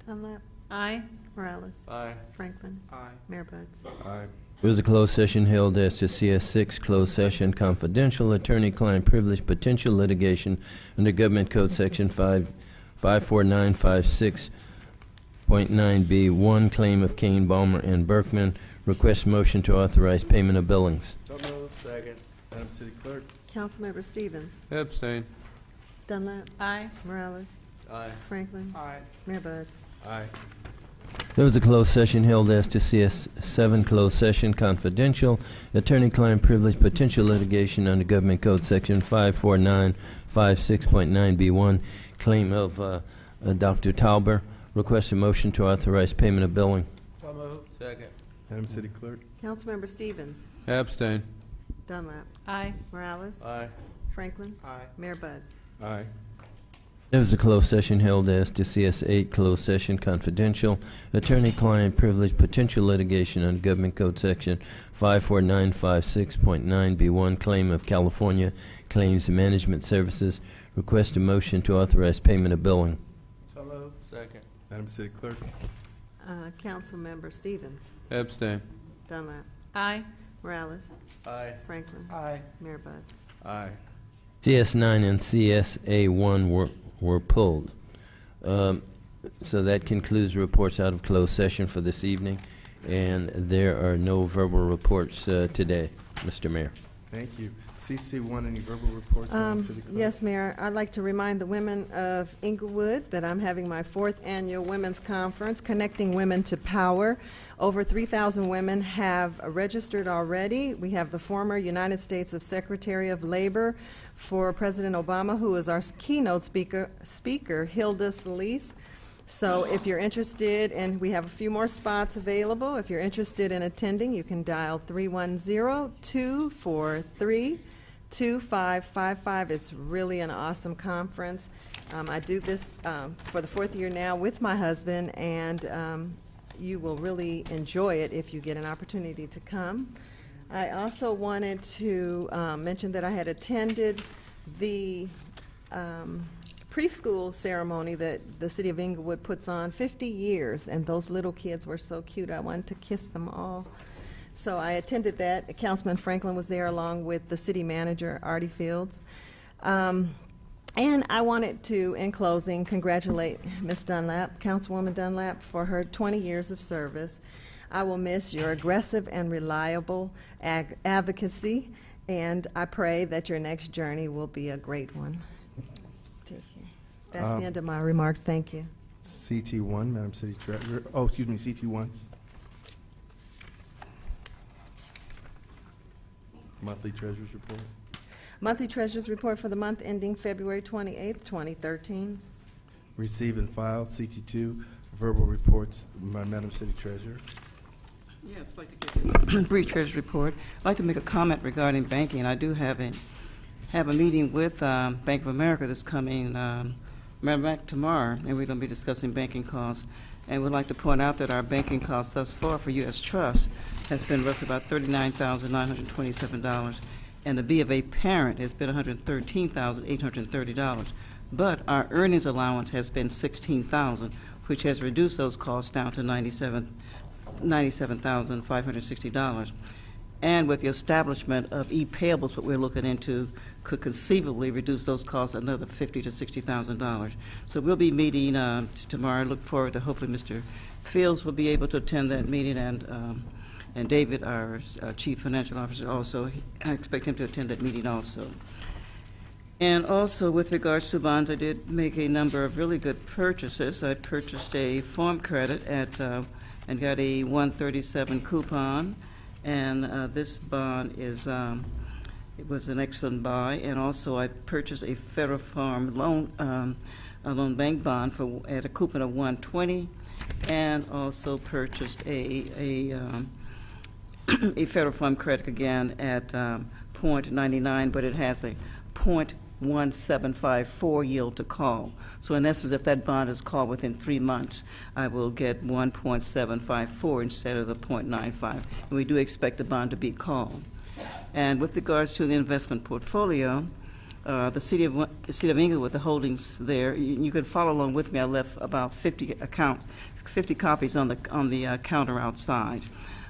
Dunlap. Aye. Morales. Aye. Franklin. Aye. Mayor Buds. Aye. There was a closed session held as to CS6 closed session confidential attorney-client privilege potential litigation under Government Code Section 54956.9B1 claim of Kane, Balmer, and Berkman. Request motion to authorize payment of billings. So moved. Second. Madam City Clerk. Councilmember Stevens. Abstain. Dunlap. Aye. Morales. Aye. Franklin. Aye. Mayor Buds. Aye. There was a closed session held as to CS7 closed session confidential attorney-client privilege potential litigation under Government Code Section 54956.9B1 claim of Dr. Tauber. Request a motion to authorize payment of billing. So moved. Second. Madam City Clerk. Councilmember Stevens. Abstain. Dunlap. Aye. Morales. Aye. Franklin. Aye. Mayor Buds. Aye. There was a closed session held as to CS8 closed session confidential attorney-client privilege potential litigation under Government Code Section 54956.9B1 claim of California Claims Management Services. Request a motion to authorize payment of billing. So moved. Second. Madam City Clerk. Councilmember Stevens. Abstain. Dunlap. Aye. Morales. Aye. Franklin. Aye. Mayor Buds. Aye. CS9 and CSA1 were pulled. So that concludes reports out of closed session for this evening, and there are no verbal reports today, Mr. Mayor. Thank you. CC1, any verbal reports? Madam City Clerk? Yes, Mayor. I'd like to remind the women of Inglewood that I'm having my 4th annual Women's Conference, Connecting Women to Power. Over 3,000 women have registered already. We have the former United States Secretary of Labor for President Obama, who is our keynote speaker, Hilda Solis. So if you're interested, and we have a few more spots available, if you're interested in attending, you can dial 310-243-2555. It's really an awesome conference. I do this for the 4th year now with my husband, and you will really enjoy it if you get an opportunity to come. I also wanted to mention that I had attended the preschool ceremony that the city of Inglewood puts on 50 years, and those little kids were so cute. I wanted to kiss them all. So I attended that. Councilman Franklin was there along with the city manager, Artie Fields. And I wanted to, in closing, congratulate Ms. Dunlap, Councilwoman Dunlap, for her 20 years of service. I will miss your aggressive and reliable advocacy, and I pray that your next journey will be a great one. That's the end of my remarks. Thank you. CT1, Madam City Treasurer. Oh, excuse me, CT1. Monthly Treasurer's Report. Monthly Treasurer's Report for the month ending February 28th, 2013. Receive and file. CT2, verbal reports by Madam City Treasurer. Yes, I'd like to give you a brief Treasurer's Report. I'd like to make a comment regarding banking. I do have a meeting with Bank of America that's coming back tomorrow, and we're going to be discussing banking costs. And we'd like to point out that our banking costs thus far for U.S. Trust has been roughly about $39,927, and the B of A parent has been $113,830. But our earnings allowance has been $16,000, which has reduced those costs down to $97,560. And with the establishment of e-payables, what we're looking into could conceivably reduce those costs another $50,000 to $60,000. So we'll be meeting tomorrow. I look forward to hopefully Mr. Fields will be able to attend that meeting, and David, our Chief Financial Officer, also. I expect him to attend that meeting also. And also with regards to bonds, I did make a number of really good purchases. I purchased a farm credit and got a 137 coupon. And this bond is, it was an excellent buy. And also I purchased a Federal Farm loan bank bond at a coupon of 120, and also purchased a Federal Farm credit again at 0.99, but it has a 0.1754 yield to call. So in essence, if that bond is called within 3 months, I will get 1.754 instead of the 0.95. And we do expect the bond to be called. And with regards to the investment portfolio, the city of Inglewood, the holdings there, you can follow along with me. I left about 50 copies on the counter outside.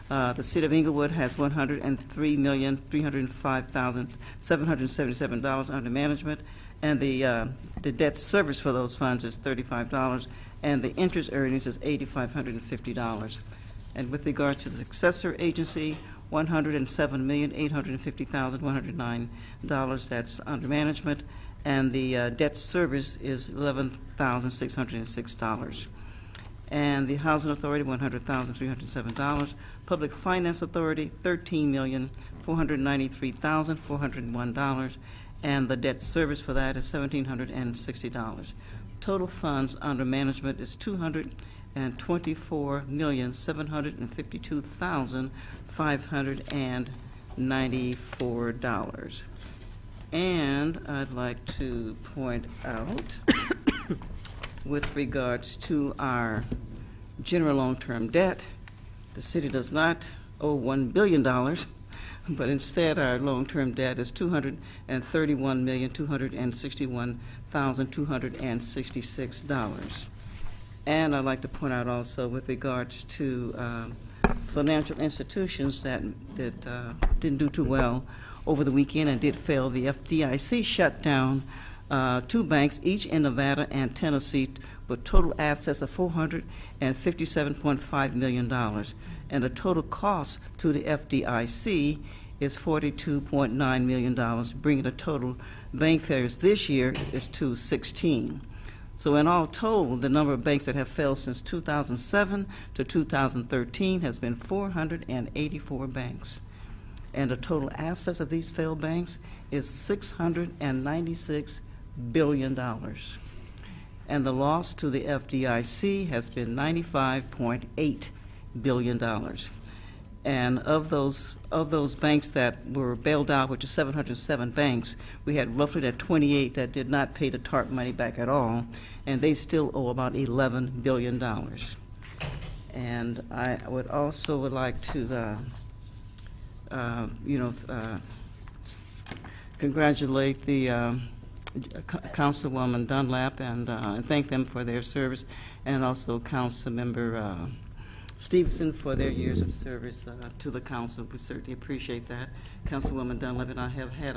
The city of Inglewood has $103,305,777 under management, and the debt service for those funds is $35, and the interest earnings is $8,550. And with regards to the successor agency, $107,850,109. That's under management, and the debt service is $11,606. And the Housing Authority, $100,307. Public Finance Authority, $13,493,401. And the debt service for that is $1,760. Total funds under management is $224,752,594. And I'd like to point out with regards to our general long-term debt, the city does not owe $1 billion, but instead our long-term debt is $231,261,266. And I'd like to point out also with regards to financial institutions that didn't do too well over the weekend and did fail. The FDIC shut down 2 banks, each in Nevada and Tennessee, with total assets of $457.5 million. And the total cost to the FDIC is $42.9 million, bringing the total bank failures this year is to 16. So in all total, the number of banks that have failed since 2007 to 2013 has been 484 banks. And the total assets of these failed banks is $696 billion. And the loss to the FDIC has been $95.8 billion. And of those banks that were bailed out, which is 707 banks, we had roughly that 28 that did not pay the TARP money back at all, and they still owe about $11 billion. And I would like to, congratulate the Councilwoman Dunlap and thank them for their service, and also Councilmember Stevenson for their years of service to the council. We certainly appreciate that. Councilwoman Dunlap and I have had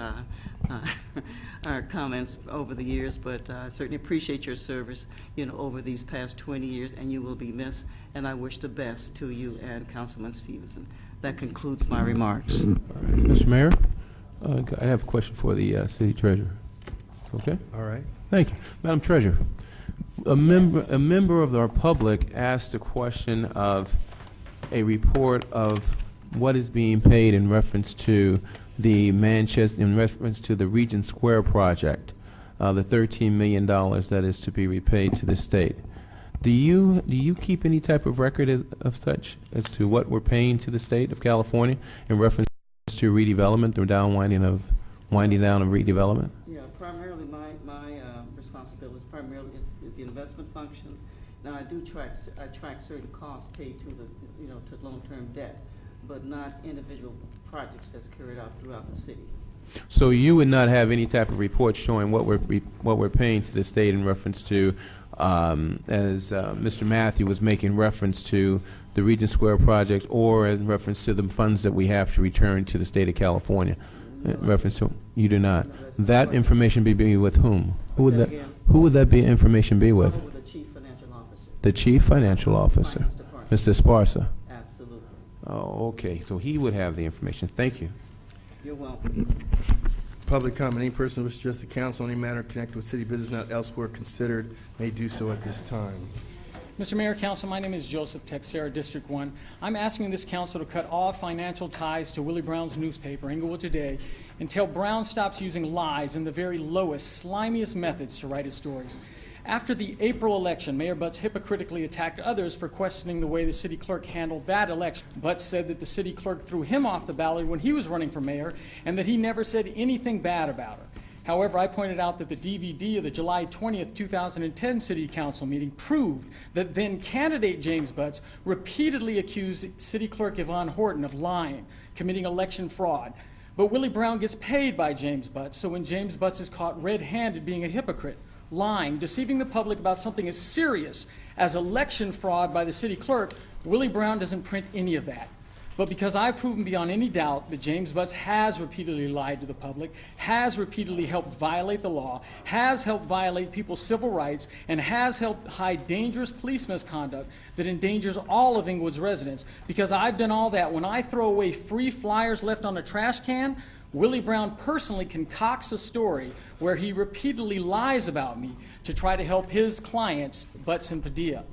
our comments over the years, but I certainly appreciate your service, over these past 20 years, and you will be missed, and I wish the best to you and Councilman Stevenson. That concludes my remarks. All right. Mr. Mayor, I have a question for the city treasurer. Okay? All right. Thank you. Madam Treasurer, a member of our public asked a question of a report of what is being paid in reference to the Regent Square project, the $13 million that is to be repaid to the state. Do you keep any type of record of such as to what we're paying to the state of California in reference to redevelopment or winding down of redevelopment? Yeah, primarily my responsibility primarily is the investment function. Now I track certain costs paid to to long-term debt, but not individual projects that's carried out throughout the city. So you would not have any type of report showing what we're paying to the state in reference to, as Mr. Matthew was making reference to the Regent Square project, or in reference to the funds that we have to return to the state of California. In reference to, you do not. That information be with whom? Who would that be information be with? The chief financial officer. The chief financial officer, Mr. Esparza. Absolutely. Oh, okay. So he would have the information. Thank you. You're welcome. Public comment. Any person who wishes to address the council on any matter connected with city business not elsewhere considered may do so at this time. Mr. Mayor, Council, my name is Joseph Texera, District 1. I'm asking this council to cut all financial ties to Willie Brown's newspaper, Inglewood Today, until Brown stops using lies and the very lowest, slimiest methods to write his stories. After the April election, Mayor Butts hypocritically attacked others for questioning the way the city clerk handled that election. Butts said that the city clerk threw him off the ballot when he was running for mayor and that he never said anything bad about her. However, I pointed out that the DVD of the July 20th, 2010 City Council meeting proved that then candidate James Butts repeatedly accused City Clerk Yvonne Horton of lying, committing election fraud. But Willie Brown gets paid by James Butts, so when James Butts is caught red-handed being a hypocrite, lying, deceiving the public about something as serious as election fraud by the city clerk, Willie Brown doesn't print any of that. But because I've proven beyond any doubt that James Butts has repeatedly lied to the public, has repeatedly helped violate the law, has helped violate people's civil rights, and has helped hide dangerous police misconduct that endangers all of Inglewood's residents, because I've done all that, when I throw away free flyers left on a trash can, Willie Brown personally concocts a story where he repeatedly lies about me to try to help his clients, Butts and Padilla.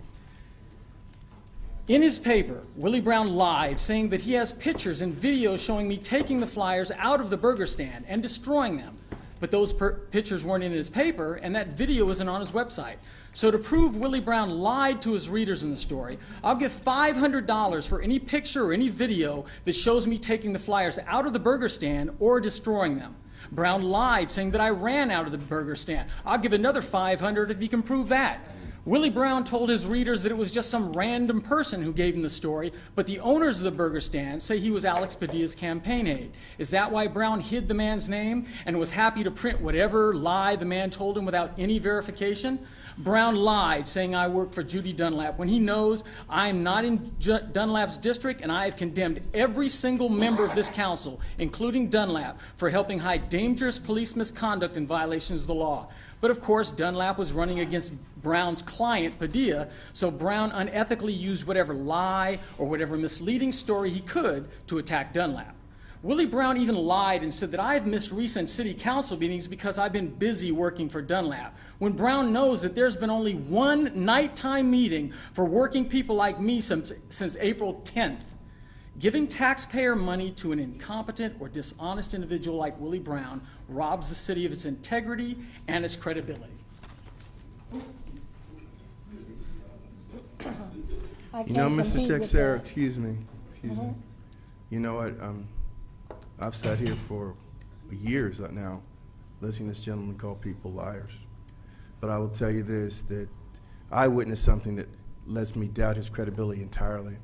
In his paper, Willie Brown lied, saying that he has pictures and videos showing me taking the flyers out of the burger stand and destroying them. But those pictures weren't in his paper, and that video isn't on his website. So to prove Willie Brown lied to his readers in the story, I'll give $500 for any picture or any video that shows me taking the flyers out of the burger stand or destroying them. Brown lied, saying that I ran out of the burger stand. I'll give another $500 if he can prove that. Willie Brown told his readers that it was just some random person who gave him the story, but the owners of the burger stand say he was Alex Padilla's campaign aide. Is that why Brown hid the man's name and was happy to print whatever lie the man told him without any verification? Brown lied, saying I work for Judy Dunlap, when he knows I'm not in Dunlap's district, and I have condemned every single member of this council, including Dunlap, for helping hide dangerous police misconduct and violations of the law. But of course, Dunlap was running against Brown's client, Padilla, so Brown unethically used whatever lie or whatever misleading story he could to attack Dunlap. Willie Brown even lied and said that I've missed recent city council meetings because I've been busy working for Dunlap, when Brown knows that there's been only one nighttime meeting for working people like me since April 10th. Giving taxpayer money to an incompetent or dishonest individual like Willie Brown robs the city of its integrity and its credibility. You know, Mr. Texera, excuse me. You know what? I've sat here for years now listening to this gentleman call people liars. But I will tell you this, that I witnessed something that lets me doubt his credibility entirely.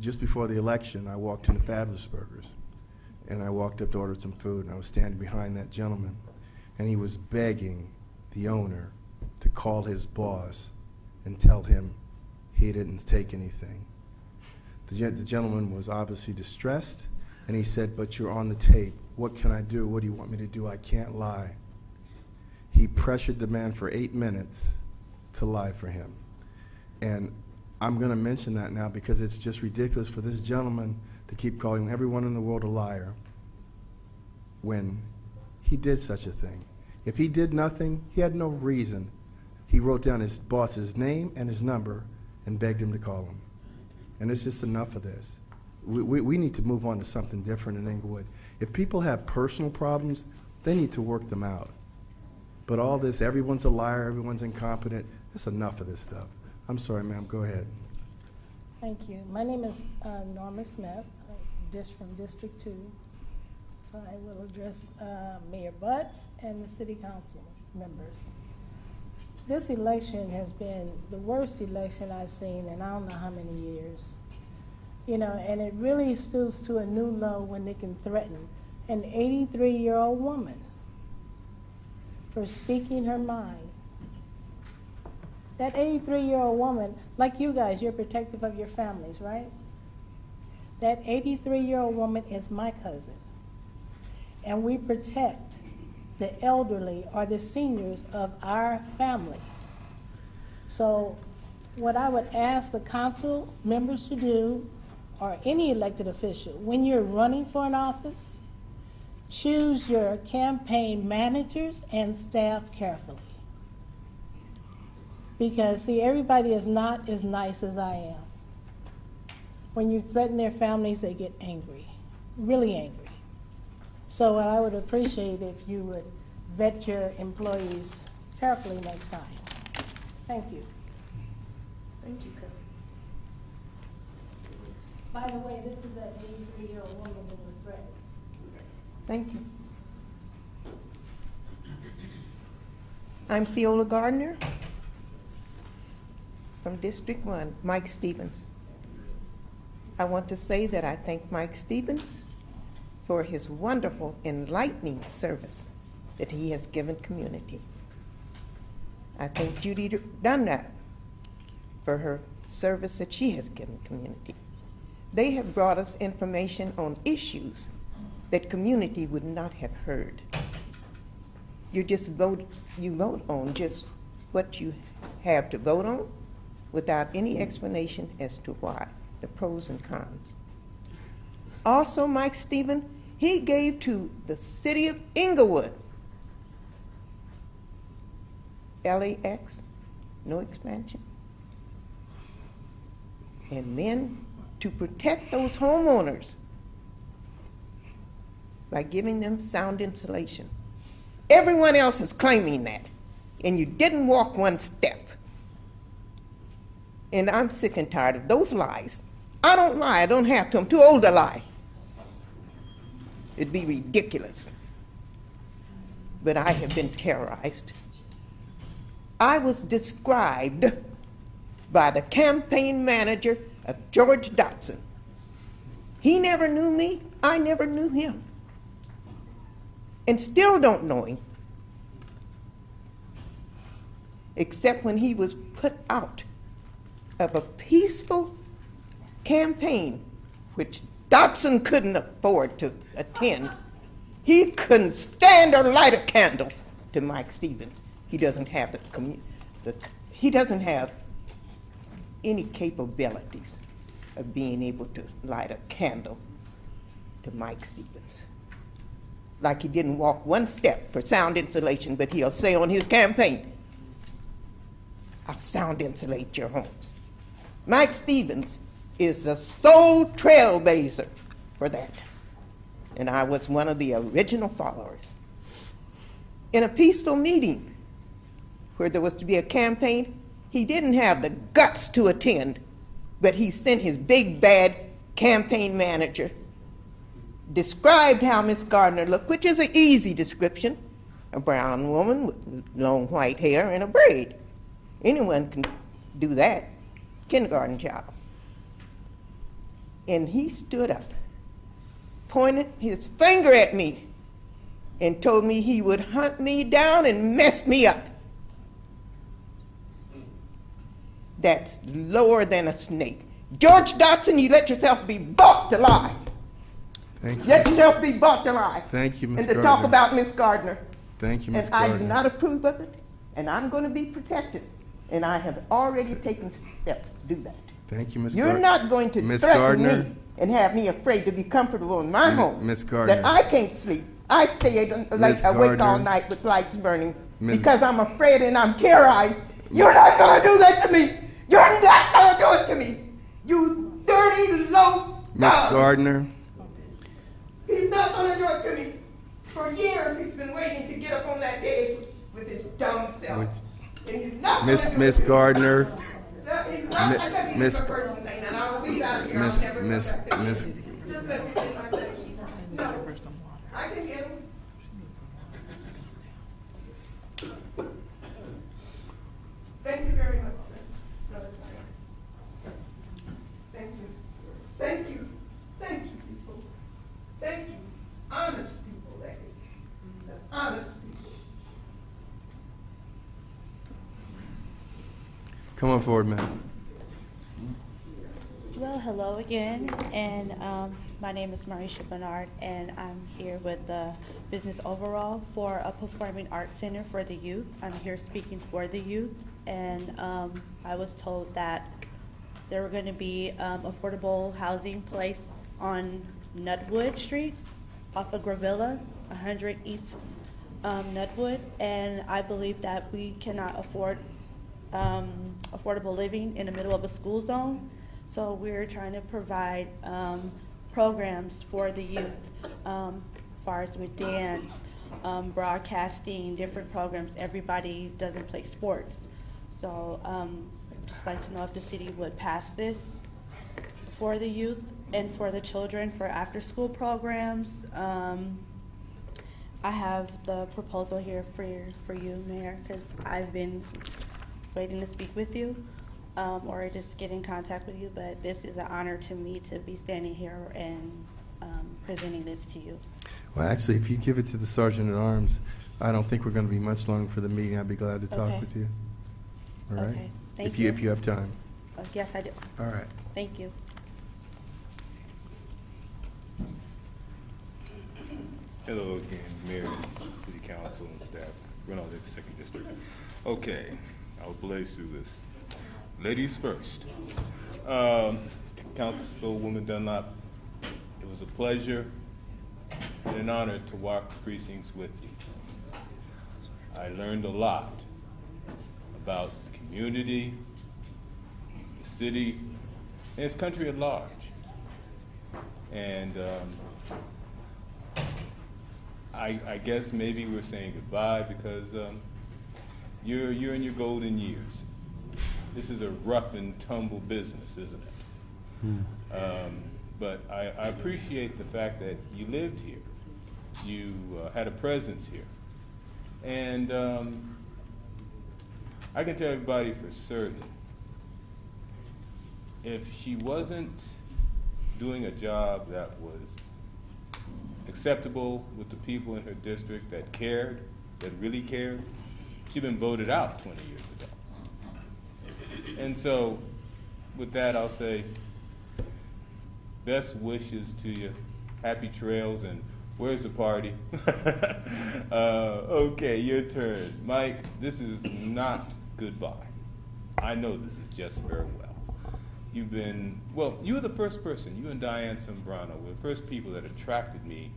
Just before the election, I walked into Fabulous Burgers, and I walked up to order some food, and I was standing behind that gentleman, and he was begging the owner to call his boss and tell him he didn't take anything. The gentleman was obviously distressed, and he said, "But you're on the tape. What can I do? What do you want me to do? I can't lie." He pressured the man for 8 minutes to lie for him. And I'm going to mention that now because it's just ridiculous for this gentleman to keep calling everyone in the world a liar when he did such a thing. If he did nothing, he had no reason. He wrote down his boss's name and his number and begged him to call him. And it's just enough of this. We need to move on to something different in Inglewood. If people have personal problems, they need to work them out. But all this, everyone's a liar, everyone's incompetent, that's enough of this stuff. I'm sorry, ma'am, go ahead. Thank you. My name is Norma Smith, from District 2. So I will address Mayor Butts and the city council members. This election has been the worst election I've seen in I don't know how many years. You know, and it really stoops to a new low when they can threaten an 83-year-old woman for speaking her mind. That 83-year-old woman, like you guys, you're protective of your families, right? That 83-year-old woman is my cousin. And we protect the elderly or the seniors of our family. So what I would ask the council members to do, or any elected official, when you're running for an office, choose your campaign managers and staff carefully. Because, see, everybody is not as nice as I am. When you threaten their families, they get angry, really angry. So what I would appreciate if you would vet your employees carefully next time. Thank you. Thank you, cousin. By the way, this is that 83-year-old woman who was threatened. Thank you. I'm Theola Gardner from District 1, Mike Stevens. I want to say that I thank Mike Stevens for his wonderful, enlightening service that he has given community. I thank Judy Dunlap for her service that she has given community. They have brought us information on issues that community would not have heard. You vote on just what you have to vote on without any explanation as to why, the pros and cons. Also, Mike Stevens, he gave to the city of Inglewood, LAX, no expansion. And then to protect those homeowners by giving them sound insulation. Everyone else is claiming that, and you didn't walk one step. And I'm sick and tired of those lies. I don't lie, I don't have to, I'm too old to lie. It'd be ridiculous. But I have been terrorized. I was described by the campaign manager of George Dotson. He never knew me, I never knew him. And still don't know him. Except when he was put out of a peaceful campaign, which Dotson couldn't afford to attend. He couldn't stand or light a candle to Mike Stevens. He doesn't have he doesn't have any capabilities of being able to light a candle to Mike Stevens. Like he didn't walk one step for sound insulation, but he'll say on his campaign, I'll sound insulate your homes. Mike Stevens is the sole trailblazer for that. And I was one of the original followers. In a peaceful meeting where there was to be a campaign, he didn't have the guts to attend, but he sent his big bad campaign manager, described how Miss Gardner looked, which is an easy description, a brown woman with long white hair and a braid. Anyone can do that, kindergarten child. And he stood up, pointed his finger at me, and told me he would hunt me down and mess me up. That's lower than a snake. George Dotson, you let yourself be bought alive. Thank you. Let yourself be bought alive. Thank you, Ms. And to Gardner. talk about Miss Gardner. Thank you, Ms. And I Gardner. do not approve of it, and I'm going to be protected. And I have already taken steps to do that. Thank you, Ms. You're Gardner. not going to Ms. threaten Gardner. me and have me afraid to be comfortable in my home. Ms. Gardner. That I can't sleep. I stay awake Ms. all Gardner. night with lights burning Ms. because I'm afraid and I'm terrorized. You're not going to do that to me. You're not going to do it to me. You dirty, low Ms. dog. Gardner. He's not going to do it to me. For years he's been waiting to get up on that dais with his dumb self. And he's not going to do Miss it to me. Gardner. No, he's not. I got Miss- a person thing, and I'll leave out of here. Miss- I'll never Miss- come back. Miss- Just let me get my things. No, I can get them. Thank you very much, sir. Brother Tyler. Thank you. Thank you. Thank you, people. Thank you. Honest people, that is. The honest people. Come on forward, ma'am. Well, hello again, and my name is Marisha Bernard, and I'm here with the Business Overall for a Performing Arts Center for the youth. I'm here speaking for the youth, and I was told that there were going to be affordable housing placed on Nutwood Street off of Gravilla, 100 East Nutwood, and I believe that we cannot afford affordable living in the middle of a school zone. So we're trying to provide programs for the youth, as far as with dance, broadcasting, different programs. Everybody doesn't play sports. So I'd just like to know if the city would pass this for the youth and for the children for after-school programs. I have the proposal here for you, Mayor, because I've been waiting to speak with you. Or just get in contact with you, but this is an honor to me to be standing here and presenting this to you. Well, actually, if you give it to the Sergeant at Arms, I don't think we're going to be much longer for the meeting. I'd be glad to talk Okay. with you. All right? Okay, thank If you. you have time. Yes, I do. All right. Thank you. Hello again, Mayor, City Council, and staff. Reynolds, Second District. Okay, I'll blaze through this. Ladies first. Councilwoman Dunlop, it was a pleasure and an honor to walk the precincts with you. I learned a lot about the community, the city, and its country at large. And I guess maybe we're saying goodbye because you're in your golden years. This is a rough and tumble business, isn't it? But I appreciate the fact that you lived here. You had a presence here. And I can tell everybody for certain, if she wasn't doing a job that was acceptable with the people in her district that cared, that really cared, she'd been voted out 20 years ago. And so, with that, I'll say, best wishes to you, happy trails, and where's the party? Okay, your turn. Mike, this is not goodbye. I know this is just farewell. you've been, well, you were the first person, you and Diane Zambrano were the first people that attracted me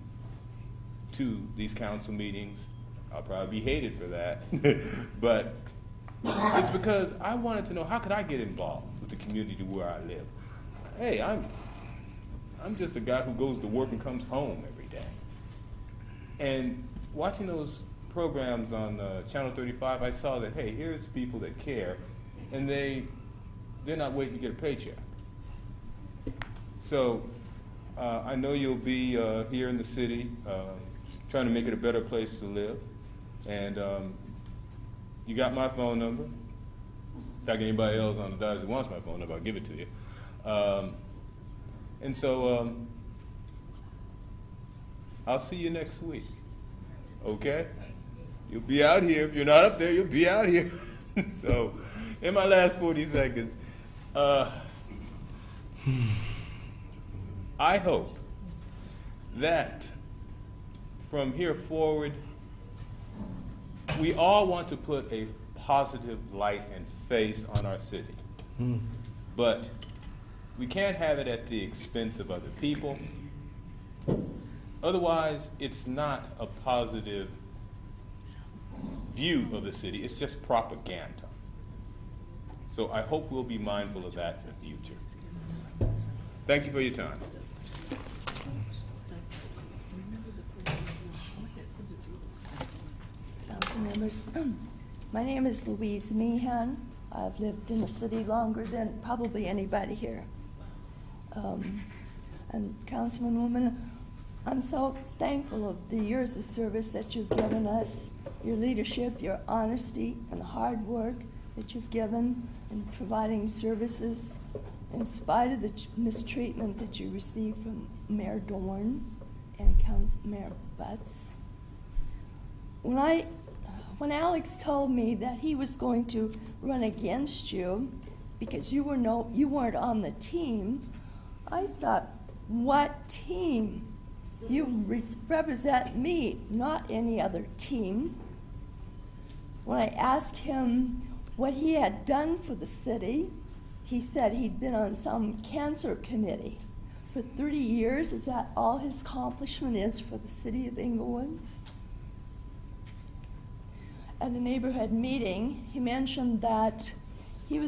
to these council meetings. I'll probably be hated for that, but it's because I wanted to know, how could I get involved with the community where I live? Hey, I'm just a guy who goes to work and comes home every day. And watching those programs on Channel 35, I saw that, hey, here's people that care, and they're not waiting to get a paycheck. So I know you'll be here in the city trying to make it a better place to live. And you got my phone number. Like anybody else on the dais who wants my phone number, I'll give it to you. And so I'll see you next week, okay? You'll be out here. If you're not up there, you'll be out here. So in my last 40 seconds, I hope that from here forward, we all want to put a positive light and face on our city. But we can't have it at the expense of other people. Otherwise, it's not a positive view of the city. It's just propaganda. So I hope we'll be mindful of that in the future. Thank you for your time. Council members, my name is Louise Meehan. I've lived in the city longer than probably anybody here. And Councilwoman, I'm so thankful of the years of service that you've given us, your leadership, your honesty, and the hard work that you've given in providing services in spite of the mistreatment that you received from Mayor Dorn and Mayor Butts. When Alex told me that he was going to run against you because you weren't on the team, I thought, what team? You represent me, not any other team. When I asked him what he had done for the city, he said he'd been on some cancer committee for 30 years. Is that all his accomplishment is for the city of Inglewood? At a neighborhood meeting, he mentioned that he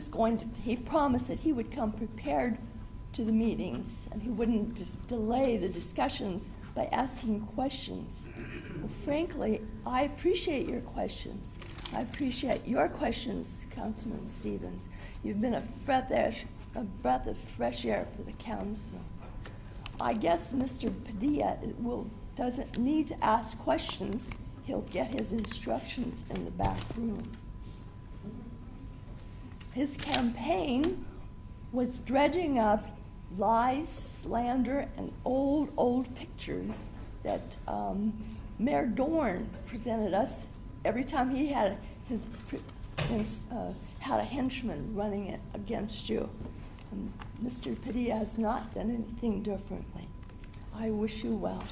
promised that he would come prepared to the meetings and he wouldn't just delay the discussions by asking questions. Well, frankly, I appreciate your questions. I appreciate your questions, Councilman Stevens. You've been a breath of fresh air for the council. I guess Mr. Padilla doesn't need to ask questions. He'll get his instructions in the back room. His campaign was dredging up lies, slander, and old pictures that Mayor Dorn presented us every time he had had a henchman running it against you. And Mr. Padilla has not done anything differently. I wish you well.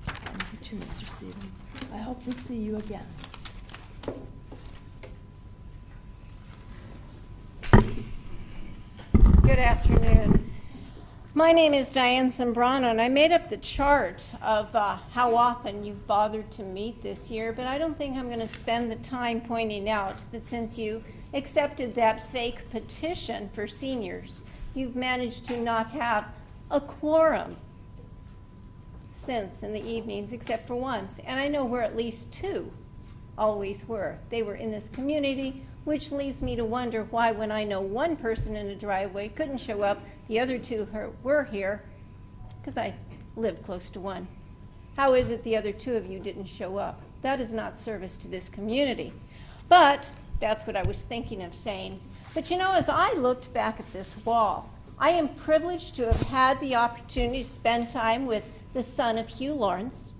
Thank you too, Mr. Stevens. I hope we'll see you again. Good afternoon. My name is Diane Zambrano, and I made up the chart of how often you've bothered to meet this year, but I don't think I'm going to spend the time pointing out that since you accepted that fake petition for seniors, you've managed to not have a quorum since in the evenings, except for once. And I know where at least two always were. They were in this community, which leads me to wonder why, when I know one person in a driveway couldn't show up, the other two were here, because I lived close to one. How is it the other two of you didn't show up? That is not service to this community. But that's what I was thinking of saying. But you know, as I looked back at this wall, I am privileged to have had the opportunity to spend time with the son of Hugh Lawrence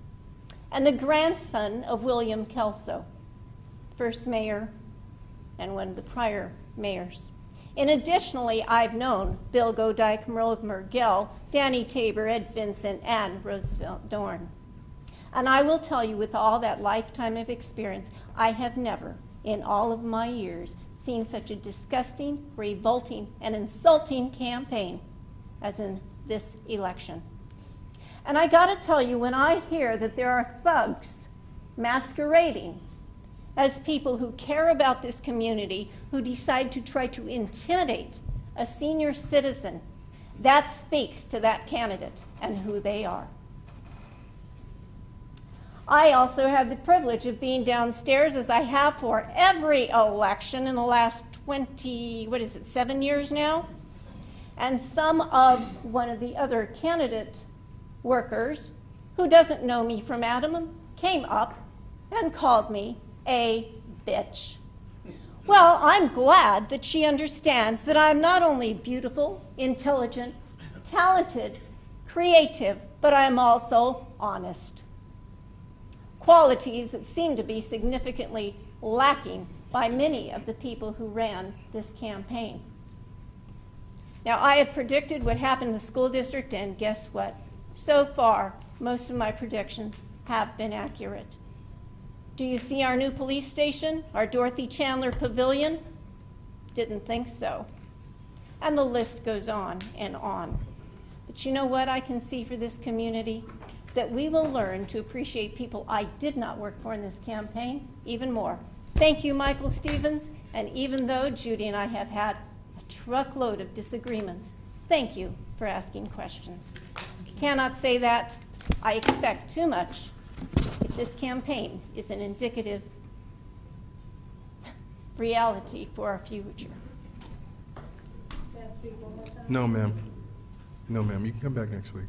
and the grandson of William Kelso, first mayor and one of the prior mayors. And additionally, I've known Bill Godike, Merle Mergell, Danny Tabor, Ed Vincent, and Roosevelt Dorn. And I will tell you, with all that lifetime of experience, I have never in all of my years seen such a disgusting, revolting, and insulting campaign as in this election. And I got to tell you, when I hear that there are thugs masquerading as people who care about this community, who decide to try to intimidate a senior citizen, that speaks to that candidate and who they are. I also have the privilege of being downstairs, as I have for every election in the last 7 years now. And some of one of the other candidate workers, who doesn't know me from Adam, came up and called me a bitch. Well, I'm glad that she understands that I'm not only beautiful, intelligent, talented, creative, but I'm also honest. Qualities that seem to be significantly lacking by many of the people who ran this campaign. Now, I have predicted what happened in the school district, and guess what? So far, most of my predictions have been accurate. Do you see our new police station, our Dorothy Chandler Pavilion? Didn't think so. And the list goes on and on. But you know what I can see for this community? That we will learn to appreciate people I did not work for in this campaign even more. Thank you, Michael Stevens. And even though Judy and I have had a truckload of disagreements, thank you for asking questions. Cannot say that I expect too much if this campaign is an indicative reality for our future. No, ma'am. No, ma'am. You can come back next week.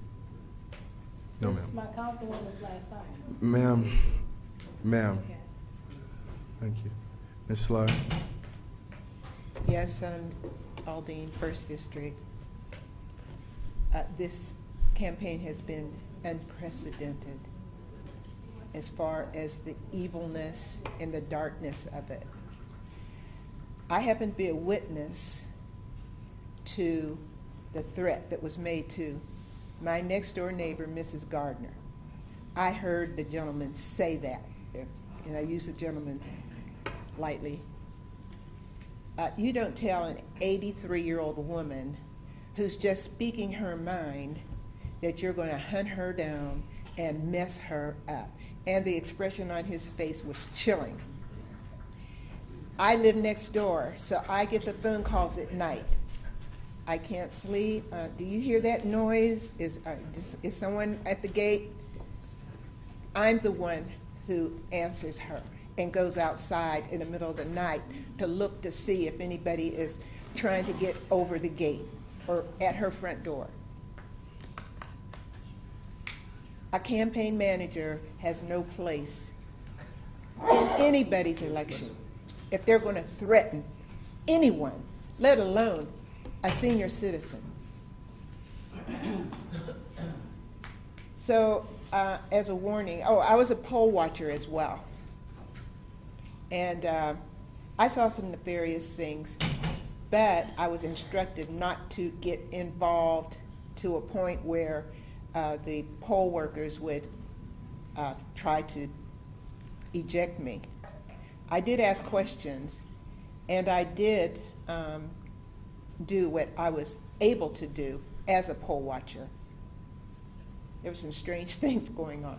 No, This ma'am. is my councilwoman's last time. Ma'am. Ma'am. Thank you. Ms. Sly? Yes, Aldine, 1st District. This campaign has been unprecedented as far as the evilness and the darkness of it. I happen to be a witness to the threat that was made to my next door neighbor, Mrs. Gardner. I heard the gentleman say that, and I use the gentleman lightly. You don't tell an 83-year-old woman who's just speaking her mind that you're going to hunt her down and mess her up. And the expression on his face was chilling. I live next door, so I get the phone calls at night. I can't sleep. Do you hear that noise? Is someone at the gate? I'm the one who answers her and goes outside in the middle of the night to look to see if anybody is trying to get over the gate or at her front door. A campaign manager has no place in anybody's election if they're going to threaten anyone, let alone a senior citizen. So as a warning, I was a poll watcher as well. And I saw some nefarious things, but I was instructed not to get involved to a point where the poll workers would try to eject me. I did ask questions, and I did do what I was able to do as a poll watcher. There were some strange things going on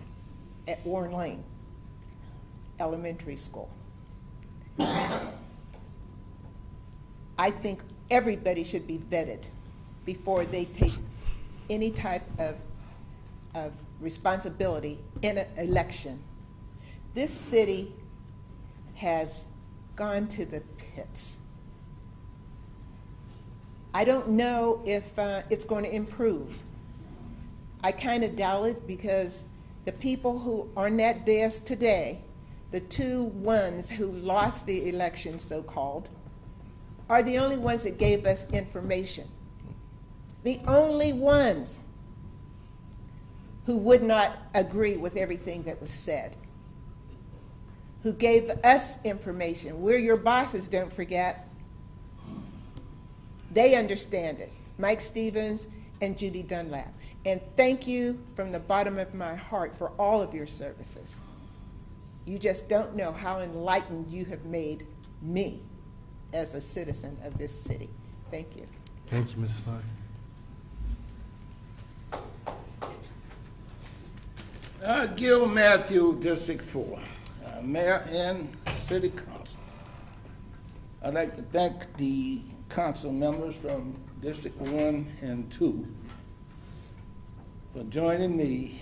at Warren Lane Elementary School. I think everybody should be vetted before they take any type of responsibility in an election. This city has gone to the pits. I don't know if it's going to improve. I kind of doubt it, because the people who are on that dais today, the two ones who lost the election, so-called, are the only ones that gave us information. The only ones who would not agree with everything that was said, who gave us information. We're your bosses, don't forget. They understand it. Mike Stevens and Judy Dunlap. And thank you from the bottom of my heart for all of your services. You just don't know how enlightened you have made me as a citizen of this city. Thank you. Thank you, Ms. Slide. Gil Matthew, District 4, Mayor and City Council. I'd like to thank the council members from District 1 and 2 for joining me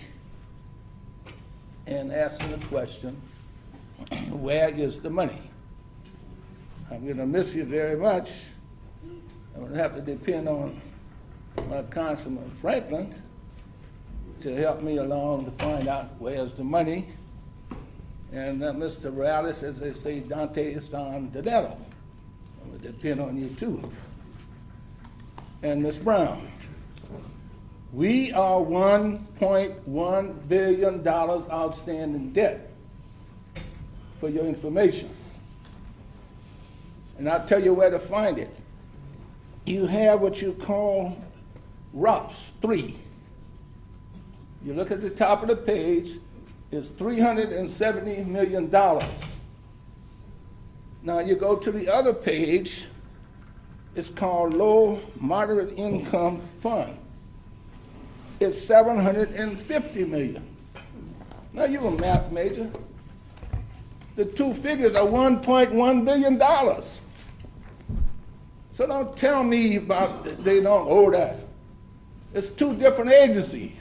and asking the question, where is the money? I'm going to miss you very much. I'm going to have to depend on my Councilman Franklin to help me along to find out where's the money. And Mr. Morales, as they say, Dante is on the nettle. I'm going to depend on you too. And Ms. Brown, we are $1.1 billion outstanding debt, for your information. And I'll tell you where to find it. You have what you call ROPS 3. You look at the top of the page, it's $370 million. Now you go to the other page, it's called Low Moderate Income Fund. It's $750 million. Now you're a math major. The two figures are $1.1 billion. So don't tell me about they don't owe that. It's two different agencies.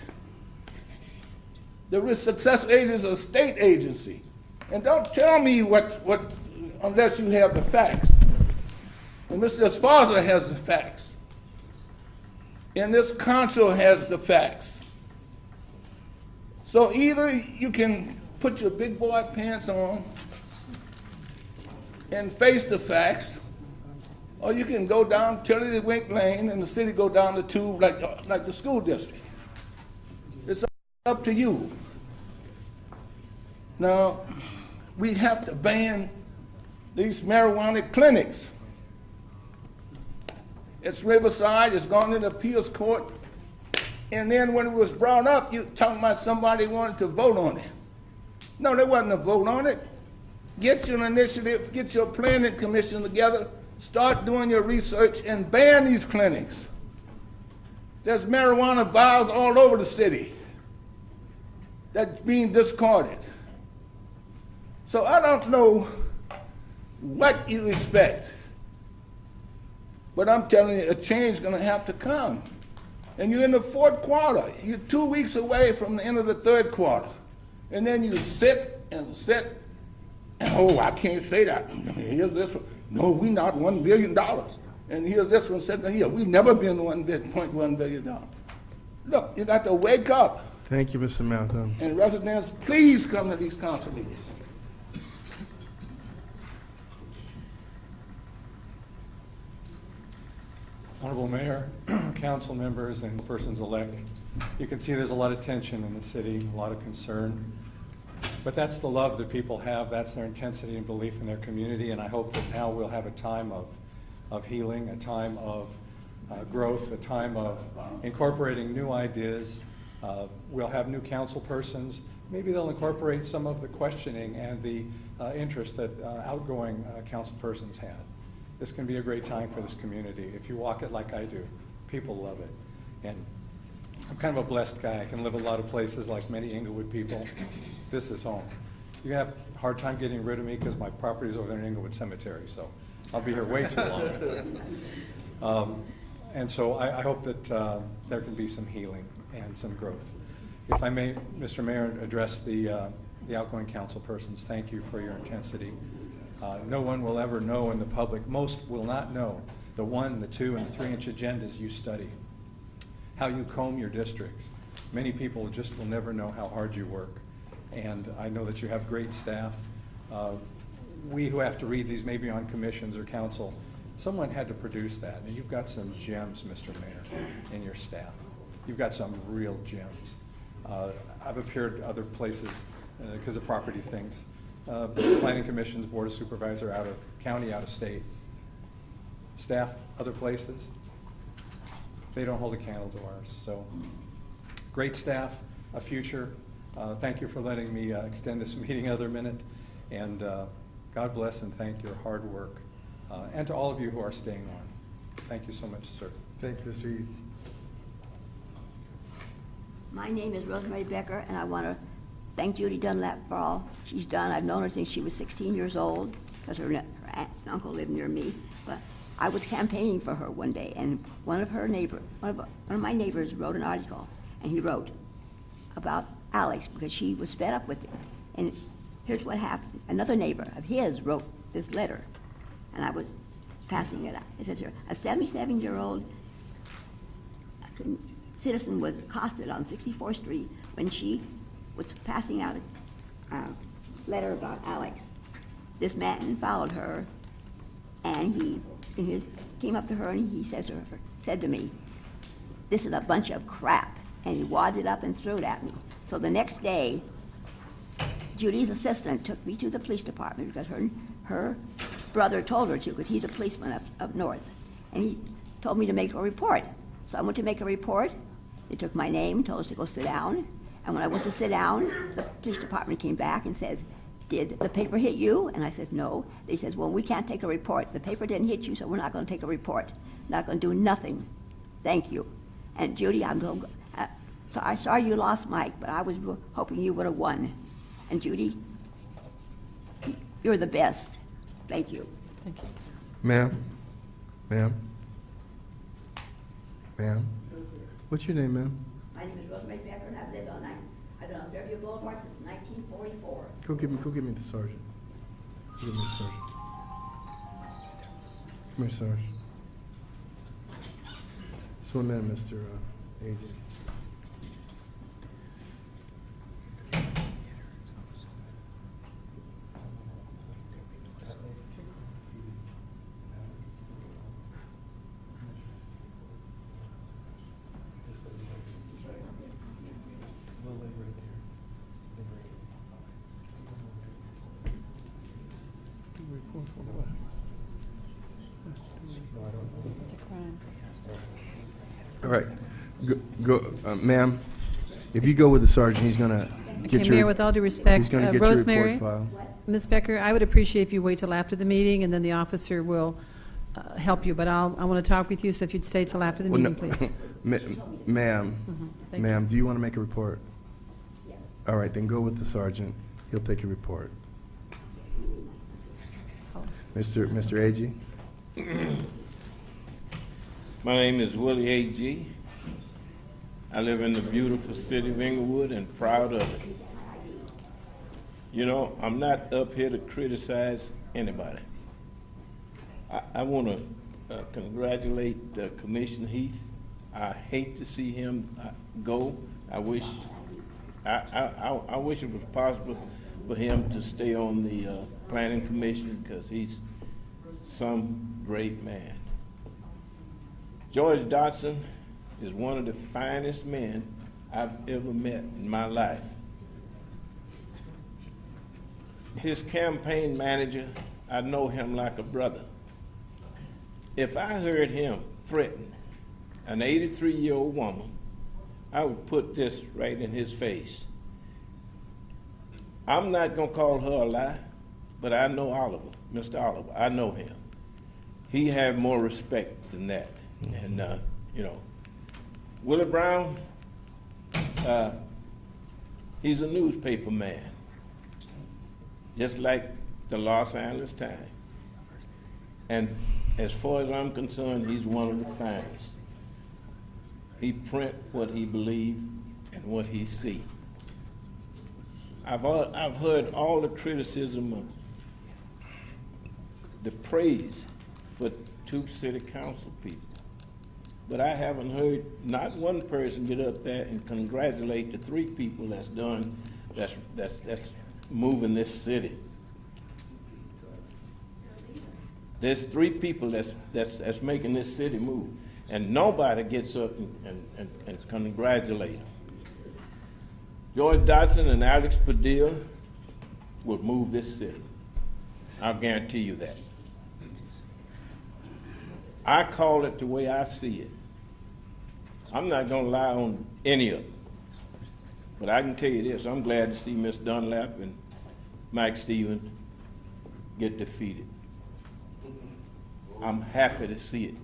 The risk success agency is a state agency. And don't tell me what unless you have the facts. And Mr. Esparza has the facts. And this council has the facts. So either you can put your big boy pants on and face the facts, or you can go down Tiddlywink Lane and the city go down the tube like the school district. It's up to you. Now, we have to ban these marijuana clinics. It's Riverside, it's gone to the appeals court, and then when it was brought up, you talking about somebody wanted to vote on it. No, there wasn't a vote on it. Get your initiative, get your planning commission together, start doing your research, and ban these clinics. There's marijuana vials all over the city that's being discarded. So I don't know what you expect, but I'm telling you, a change is going to have to come. And you're in the fourth quarter. You're 2 weeks away from the end of the third quarter. And then you sit and sit, and oh, I can't say that. Here's this one. No, we not $1 billion. And here's this one sitting here. We've never been $1.1 billion. Look, you got to wake up. Thank you, Mr. Malcolm. And residents, please come to these council meetings. Honorable Mayor, council members, and persons-elect, you can see there's a lot of tension in the city, a lot of concern. But that's the love that people have. That's their intensity and belief in their community. And I hope that now we'll have a time of healing, a time of growth, a time of incorporating new ideas. We'll have new council persons. Maybe they'll incorporate some of the questioning and the interest that outgoing council persons had. This can be a great time for this community. If you walk it like I do, people love it. And I'm kind of a blessed guy. I can live a lot of places like many Inglewood people. This is home. You're going to have a hard time getting rid of me because my property's over there in Inglewood Cemetery, so I'll be here way too long. And so I hope that there can be some healing and some growth. If I may, Mr. Mayor, address the outgoing council persons, thank you for your intensity. No one will ever know in the public, most will not know the 1, the 2, and 3-inch agendas you study, how you comb your districts. Many people just will never know how hard you work. And I know that you have great staff. We who have to read these maybe on commissions or council, someone had to produce that. And you've got some gems, Mr. Mayor, in your staff. You've got some real gems. I've appeared other places because of property things. Planning commissions, board of supervisor, out of county, out of state. Staff, other places, they don't hold a candle to ours. So great staff, a future. Thank you for letting me extend this meeting another minute. And God bless and thank your hard work. And to all of you who are staying on. Thank you so much, sir. Thank you, Mr. Eve. My name is Rosemary Becker, and I want to thank Judy Dunlap for all she's done. I've known her since she was 16 years old, because her aunt and uncle lived near me. But I was campaigning for her one day, and one of my neighbors wrote an article, and he wrote about Alex because she was fed up with him. And here's what happened. Another neighbor of his wrote this letter, and I was passing it out. It says here, a 77-year-old citizen was accosted on 64th Street when she was passing out a letter about Alex. This man followed her, and he came up to her and he said to me, "This is a bunch of crap," and he wadded it up and threw it at me. So the next day, Judy's assistant took me to the police department because her brother told her to, because he's a policeman up north, and he told me to make a report. So I went to make a report. They took my name, told us to go sit down, and when I went to sit down, the police department came back and says, "Did the paper hit you?" And I said, "No." They said, "Well, we can't take a report. The paper didn't hit you, so we're not going to take a report. Not going to do nothing. Thank you." And Judy, I'm sorry you lost Mike, but I was hoping you would have won. And Judy, you're the best. Thank you. Thank you. Ma'am? Ma'am? Ma'am? What's your name, ma'am? My name is Rosemary Becker, and I've lived on Fairview Boulevard since 1944. Go give me the sergeant. Go give me the sergeant. Come here, Sergeant. Just 1 minute, Mr. Agent. It's a crime. All right. Ma'am, if you go with the sergeant, he's going to get Okay, your... Mayor, with all due respect, He's going to get Rosemary, your report file. Ms. Becker, I would appreciate if you wait till after the meeting, and then the officer will help you. But I want to talk with you, so if you'd stay till after the meeting, please. Ma'am, Thank ma'am, do you want to make a report? Yes. All right, then go with the sergeant. He'll take your report. Mr. Agee? My name is Willie Agee. I live in the beautiful city of Inglewood and proud of it. You know, I'm not up here to criticize anybody. I want to congratulate Commissioner Heath. I hate to see him go. I wish it was possible for him to stay on the Planning Commission because he's some great man. George Dotson is one of the finest men I've ever met in my life. His campaign manager, I know him like a brother. If I heard him threaten an 83-year-old woman, I would put this right in his face. I'm not going to call her a lie, but I know Oliver, Mr. Oliver. I know him. He had more respect than that. And, you know, Willie Brown, he's a newspaper man, just like the Los Angeles Times. And as far as I'm concerned, he's one of the finest. He print what he believe and what he see. I've heard all the criticism of the praise for 2 city council people. But I haven't heard not one person get up there and congratulate the 3 people that's moving this city. There's 3 people that's making this city move, and nobody gets up and congratulate them. George Dotson and Alex Padilla will move this city. I'll guarantee you that. I call it the way I see it. I'm not going to lie on any of them. But I can tell you this, I'm glad to see Miss Dunlap and Mike Stevens get defeated. I'm happy to see it.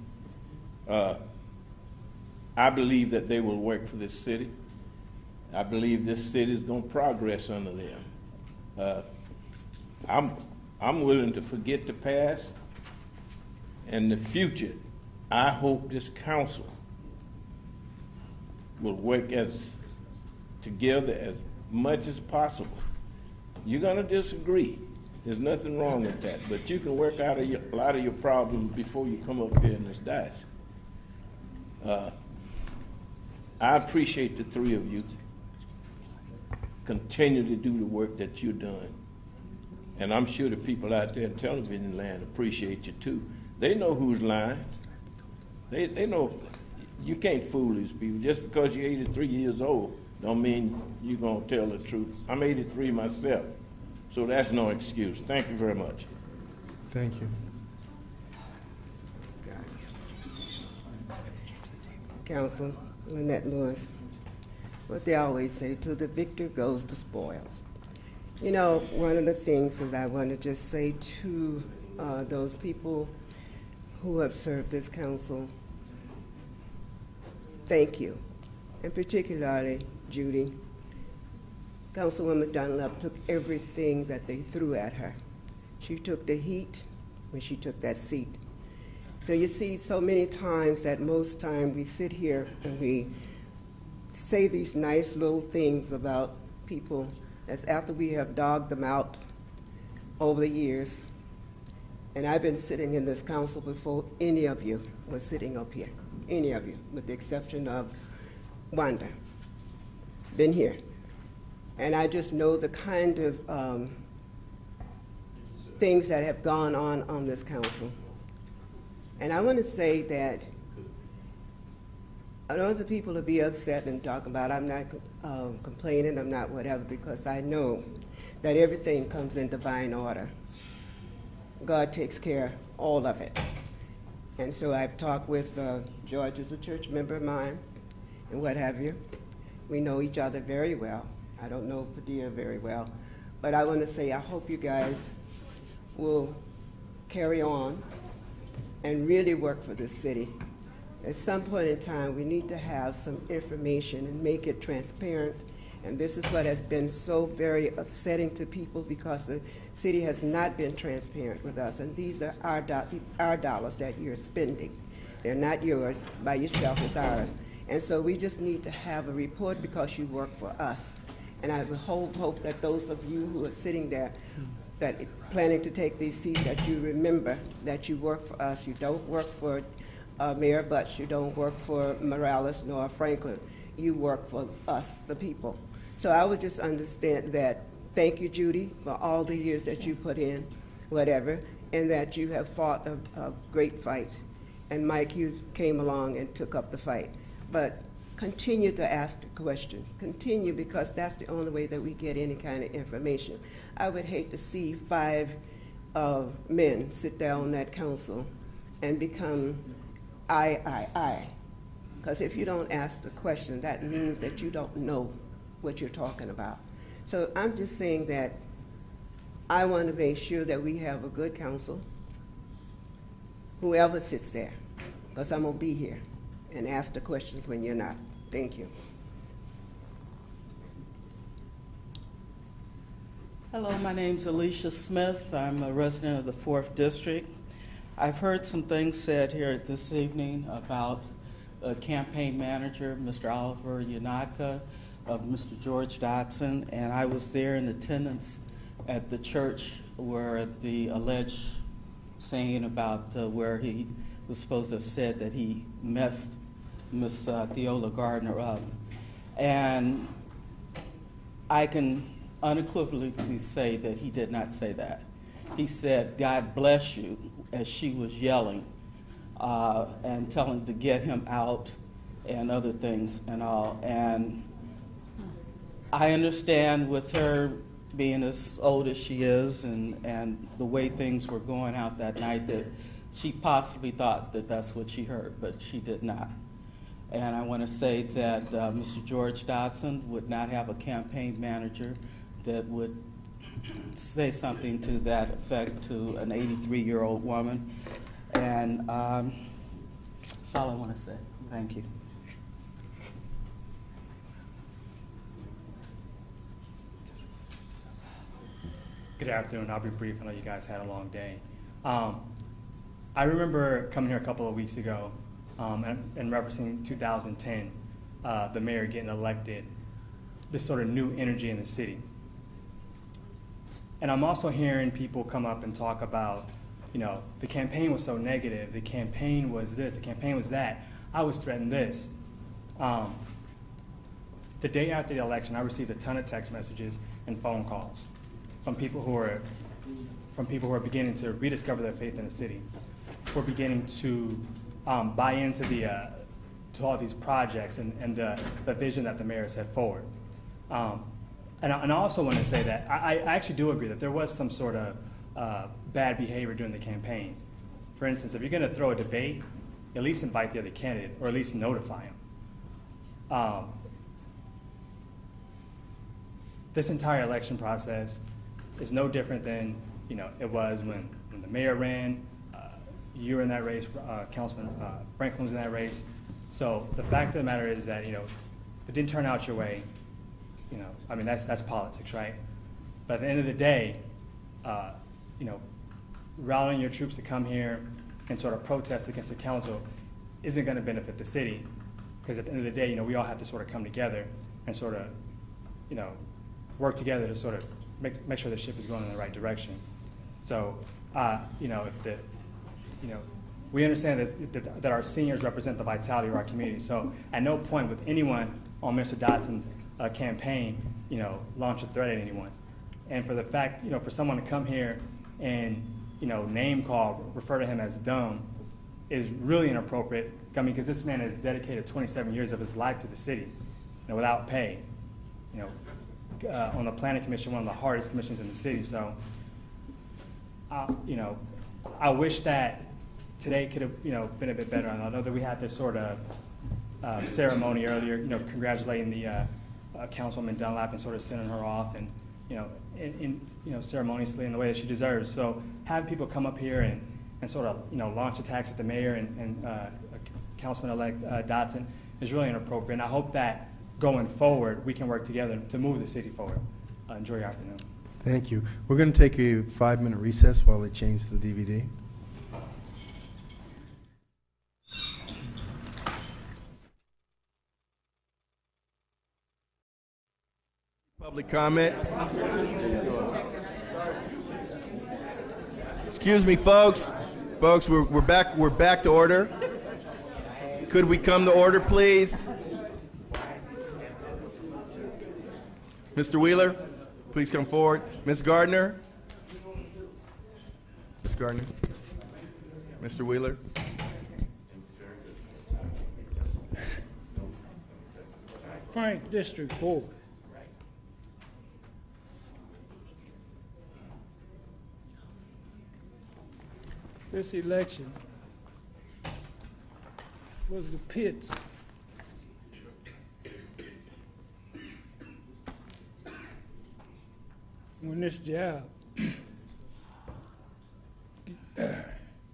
I believe that they will work for this city. I believe this city is going to progress under them. I'm willing to forget the past and the future. I hope this council will work together as much as possible. You're going to disagree. There's nothing wrong with that, but you can work out a lot of your problems before you come up here in this dais. I appreciate the three of you. Continue to do the work that you're doing. And I'm sure the people out there in television land appreciate you too. They know who's lying. They know you can't fool these people. Just because you're 83 years old don't mean you're going to tell the truth. I'm 83 myself, so that's no excuse. Thank you very much. Thank you. Council, Lynette Lewis. What they always say, to the victor goes the spoils. You know, one of the things is I want to just say to those people who have served this council, thank you. And particularly Judy. Councilwoman Dunlap took everything that they threw at her. She took the heat when she took that seat. So you see so many times that most time we sit here and we say these nice little things about people that's after we have dogged them out over the years. And I've been sitting in this council before any of you was sitting up here, any of you, with the exception of Wanda. Been here. And I just know the kind of things that have gone on this council. And I want to say that I don't want the people to be upset and talk about, I'm not complaining, I'm not whatever, because I know that everything comes in divine order. God takes care of all of it. And so I've talked with George is a church member of mine and what have you. We know each other very well. I don't know Padilla very well. But I want to say I hope you guys will carry on and really work for this city. At some point in time, we need to have some information and make it transparent. And this is what has been so very upsetting to people, because the city has not been transparent with us. And these are our dollars that you're spending. They're not yours by yourself, it's ours. And so we just need to have a report because you work for us. And I would hope that those of you who are sitting there that planning to take these seats, that you remember that you work for us. You don't work for Mayor Butts, you don't work for Morales nor Franklin. You work for us, the people. So I would just understand that. Thank you, Judy, for all the years that you put in, whatever, and that you have fought a great fight. And Mike, you came along and took up the fight. But continue to ask the questions. Continue, because that's the only way that we get any kind of information. I would hate to see 5 men sit down on that council and become I. Because if you don't ask the question, that means that you don't know what you're talking about. So I'm just saying that I want to make sure that we have a good council, whoever sits there, because I'm going to be here and ask the questions when you're not. Thank you. Hello, my name's Alicia Smith. I'm a resident of the 4th District. I've heard some things said here this evening about a campaign manager, Mr. Oliver Yanaka, of Mr. George Dotson, and I was there in attendance at the church where the alleged saying about where he was supposed to have said that he messed Miss Theola Gardner up. And I can unequivocally say that he did not say that. He said, "God bless you," as she was yelling and telling to get him out and other things and all. And I understand with her being as old as she is and the way things were going out that night that she possibly thought that that's what she heard, but she did not. And I want to say that Mr. George Dotson would not have a campaign manager that would say something to that effect to an 83-year-old woman. And that's all I want to say. Thank you. Good afternoon. I'll be brief. I know you guys had a long day. I remember coming here a couple of weeks ago and referencing 2010, the mayor getting elected, this sort of new energy in the city. And I'm also hearing people come up and talk about, you know, the campaign was so negative, the campaign was this, the campaign was that. I was threatened this. The day after the election, I received a ton of text messages and phone calls from people who are beginning to rediscover their faith in the city, who are beginning to buy into to all these projects and the vision that the mayor set forward. And I also want to say that I actually do agree that there was some sort of bad behavior during the campaign. For instance, if you're going to throw a debate, at least invite the other candidate, or at least notify him. This entire election process is no different than, you know, it was when the mayor ran. You were in that race, Councilman Franklin was in that race. So the fact of the matter is that, you know, if it didn't turn out your way, you know, I mean, that's politics, right? But at the end of the day, you know, rallying your troops to come here and sort of protest against the council isn't going to benefit the city, because at the end of the day, you know, we all have to sort of come together and sort of, you know, work together to sort of make sure the ship is going in the right direction. So, you know, we understand that our seniors represent the vitality of our community. So at no point with anyone on Mr. Dotson's campaign, you know, launch a threat at anyone. And for the fact, you know, for someone to come here and, you know, name call, refer to him as dumb, is really inappropriate. I mean, because this man has dedicated 27 years of his life to the city, you know, without pay. You know, on the planning commission, one of the hardest commissions in the city. So, you know, I wish that today could have, you know, been a bit better. And I know that we had this sort of ceremony earlier, you know, congratulating the Councilwoman Dunlap and sort of sending her off, and, you know, in you know, ceremoniously in the way that she deserves. So having people come up here and sort of, you know, launch attacks at the mayor and Councilman-elect Dotson is really inappropriate. And I hope that going forward we can work together to move the city forward. Enjoy your afternoon. Thank you. We're going to take a 5-minute recess while they change the DVD. Public comment. Excuse me, folks. Folks, we're back to order. Could we come to order, please? Mr. Wheeler, please come forward. Ms. Gardner. Ms. Gardner. Mr. Wheeler. Frank, District 4. This election was the pits. When this job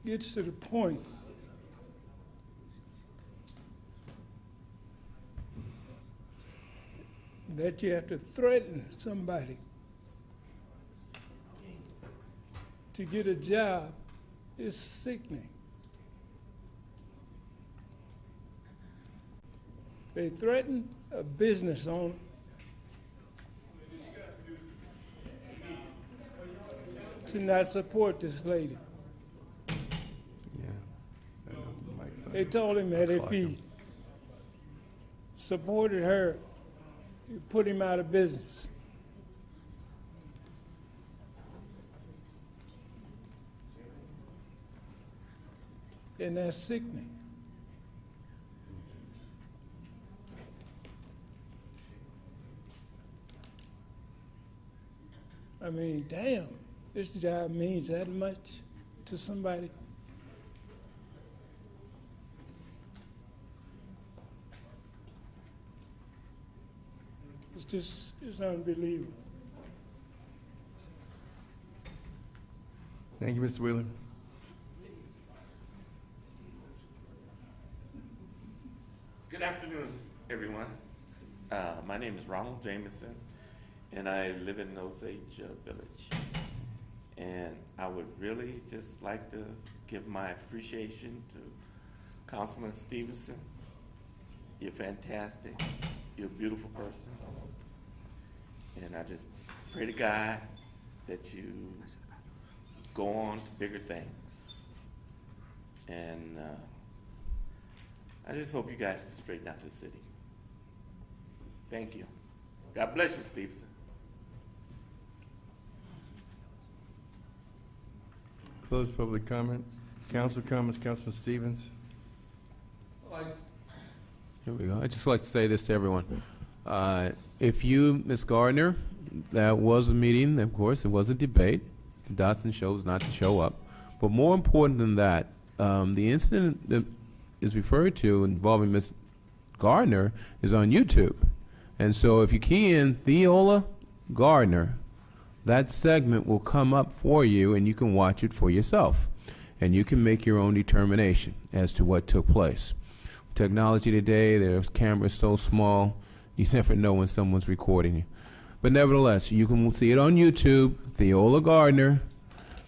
gets to the point that you have to threaten somebody to get a job, is sickening. They threatened a business owner to not support this lady. They told him that if he supported her, he'd put him out of business. And that's sickening. I mean, damn, this job means that much to somebody. It's unbelievable. Thank you, Mr. Wheeler. Good afternoon, everyone. My name is Ronald Jameson, and I live in Osage Village. And I would really just like to give my appreciation to Councilman Stevenson. You're fantastic. You're a beautiful person. And I just pray to God that you go on to bigger things. And I just hope you guys can straighten out the city. Thank you. God bless you, Stevenson. Close public comment. Council comments, Councilman Stevens. Here we go. I'd just like to say this to everyone. If you, Ms. Gardner, that was a meeting, of course, it was a debate. Mr. Dotson chose not to show up. But more important than that, the incident that is referred to involving Ms. Gardner is on YouTube. And so if you key in Theola Gardner, that segment will come up for you and you can watch it for yourself. And you can make your own determination as to what took place. Technology today, there's cameras so small, you never know when someone's recording you. But nevertheless, you can see it on YouTube, Theola Gardner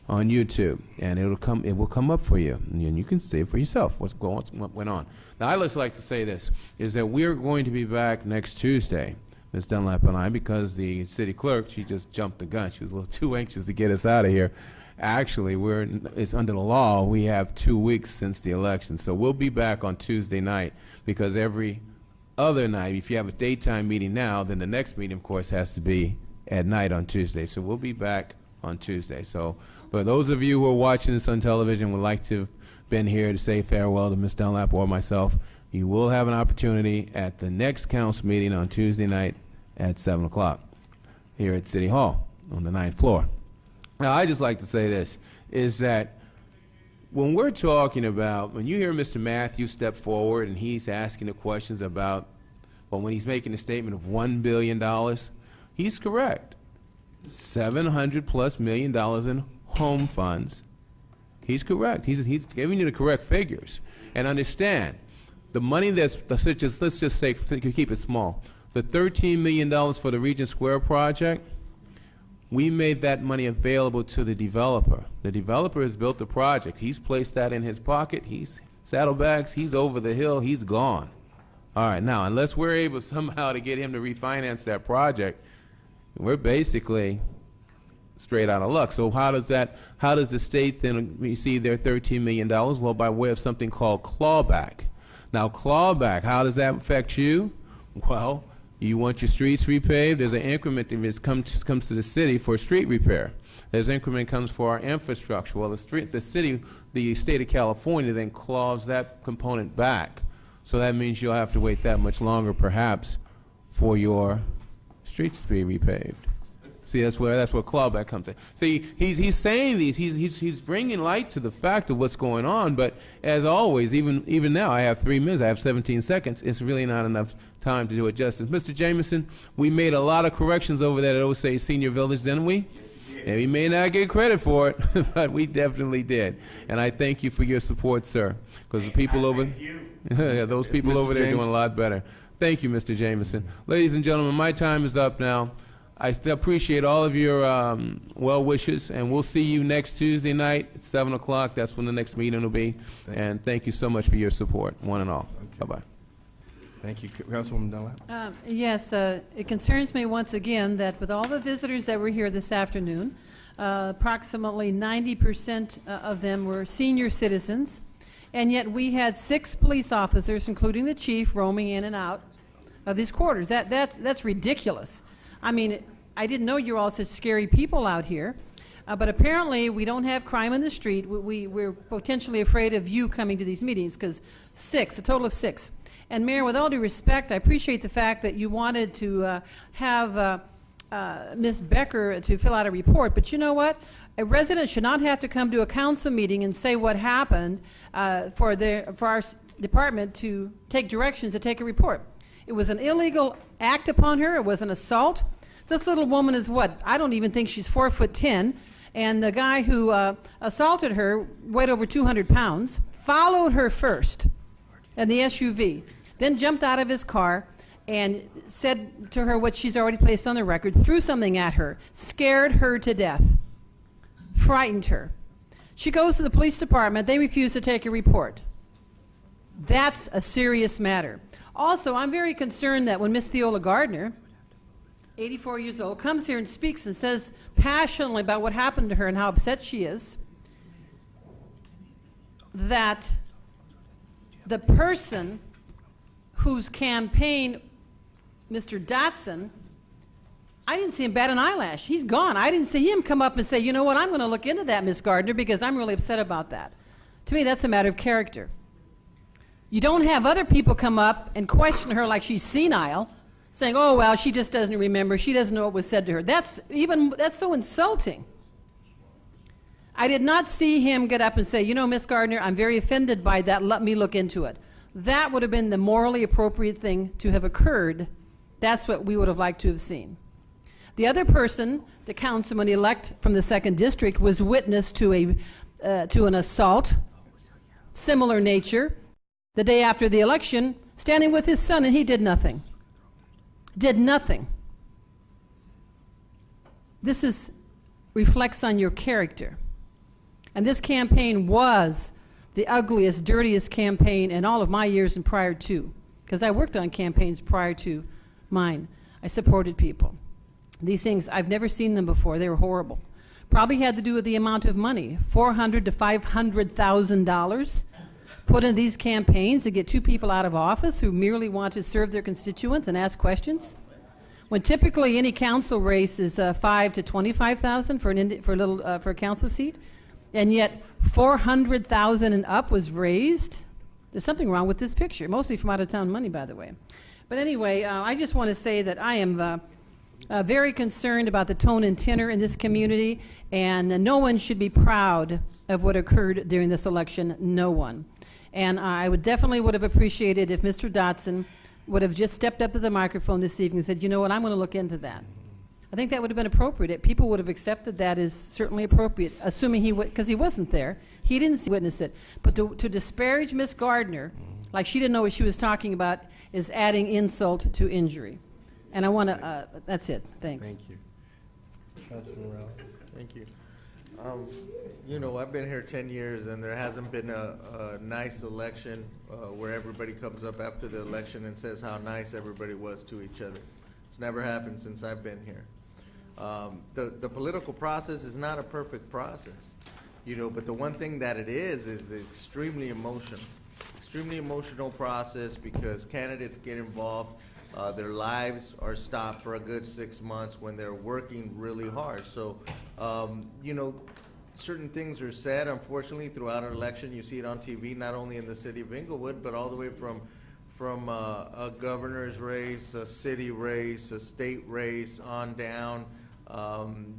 on YouTube, and it will come up for you, and you can see it for yourself what went on. Now, I'd just like to say this, is that we're going to be back next Tuesday, Ms. Dunlap and I, because the city clerk, she just jumped the gun. She was a little too anxious to get us out of here. Actually, it's under the law. We have 2 weeks since the election, so we'll be back on Tuesday night, because every other night, if you have a daytime meeting now, then the next meeting, of course, has to be at night on Tuesday. So we'll be back on Tuesday. So for those of you who are watching this on television, would like to have been here to say farewell to Ms. Dunlap or myself, you will have an opportunity at the next council meeting on Tuesday night at 7 o'clock here at City Hall on the 9th floor. Now, I just like to say this, is that when we're talking about, when you hear Mr. Matthews step forward and he's asking the questions about, well, when he's making a statement of $1 billion, he's correct. $700+ million in home funds. He's correct. He's giving you the correct figures. And understand, the money let's just say, keep it small, the $13 million for the Regent Square project, we made that money available to the developer. The developer has built the project. He's placed that in his pocket. He's saddlebags. He's over the hill. He's gone. All right, now, unless we're able somehow to get him to refinance that project, we're basically straight out of luck. So how does the state then receive their $13 million? Well, by way of something called clawback. Now, clawback, how does that affect you? Well, you want your streets repaved, there's an increment that comes to the city for street repair. There's increment comes for our infrastructure. Well, the state of California then claws that component back. So that means you'll have to wait that much longer, perhaps, for your streets to be repaved. See, that's where clawback comes in. See, he's saying these, he's bringing light to the fact of what's going on, but as always, even now, I have 3 minutes, I have 17 seconds, it's really not enough time to do it justice. Mr. Jameson, we made a lot of corrections over there at Osage Senior Village, didn't we? Yes, you did. And we may not get credit for it, but we definitely did. And I thank you for your support, sir, because the people over those people over there are doing a lot better. Thank you, Mr. Jameson. Ladies and gentlemen, my time is up now. I still appreciate all of your well wishes, and we'll see you next Tuesday night at 7 o'clock. That's when the next meeting will be. And thank you so much for your support, one and all. Okay. Bye-bye. Thank you. Councilwoman Dunlap. Yes, it concerns me once again that with all the visitors that were here this afternoon, approximately 90% of them were senior citizens, and yet we had 6 police officers, including the chief, roaming in and out of his quarters. That's ridiculous. I mean, I didn't know you're all such scary people out here, but apparently we don't have crime in the street. We're potentially afraid of you coming to these meetings because a total of 6. And Mayor, with all due respect, I appreciate the fact that you wanted to have Ms. Becker to fill out a report, but you know what? A resident should not have to come to a council meeting and say what happened for our department to take directions to take a report. It was an illegal act upon her. It was an assault. This little woman is what? I don't even think she's 4'10", And the guy who assaulted her weighed over 200 pounds, followed her first in the SUV, then jumped out of his car and said to her what she's already placed on the record, threw something at her, scared her to death, frightened her. She goes to the police department. They refuse to take a report. That's a serious matter. Also, I'm very concerned that when Miss Theola Gardner, 84 years old, comes here and speaks and says passionately about what happened to her and how upset she is, that the person whose campaign, Mr. Dotson, I didn't see him bat an eyelash. He's gone. I didn't see him come up and say, you know what, I'm going to look into that, Miss Gardner, because I'm really upset about that. To me, that's a matter of character. You don't have other people come up and question her like she's senile, saying, oh, well, she just doesn't remember. She doesn't know what was said to her. That's so insulting. I did not see him get up and say, you know, Miss Gardner, I'm very offended by that. Let me look into it. That would have been the morally appropriate thing to have occurred. That's what we would have liked to have seen. The other person, the councilman-elect from the 2nd District, was witness to an assault, similar nature, the day after the election, standing with his son, and he did nothing. Did nothing. This reflects on your character. And this campaign was the ugliest, dirtiest campaign in all of my years and prior to, because I worked on campaigns prior to mine. I supported people. These things, I've never seen them before. They were horrible. Probably had to do with the amount of money, $400,000 to $500,000 put in these campaigns to get 2 people out of office who merely want to serve their constituents and ask questions. When typically any council race is $5,000 to $25,000 for a council seat, and yet $400,000 and up was raised. There's something wrong with this picture, mostly from out-of-town money, by the way. But anyway, I just want to say that I am very concerned about the tone and tenor in this community, and no one should be proud of what occurred during this election. No one. And I definitely would have appreciated if Mr. Dotson would have just stepped up to the microphone this evening and said, you know what, I'm going to look into that. I think that would have been appropriate. People would have accepted that as certainly appropriate, assuming he would, because he wasn't there. He didn't witness it. But to disparage Miss Gardner, like she didn't know what she was talking about, is adding insult to injury. And I want to, that's it. Thanks. Thank you. Councilman Morales. Thank you. You know, I've been here 10 years, and there hasn't been a nice election where everybody comes up after the election and says how nice everybody was to each other. It's never happened since I've been here. The political process is not a perfect process, you know, but the one thing that it is extremely emotional. Extremely emotional process because candidates get involved. Their lives are stopped for a good 6 months when they're working really hard. So, you know, certain things are said, unfortunately, throughout an election. You see it on TV, not only in the city of Inglewood, but all the way from a governor's race, a city race, a state race, on down,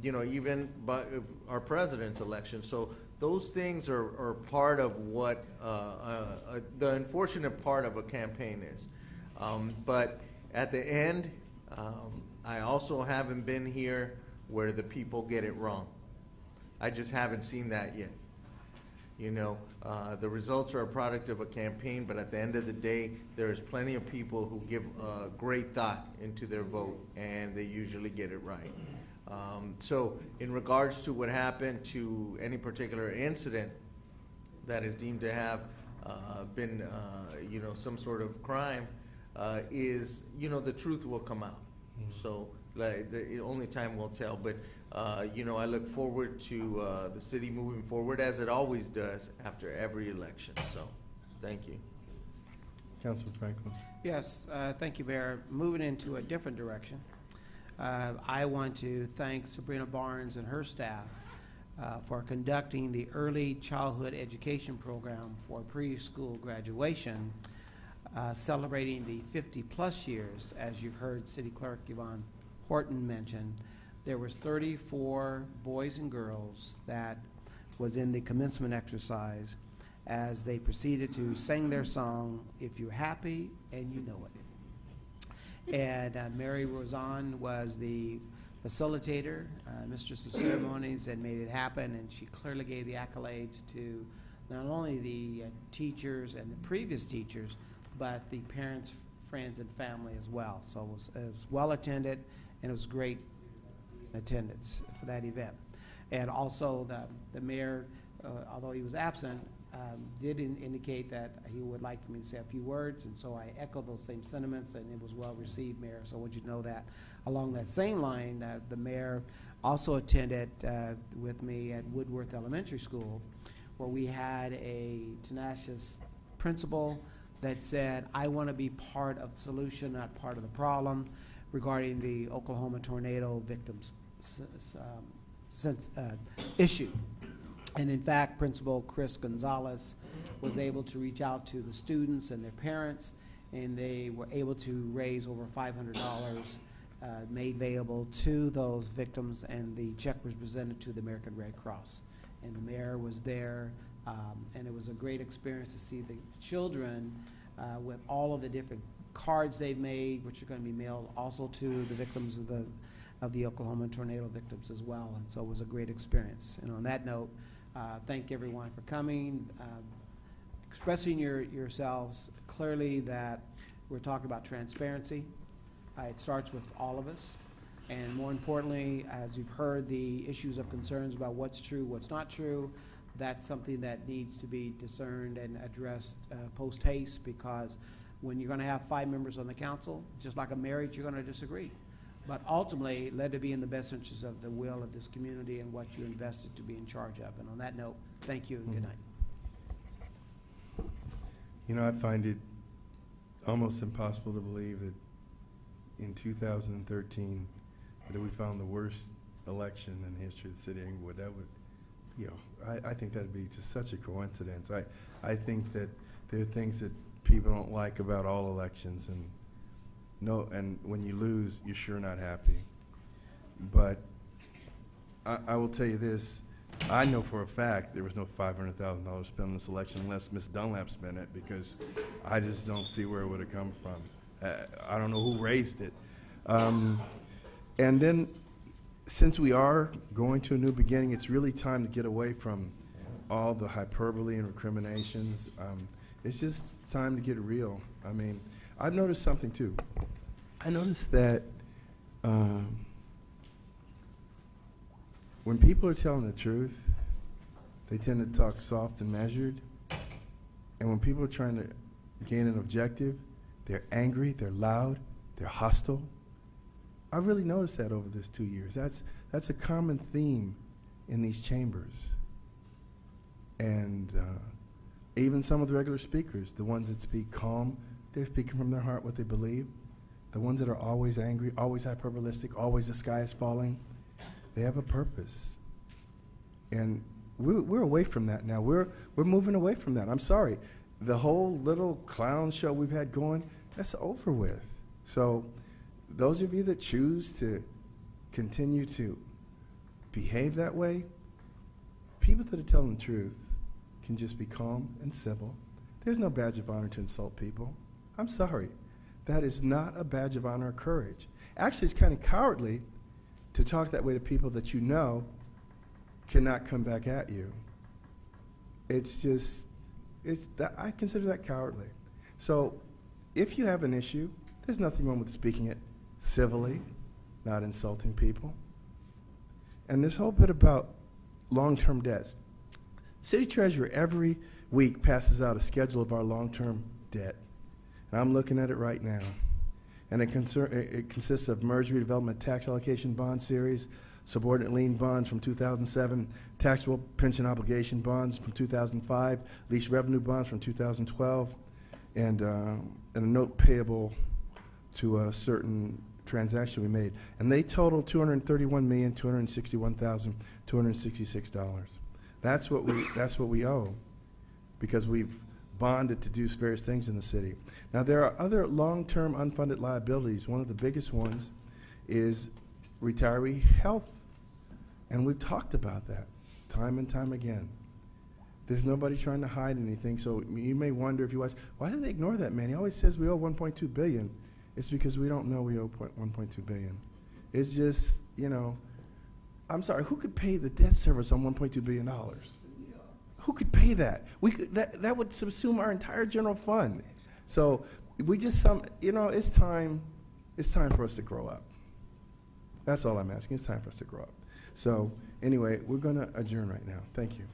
you know, even by our president's election. So those things are part of what the unfortunate part of a campaign is. But at the end, I also haven't been here where the people get it wrong. I just haven't seen that yet. You know, the results are a product of a campaign, but at the end of the day, there's plenty of people who give great thought into their vote, and they usually get it right. So in regards to what happened to any particular incident that is deemed to have been, you know, some sort of crime, is, you know, the truth will come out. So like, only time will tell. But you know, I look forward to the city moving forward as it always does after every election. So, thank you. Councilman Franklin. Yes, thank you, Mayor. Moving into a different direction, I want to thank Sabrina Barnes and her staff for conducting the early childhood education program for preschool graduation, celebrating the 50-plus years, as you've heard City Clerk Yvonne Horton mention. There was 34 boys and girls that was in the commencement exercise as they proceeded to sing their song, If You're Happy and You Know It. And Mary Rosanne was the facilitator, mistress of ceremonies, and made it happen. And she clearly gave the accolades to not only the teachers and the previous teachers, but the parents, friends, and family as well. So it was well attended, and it was great attendance for that event. And also the mayor, although he was absent, did indicate that he would like for me to say a few words, and so I echo those same sentiments, and it was well received, Mayor, so I want you to know that. Along that same line, the mayor also attended with me at Woodworth Elementary School, where we had a tenacious principal that said, I want to be part of the solution, not part of the problem, regarding the Oklahoma tornado victims issue. And in fact, Principal Chris Gonzalez was able to reach out to the students and their parents, and they were able to raise over $500 made available to those victims, and the check was presented to the American Red Cross. And the mayor was there, and it was a great experience to see the children with all of the different cards they've made, which are going to be mailed also to the victims of the Oklahoma tornado victims as well. And so it was a great experience. And on that note, thank everyone for coming, expressing yourselves clearly that we're talking about transparency. It starts with all of us. And more importantly, as you've heard the issues of concerns about what's true, what's not true, that's something that needs to be discerned and addressed post haste, because when you're going to have 5 members on the council, just like a marriage, you're going to disagree. But ultimately, let it be in the best interest of the will of this community and what you invested to be in charge of. And on that note, thank you and good night. You know, I find it almost impossible to believe that in 2013 that we found the worst election in the history of the city of Inglewood. That would, you know, I think that would be just such a coincidence. I think that there are things that people don't like about all elections, and when you lose, you're sure not happy. But I will tell you this, I know for a fact there was no $500,000 spent on this election unless Ms. Dunlap spent it, because I just don't see where it would have come from. I don't know who raised it. And then, since we are going to a new beginning, it's really time to get away from all the hyperbole and recriminations. It's just time to get real. I mean, I've noticed something too. I noticed that when people are telling the truth, they tend to talk soft and measured. And when people are trying to gain an objective, they're angry, they're loud, they're hostile. I've really noticed that over this 2 years. That's a common theme in these chambers. And even some of the regular speakers, the ones that speak calm, they're speaking from their heart what they believe. The ones that are always angry, always hyperbolistic, always the sky is falling, they have a purpose. And we're away from that now. We're moving away from that. I'm sorry. The whole little clown show we've had going, that's over with. So those of you that choose to continue to behave that way, people that are telling the truth can just be calm and civil. There's no badge of honor to insult people. I'm sorry. That is not a badge of honor or courage. Actually, it's kind of cowardly to talk that way to people that you know cannot come back at you. It's just, I consider that cowardly. So if you have an issue, there's nothing wrong with speaking it civilly, not insulting people. And this whole bit about long-term debts. City Treasurer every week passes out a schedule of our long-term debt. And I'm looking at it right now. And it consists of merger redevelopment tax allocation bond series, subordinate lien bonds from 2007, taxable pension obligation bonds from 2005, lease revenue bonds from 2012, and a note payable to a certain transaction we made. And they total $231,261,266. That's what we owe, because we've bonded to do various things in the city. Now, there are other long-term unfunded liabilities. One of the biggest ones is retiree health. And we've talked about that time and time again. There's nobody trying to hide anything. So you may wonder, if you ask, why do they ignore that man? He always says we owe $1.2 billion. It's because we don't know we owe $1.2 billion. It's just, you know, I'm sorry, who could pay the debt service on $1.2 billion? Who could pay that? That would subsume our entire general fund. So we just, you know, it's time for us to grow up. That's all I'm asking. It's time for us to grow up. So anyway, we're going to adjourn right now. Thank you.